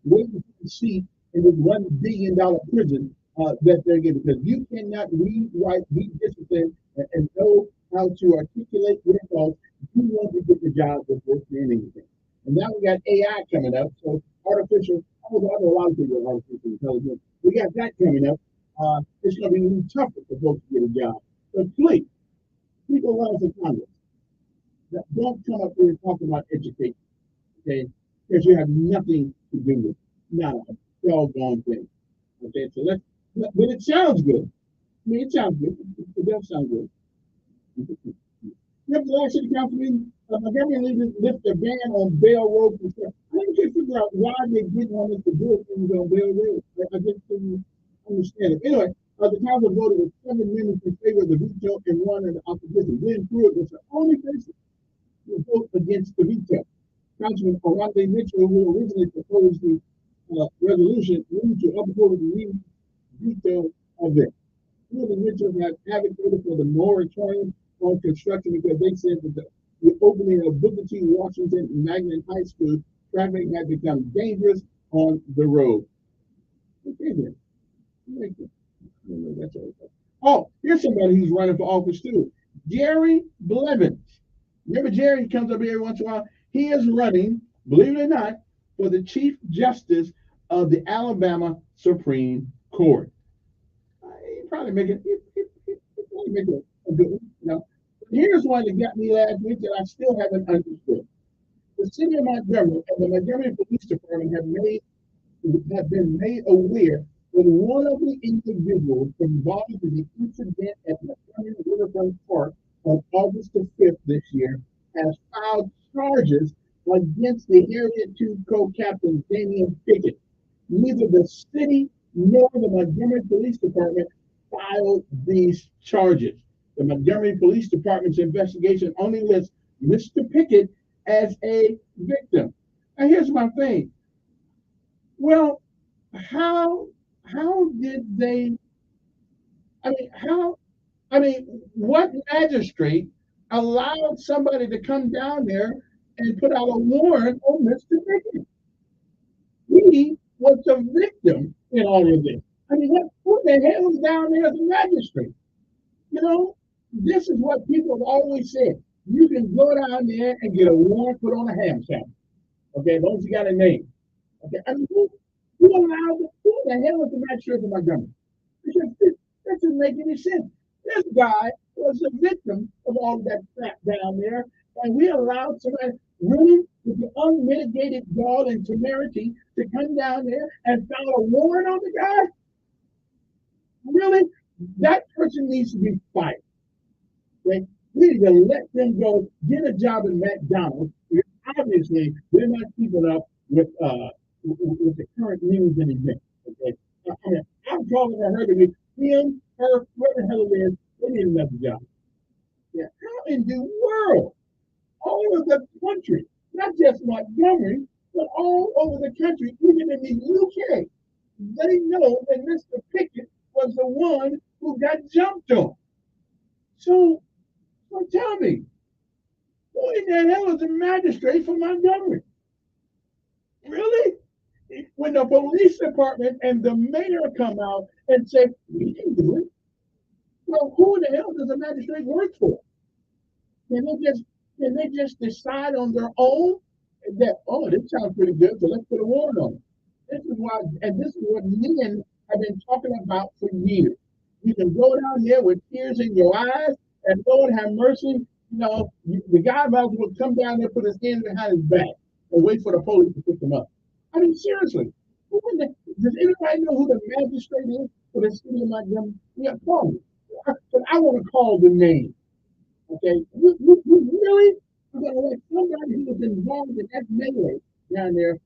Speaker 2: waiting for the seat in this $1 billion prison that they're getting. Because you cannot read, write, be disciplined, and know how to articulate your thoughts. You want to get the job before doing anything. And now we got AI coming up. So artificial, I know a lot of people are artificial intelligence. We got that coming up. It's going to be even tougher for folks to get a job. But please, people running for Congress, don't come up here and talk about education, okay? Because you have nothing to do with it. Not a doggone thing. Okay, so but it sounds good. I mean, it sounds good. It does sound good. Yep, the last city council meeting, Montgomery lift a ban on Bell Road construction. I can't figure out why they didn't want us to do things on Bell Road. I just couldn't understand it. Anyway, the council voted with 7 members in favor of the veto and 1 in the opposition. Glenn Pruitt was the only person who voted against the veto. Councilman Orlando Mitchell, who originally proposed the resolution, moved to uphold the veto of it. Pruitt and Mitchell have advocated for the moratorium on construction because they said that the opening of Booker T. Washington Magnet High School, traffic had become dangerous on the road. Okay, then. That's all. Oh, here's somebody who's running for office too. Jerry Blevins. Remember Jerry? He comes up here every once in a while. He is running, believe it or not, for the Chief Justice of the Alabama Supreme Court. He probably make it. He probably make it a good one. You know? Here's one that got me last week that I still haven't understood. The city of Montgomery and the Montgomery Police Department have been made aware that one of the individuals involved in the incident at Montgomery Riverfront Park on August the 5th this year has filed charges against the Area 2 co-captain Damian Pickett. Neither the city nor the Montgomery Police Department filed these charges. The Montgomery Police Department's investigation only lists Mr. Pickett as a victim. And here's my thing. Well, how did they? I mean, how? I mean, what magistrate allowed somebody to come down there and put out a warrant on Mr. Pickett? He was the victim in all of this. I mean, who the hell is down there as a magistrate? You know, this is what people have always said. You can go down there and get a warrant put on a ham sandwich. Okay, as long as you got a name. Okay, I mean, who the hell is the magistrate in Montgomery? That doesn't make any sense. This guy was the victim of all of that crap down there, and we allowed somebody really with the unmitigated gall and temerity to come down there and file a warrant on the guy? Really? That person needs to be fired. Okay? We need to let them go get a job at McDonald's. Obviously, they're not keeping up with the current news and events. Okay, I'm calling for her to be him, her, whoever the hell it is. They need another job. Yeah, how in the world, all of the country, not just Montgomery, but all over the country, even in the UK, they know that Mr. Pickett was the one who got jumped on. So tell me, who in the hell is the magistrate for Montgomery? Really? When the police department and the mayor come out and say, we can do it, well, who the hell does the magistrate work for? Can they just decide on their own that, oh, this sounds pretty good, so let's put a warrant on it? This is why, and this is what men have been talking about for years. You can go down there with tears in your eyes, and Lord have mercy, the guy might as well come down there, put his hands behind his back, and wait for the police to pick him up. I mean, seriously, does anybody know who the magistrate is for the city of Montgomery? Yeah, call me. But I want to call the name. Okay, we really are going to let somebody who was involved in that melee down there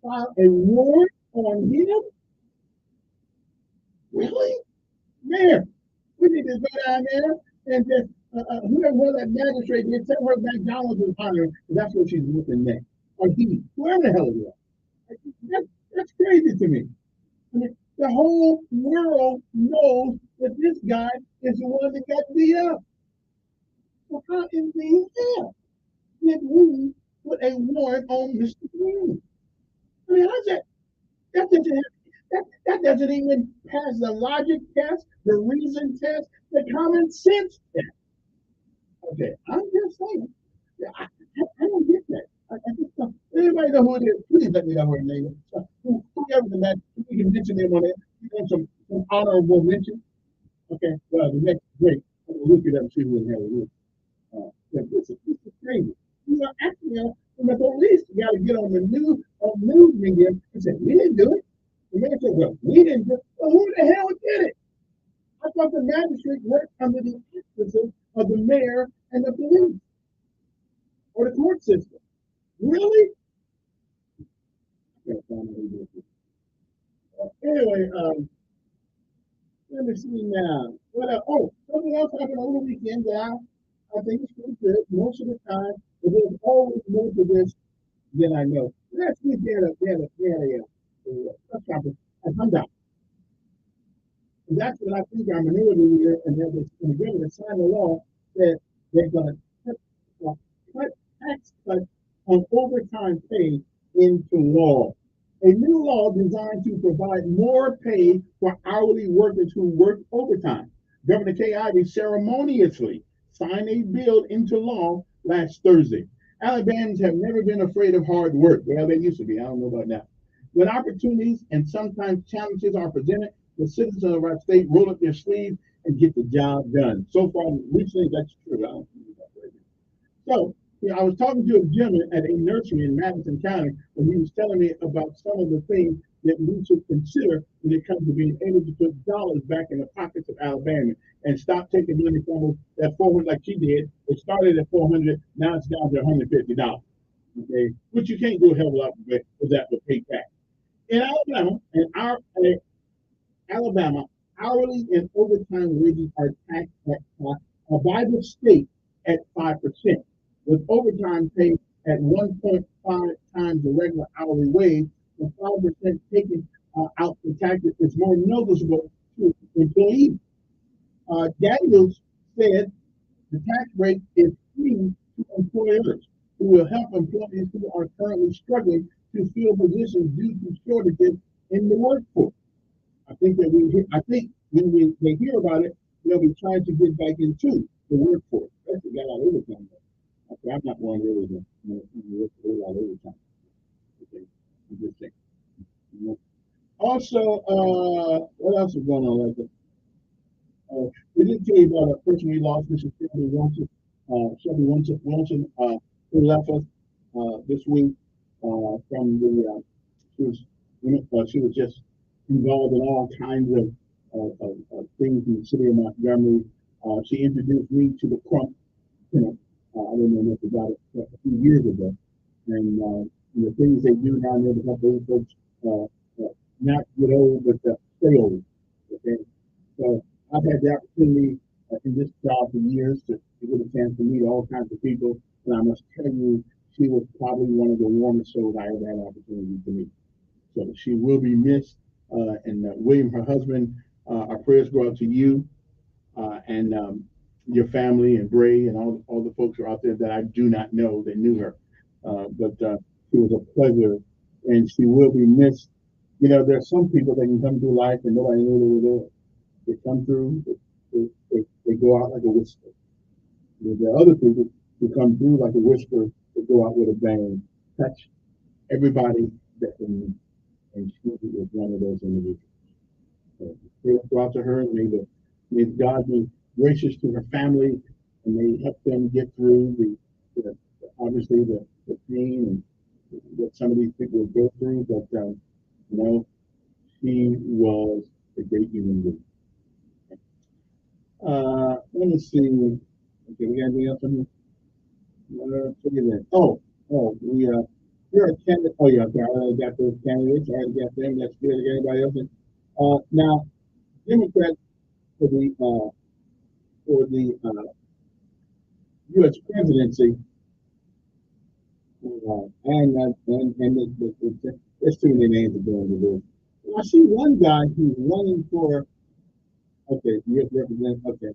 Speaker 2: file a warrant on him? Really? Man, we need to go down there and just whoever that magistrate is, tell her McDonald's is honoring. That's what she's looking at. Or he, whoever the hell it is. That's crazy to me. I mean, the whole world knows that this guy is the one that got beat up. So how in the hell did we put a warrant on Mr. Green? I mean, that doesn't even pass the logic test, the reason test, the common sense test. Okay, I'm just saying. I don't get that. I just don't. Anybody know who it is? Please let me know her name. Whoever the man, you can mention them on it. You want some honorable mention? Okay, well, the next great. I'm going to look it up and see who the hell it is. This is crazy. Actually, the police got to get on the news media and say, we didn't do it. The man said, well, we didn't do it. Well, who the hell did it? I thought the magistrate worked under the auspices of the mayor and the police or the court system. Really? Anyway, let me see now. Something else happened over the weekend that I think it's pretty good most of the time, but there's always more to this than I know. Last week they had a conference at Hyundai. And that's what I think our minority leader and they're going to sign the law that they're going to cut tax cuts on overtime pay into law. A new law designed to provide more pay for hourly workers who work overtime. Governor Kay Ivey ceremoniously signed a bill into law last Thursday. Alabamians have never been afraid of hard work. Well, they used to be. I don't know about now. When opportunities and sometimes challenges are presented, the citizens of our state roll up their sleeves and get the job done. So far, recently, that's true. I don't think that's right. So, I was talking to a gentleman at a nursery in Madison County, and he was telling me about some of the things that we should consider when it comes to being able to put dollars back in the pockets of Alabama and stop taking money from us at $400 like she did. It started at $400, now it's down to $150. Okay, which you can't do a hell of a lot with that with pay tax. In Alabama, hourly and overtime wages are taxed by the state at 5%, with overtime paid at 1.5 times the regular hourly wage. The 5% taken out for taxes is more noticeable to employees. Daniels said the tax rate is free to employers who will help employees who are currently struggling to fill positions due to shortages in the workforce. I think when they hear about it, they'll be trying to get back into the workforce. That's got a lot of overtime. Okay, I'm not one really to work a whole lot of overtime. Okay, I'm just saying. You know. Also, what else is going on like that? We didn't tell you about a person we lost, Mrs. Shelby Wilson, who left us this week from the she was just involved in all kinds of things in the city of Montgomery. She introduced me to the Crump. I didn't know much about it a few years ago, and the things they do down there to help those folks not get old but stay old. Okay, so I've had the opportunity in this job for years to get a chance to meet all kinds of people, and I must tell you, she was probably one of the warmest souls I ever had an opportunity to meet. So she will be missed. And William, her husband, our prayers go out to you and your family and Bray and all the folks who are out there that I do not know that knew her. But it was a pleasure, and she will be missed. You know, there's some people that can come through life and nobody knew they were there. They come through, they go out like a whisper. There are other people who come through like a whisper, they go out with a bang, touch everybody that they meet. And she was one of those individuals. So prayers go out to her, and may God be gracious to her family, and may help them get through obviously the pain and what some of these people go through. But she was a great human being. Let me see. Okay, we got anything else on here? You're a candidate. Oh yeah, okay, I already got those candidates. I already got them. That's good. Anybody else? Now, Democrats for the U.S. presidency, there's too many names to go into this. I see one guy who's running for U.S. representative. Okay.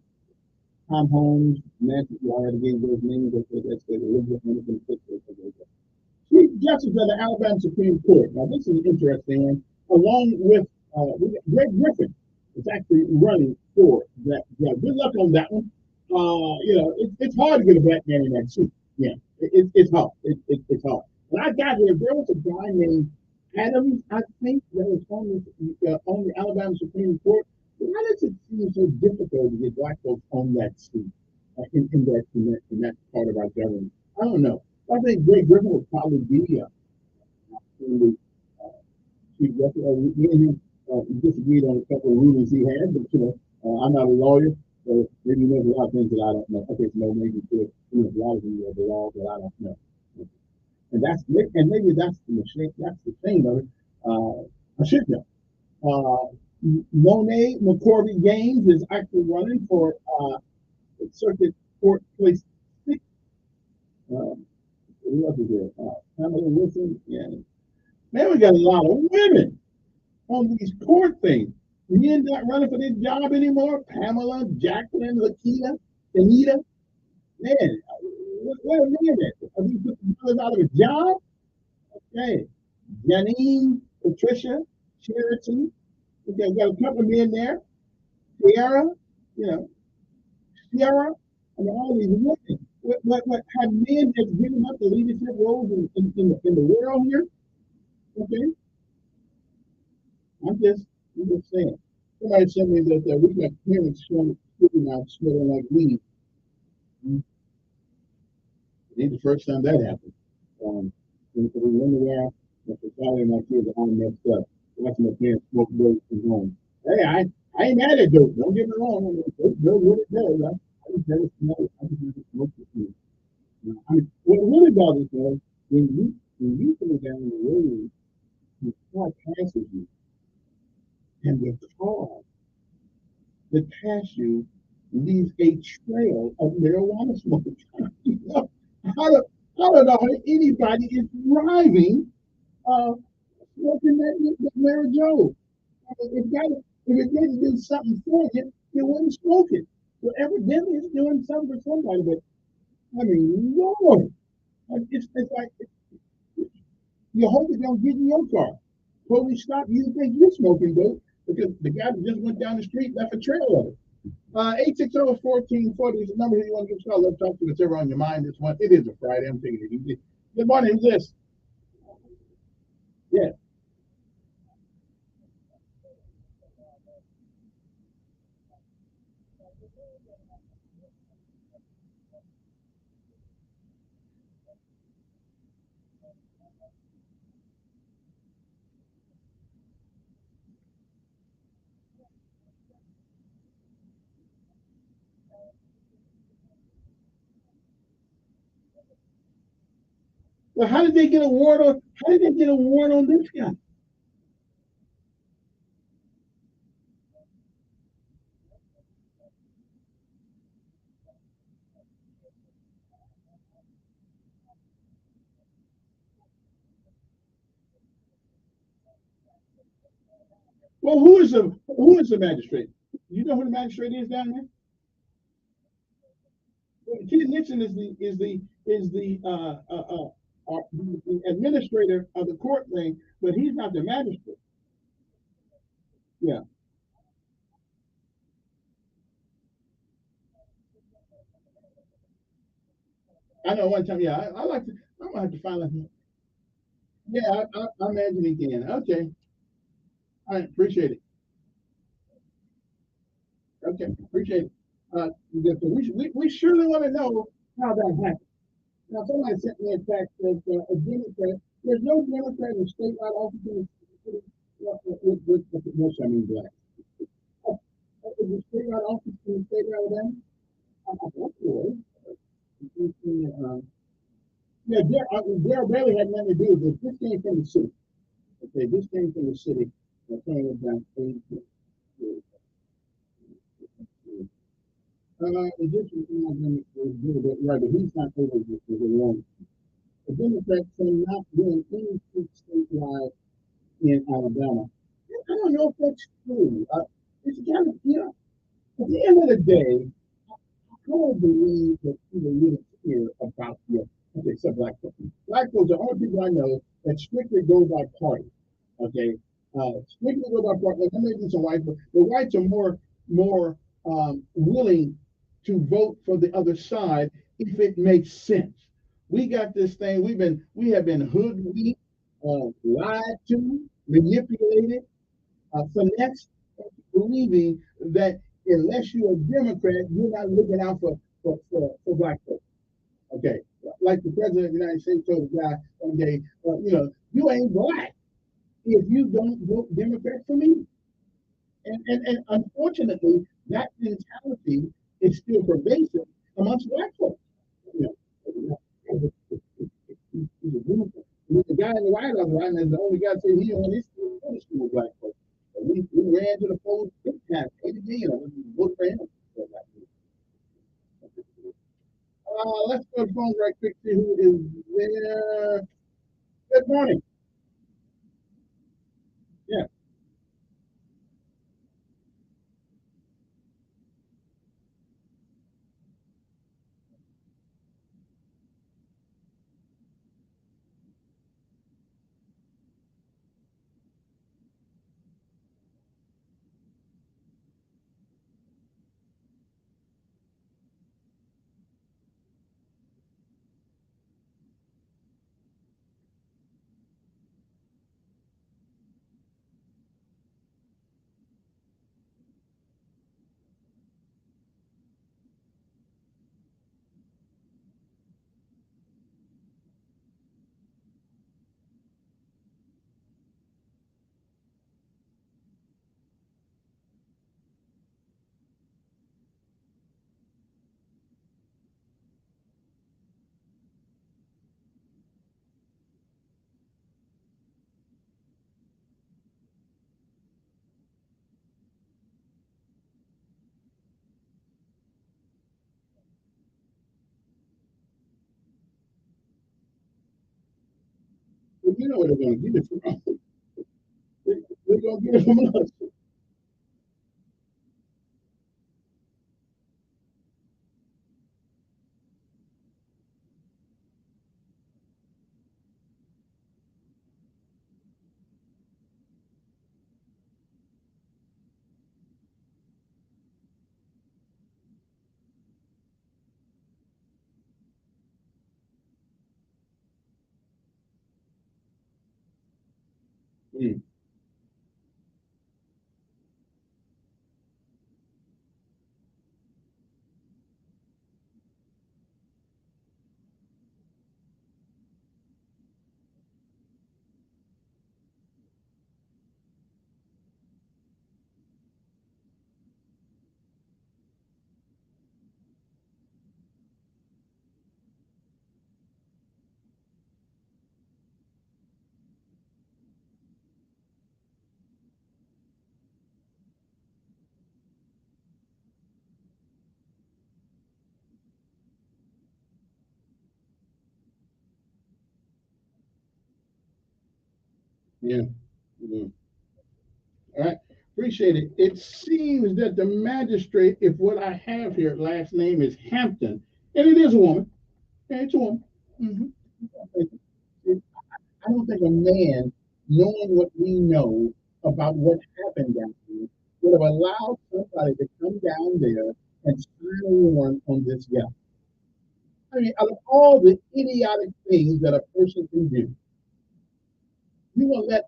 Speaker 2: Tom Holmes, Nancy, I already gave those names. That's good. Elizabeth Hamilton. Chief Justice of the Alabama Supreme Court. Now, this is an interesting one. Along with Greg Griffin is actually running for that. Yeah, good luck on that one. It's hard to get a black man in that seat. Yeah, it's hard. It's hard. But I got here. There was a guy named Adams, I think, that was on the Alabama Supreme Court. Why does it seem so difficult to get black folks on that seat in that part of our government? I don't know. I think Greg Griffin would probably be Chief Justice. Me and him disagreed on a couple of rulings he had, but I'm not a lawyer, so maybe he knows a lot of things that I don't know. Okay, so maybe he knows a lot of things of the law that I don't know. And maybe that's the thing of it. I should know. Monet McCorvey Gaines is actually running for Circuit Court Place 6. Who else is there? Pamela Wilson. Yeah. Man, we got a lot of women on these court things. Men not running for this job anymore. Pamela, Jacqueline, Lakita, Anita. Man, where are men at? Are these people out of a job? Okay. Janine, Patricia, Charity. Okay, we got a couple of men there. Sierra, Sierra, and all these women. What have men just given up the leadership roles in the world here? Okay, I'm just saying. Somebody sent me that we got parents sitting out smelling like weed. It ain't the first time that happened. And we wonder why the society and my kids are all messed up. Watching my parents smoke dope from home. Hey, I ain't mad at dope. Don't get me wrong. Dope does what it does. I just never smell it. I just never smoke it. I mean, what really bothers me is when you go down the road, the car passes you, and the car that pass you leaves a trail of marijuana smoke. You know, how do, how do know anybody is driving uh, smoking that Mary Joe? If it didn't do something for you, you wouldn't smoke it. So evidently it's doing something for somebody. But I mean, Lord, it's like you hope it don't get in your car. Police stop you, think you're smoking dope because the guy that just went down the street left a trail of it. 860-1440 is the number here you want to give us a call. Let's talk to whatever on your mind this one. It is a Friday. I'm taking it easy. Good morning. Who's this? Yeah. Well, how did they get a warrant on? How did they get a warrant on this guy? Well, who is the magistrate? You know who the magistrate is down there? Well, Ken Nixon is the administrator of the court thing, but he's not the magistrate. Yeah, I know. One time, yeah, I like to. I'm gonna have to find out. Yeah, I imagine he can. Okay, I appreciate it. Okay, appreciate it. We surely want to know how that happened. Now, somebody sent me a text that a Democrat, there's no Democrat in statewide office in the city with most, I mean, black. Is the statewide office in the state of Alabama? That's cool. Yeah, Darrell Bailey had nothing to do with this. This came from the city. Okay, this came from the city. I came about the district is not going to do it right, but he's not over this for the long. The Democrats are not doing anything statewide in Alabama. I don't know if that's true. It's kind of, at the end of the day, I don't believe that people really care about okay, except black folks. Black folks are the only people I know that strictly go by party. Okay, strictly go by party. Like, there may be some whites, but the whites are more willing to vote for the other side if it makes sense. We got this thing. We have been hoodwinked, lied to, manipulated, finesse believing that unless you're a Democrat, you're not looking out for black folks. Okay. Like the president of the United States told the guy one day, you ain't black if you don't vote Democrat for me. And unfortunately, that mentality is still pervasive amongst black folks. You know, the guy in the White House right now is the only guy saying he on his school with black folks. We ran to the polls big time, 80 million of them voted for him. Let's go to the phone right quick, see who is there. Good morning. Yeah. we know where they're going to get it from. They're going to get it from us. Mm. Yeah. Mm. All right. Appreciate it. It seems that the magistrate, if what I have here, last name is Hampton, and it is a woman. Yeah, it's a woman. Hmm. I don't think a man, knowing what we know about what happened down there, would have allowed somebody to come down there and sign a warrant on this guy. I mean, out of all the idiotic things that a person can do, you will let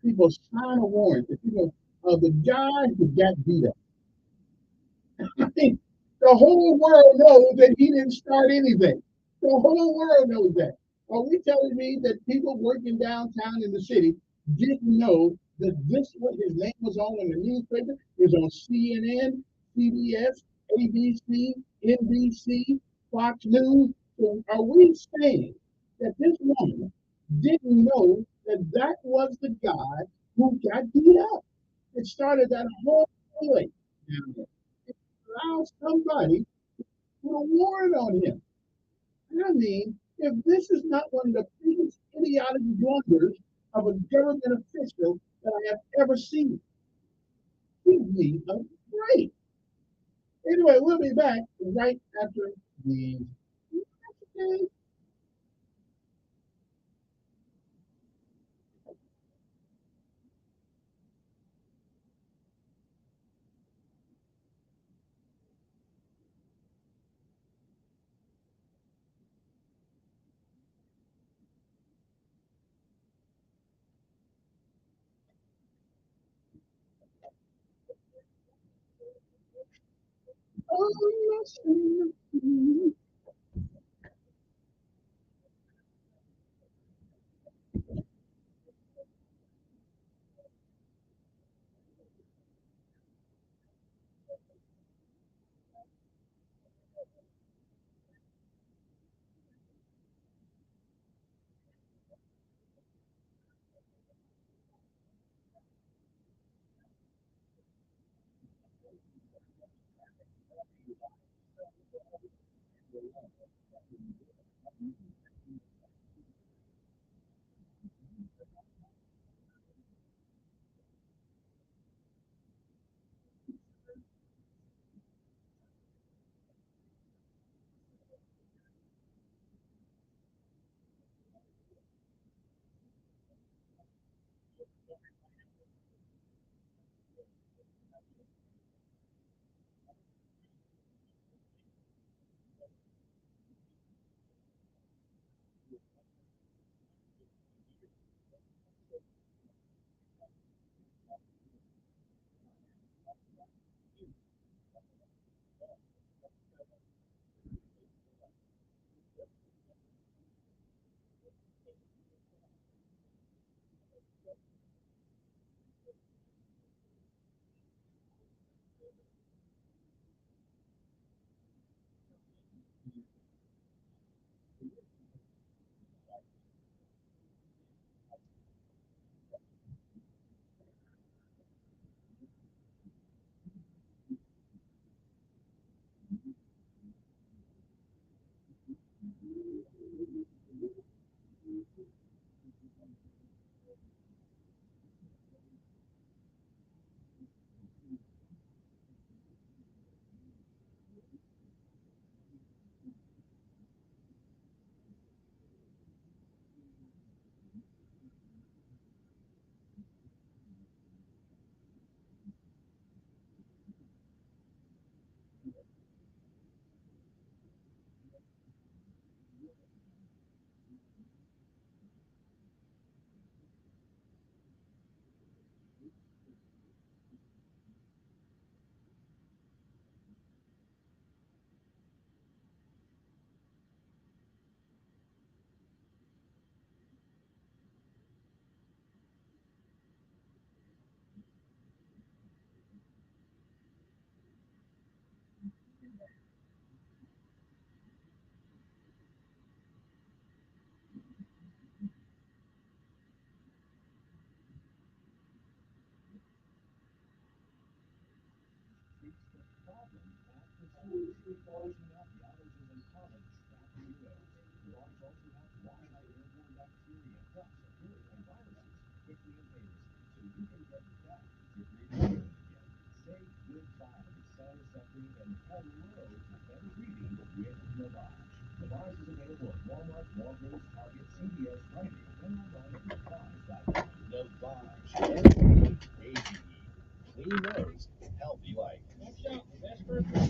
Speaker 2: people sign a warrant. If you know, the guy who got beat up, I think the whole world knows that he didn't start anything. The whole world knows that. Are we telling me that people working downtown in the city didn't know that this what his name was on in the newspaper is on CNN, CBS, ABC, NBC, Fox News? So are we saying that this woman didn't know that that was the guy who got beat up? It started that whole feeling down there. Allow somebody to put a warrant on him. I mean, if this is not one of the biggest idiotic blunders of a government official that I have ever seen, give me a break. Anyway, we'll be back right after the.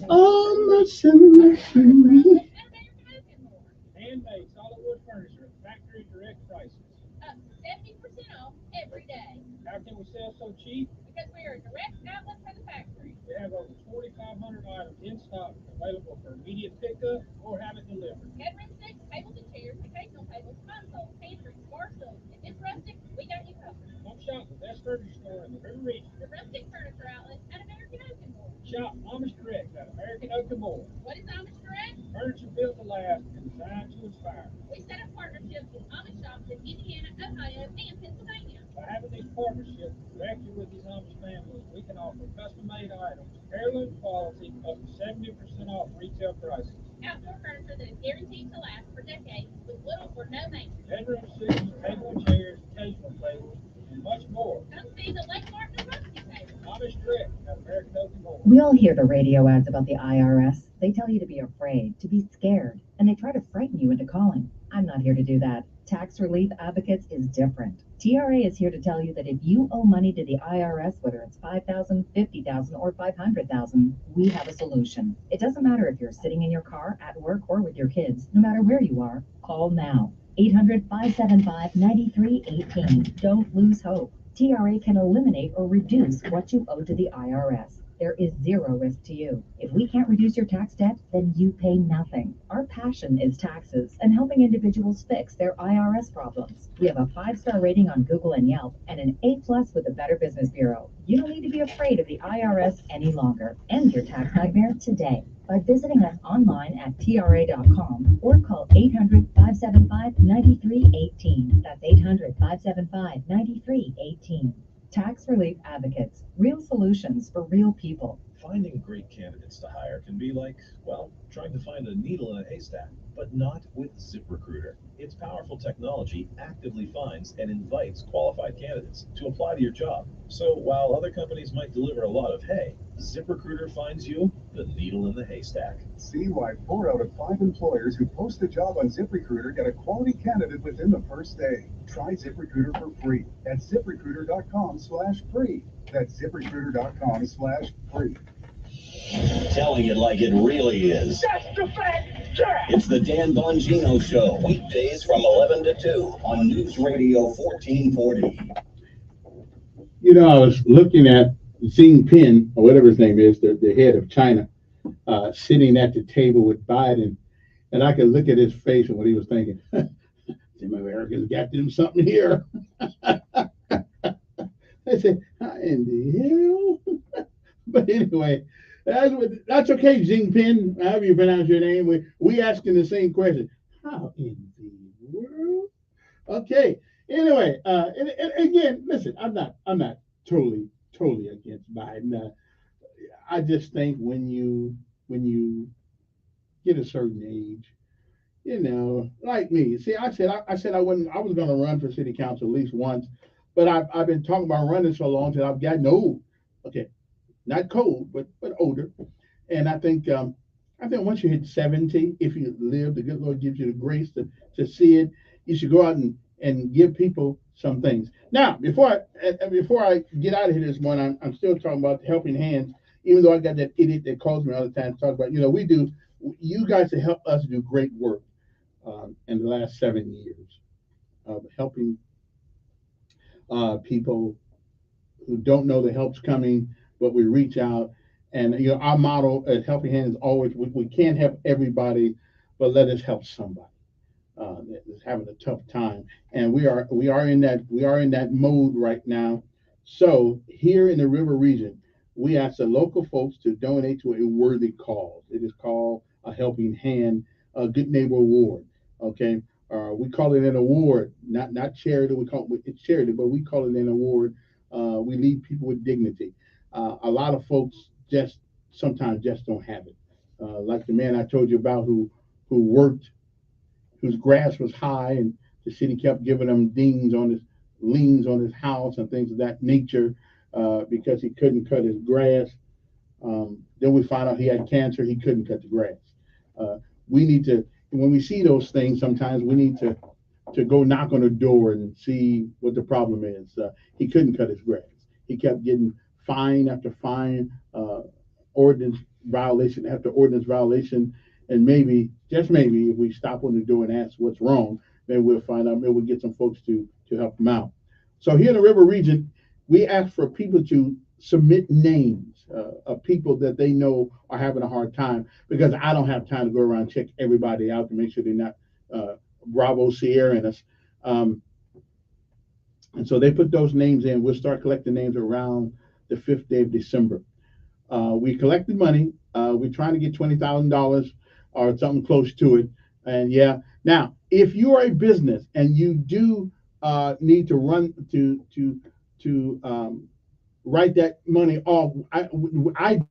Speaker 2: On the cemetery.
Speaker 1: Handmade solid wood furniture at factory direct prices.
Speaker 6: Up 70% off every day.
Speaker 1: How can we sell so cheap?
Speaker 6: Because we are a direct outlet for the factory.
Speaker 1: We have over 2,500 items in stock available for immediate pickup or have it delivered.
Speaker 6: Bedroom sticks, tables and chairs, occasional tables, consoles, pantries, bar stools. If it's rustic, we got you covered.
Speaker 1: Come shop the best furniture store in the River Region.
Speaker 6: The Rustic Furniture Outlet at American Oak and More.
Speaker 1: Shop Amish Direct at American Oak and More.
Speaker 6: What is Amish Direct?
Speaker 1: Furniture built to last and designed to inspire.
Speaker 6: We set up partnerships with Amish shops in Indiana, Ohio, and Pennsylvania.
Speaker 1: By having these partnerships directly with these Amish families, we can offer custom-made items, heirloom quality, up to 70% off retail prices.
Speaker 6: Outdoor furniture that is guaranteed to last for decades with little or no maintenance.
Speaker 1: Bedroom sets, table and chairs, occasional tables, and much more.
Speaker 6: Come see the Lake Martin Rusty table.
Speaker 1: Amish Direct at American Oak and More.
Speaker 3: We all hear the radio ads about the IRS. They tell you to be afraid, to be scared, and they try to frighten you into calling. I'm not here to do that. Tax Relief Advocates is different. TRA is here to tell you that if you owe money to the IRS, whether it's $5,000, $50,000, or $500,000, we have a solution. It doesn't matter if you're sitting in your car, at work, or with your kids. No matter where you are, call now. 800-575-9318. Don't lose hope. TRA can eliminate or reduce what you owe to the IRS. There is zero risk to you. If we can't reduce your tax debt, then you pay nothing. Our passion is taxes and helping individuals fix their IRS problems. We have a 5-star rating on Google and Yelp and an A+ with the Better Business Bureau. You don't need to be afraid of the IRS any longer. End your tax nightmare today by visiting us online at tra.com or call 800-575-9318. That's 800-575-9318. Tax Relief Advocates. Real solutions for real people.
Speaker 18: Finding great candidates to hire can be like, well, trying to find a needle in a haystack, but not with ZipRecruiter. Its powerful technology actively finds and invites qualified candidates to apply to your job. So while other companies might deliver a lot of hay, ZipRecruiter finds you the needle in the haystack.
Speaker 20: See why 4 out of 5 employers who post a job on ZipRecruiter get a quality candidate within the first day. Try ZipRecruiter for free at ZipRecruiter.com/free. That's ZipRecruiter.com/free.
Speaker 19: Telling it like it really is.
Speaker 13: That's the fact, Jack!
Speaker 19: It's the Dan Bongino Show, weekdays from 11 to 2 on News Radio 1440.
Speaker 2: You know, I was looking at Xi Jinping, or whatever his name is, the head of China, sitting at the table with Biden, and I could look at his face and what he was thinking. Some Americans got them something here. I said, how in the hell? But anyway, that's okay, Xi Jinping, however you pronounce your name. We asking the same question. How in the world? Okay. Anyway, and again, listen, I'm not totally against Biden. I just think when you get a certain age, you know, like me. See, I said I was going to run for city council at least once, but I've been talking about running so long that I've gotten old. Okay, not cold, but older, and I think once you hit 70, if you live, the good Lord gives you the grace to see it. You should go out and give people some things. Now, before I get out of here this morning, I'm still talking about the helping hands. Even though I got that idiot that calls me all the time to talk about, you guys have helped us do great work in the last 7 years of helping people who don't know the help's coming, but we reach out. And our motto at Helping Hands is always, we can't help everybody, but let us help somebody that is having a tough time. And we are in that mode right now. So here in the River Region, we ask the local folks to donate to a worthy cause. It is called a Helping Hand, a Good Neighbor Award. Okay, we call it an award, not charity. It's charity, but we call it an award. We leave people with dignity. A lot of folks sometimes just don't have it. like the man I told you about who worked, whose grass was high, and the city kept giving him liens on his house and things of that nature because he couldn't cut his grass. Then we found out he had cancer. He couldn't cut the grass. We need to, when we see those things, sometimes we need to go knock on the door and see what the problem is. He couldn't cut his grass. He kept getting fine after fine, ordinance violation after ordinance violation, and maybe, just maybe, if we stop on the door and ask what's wrong, then we'll find out. Maybe we'll get some folks to help him out. So here in the River Region, we ask for people to submit names of people that they know are having a hard time, because I don't have time to go around and check everybody out to make sure they're not Bravo Sierra in us. And so they put those names in. We'll start collecting names around the 5th day of December. We collected money. We're trying to get $20,000 or something close to it. And yeah, now if you are a business and you do need to run to write that money off, I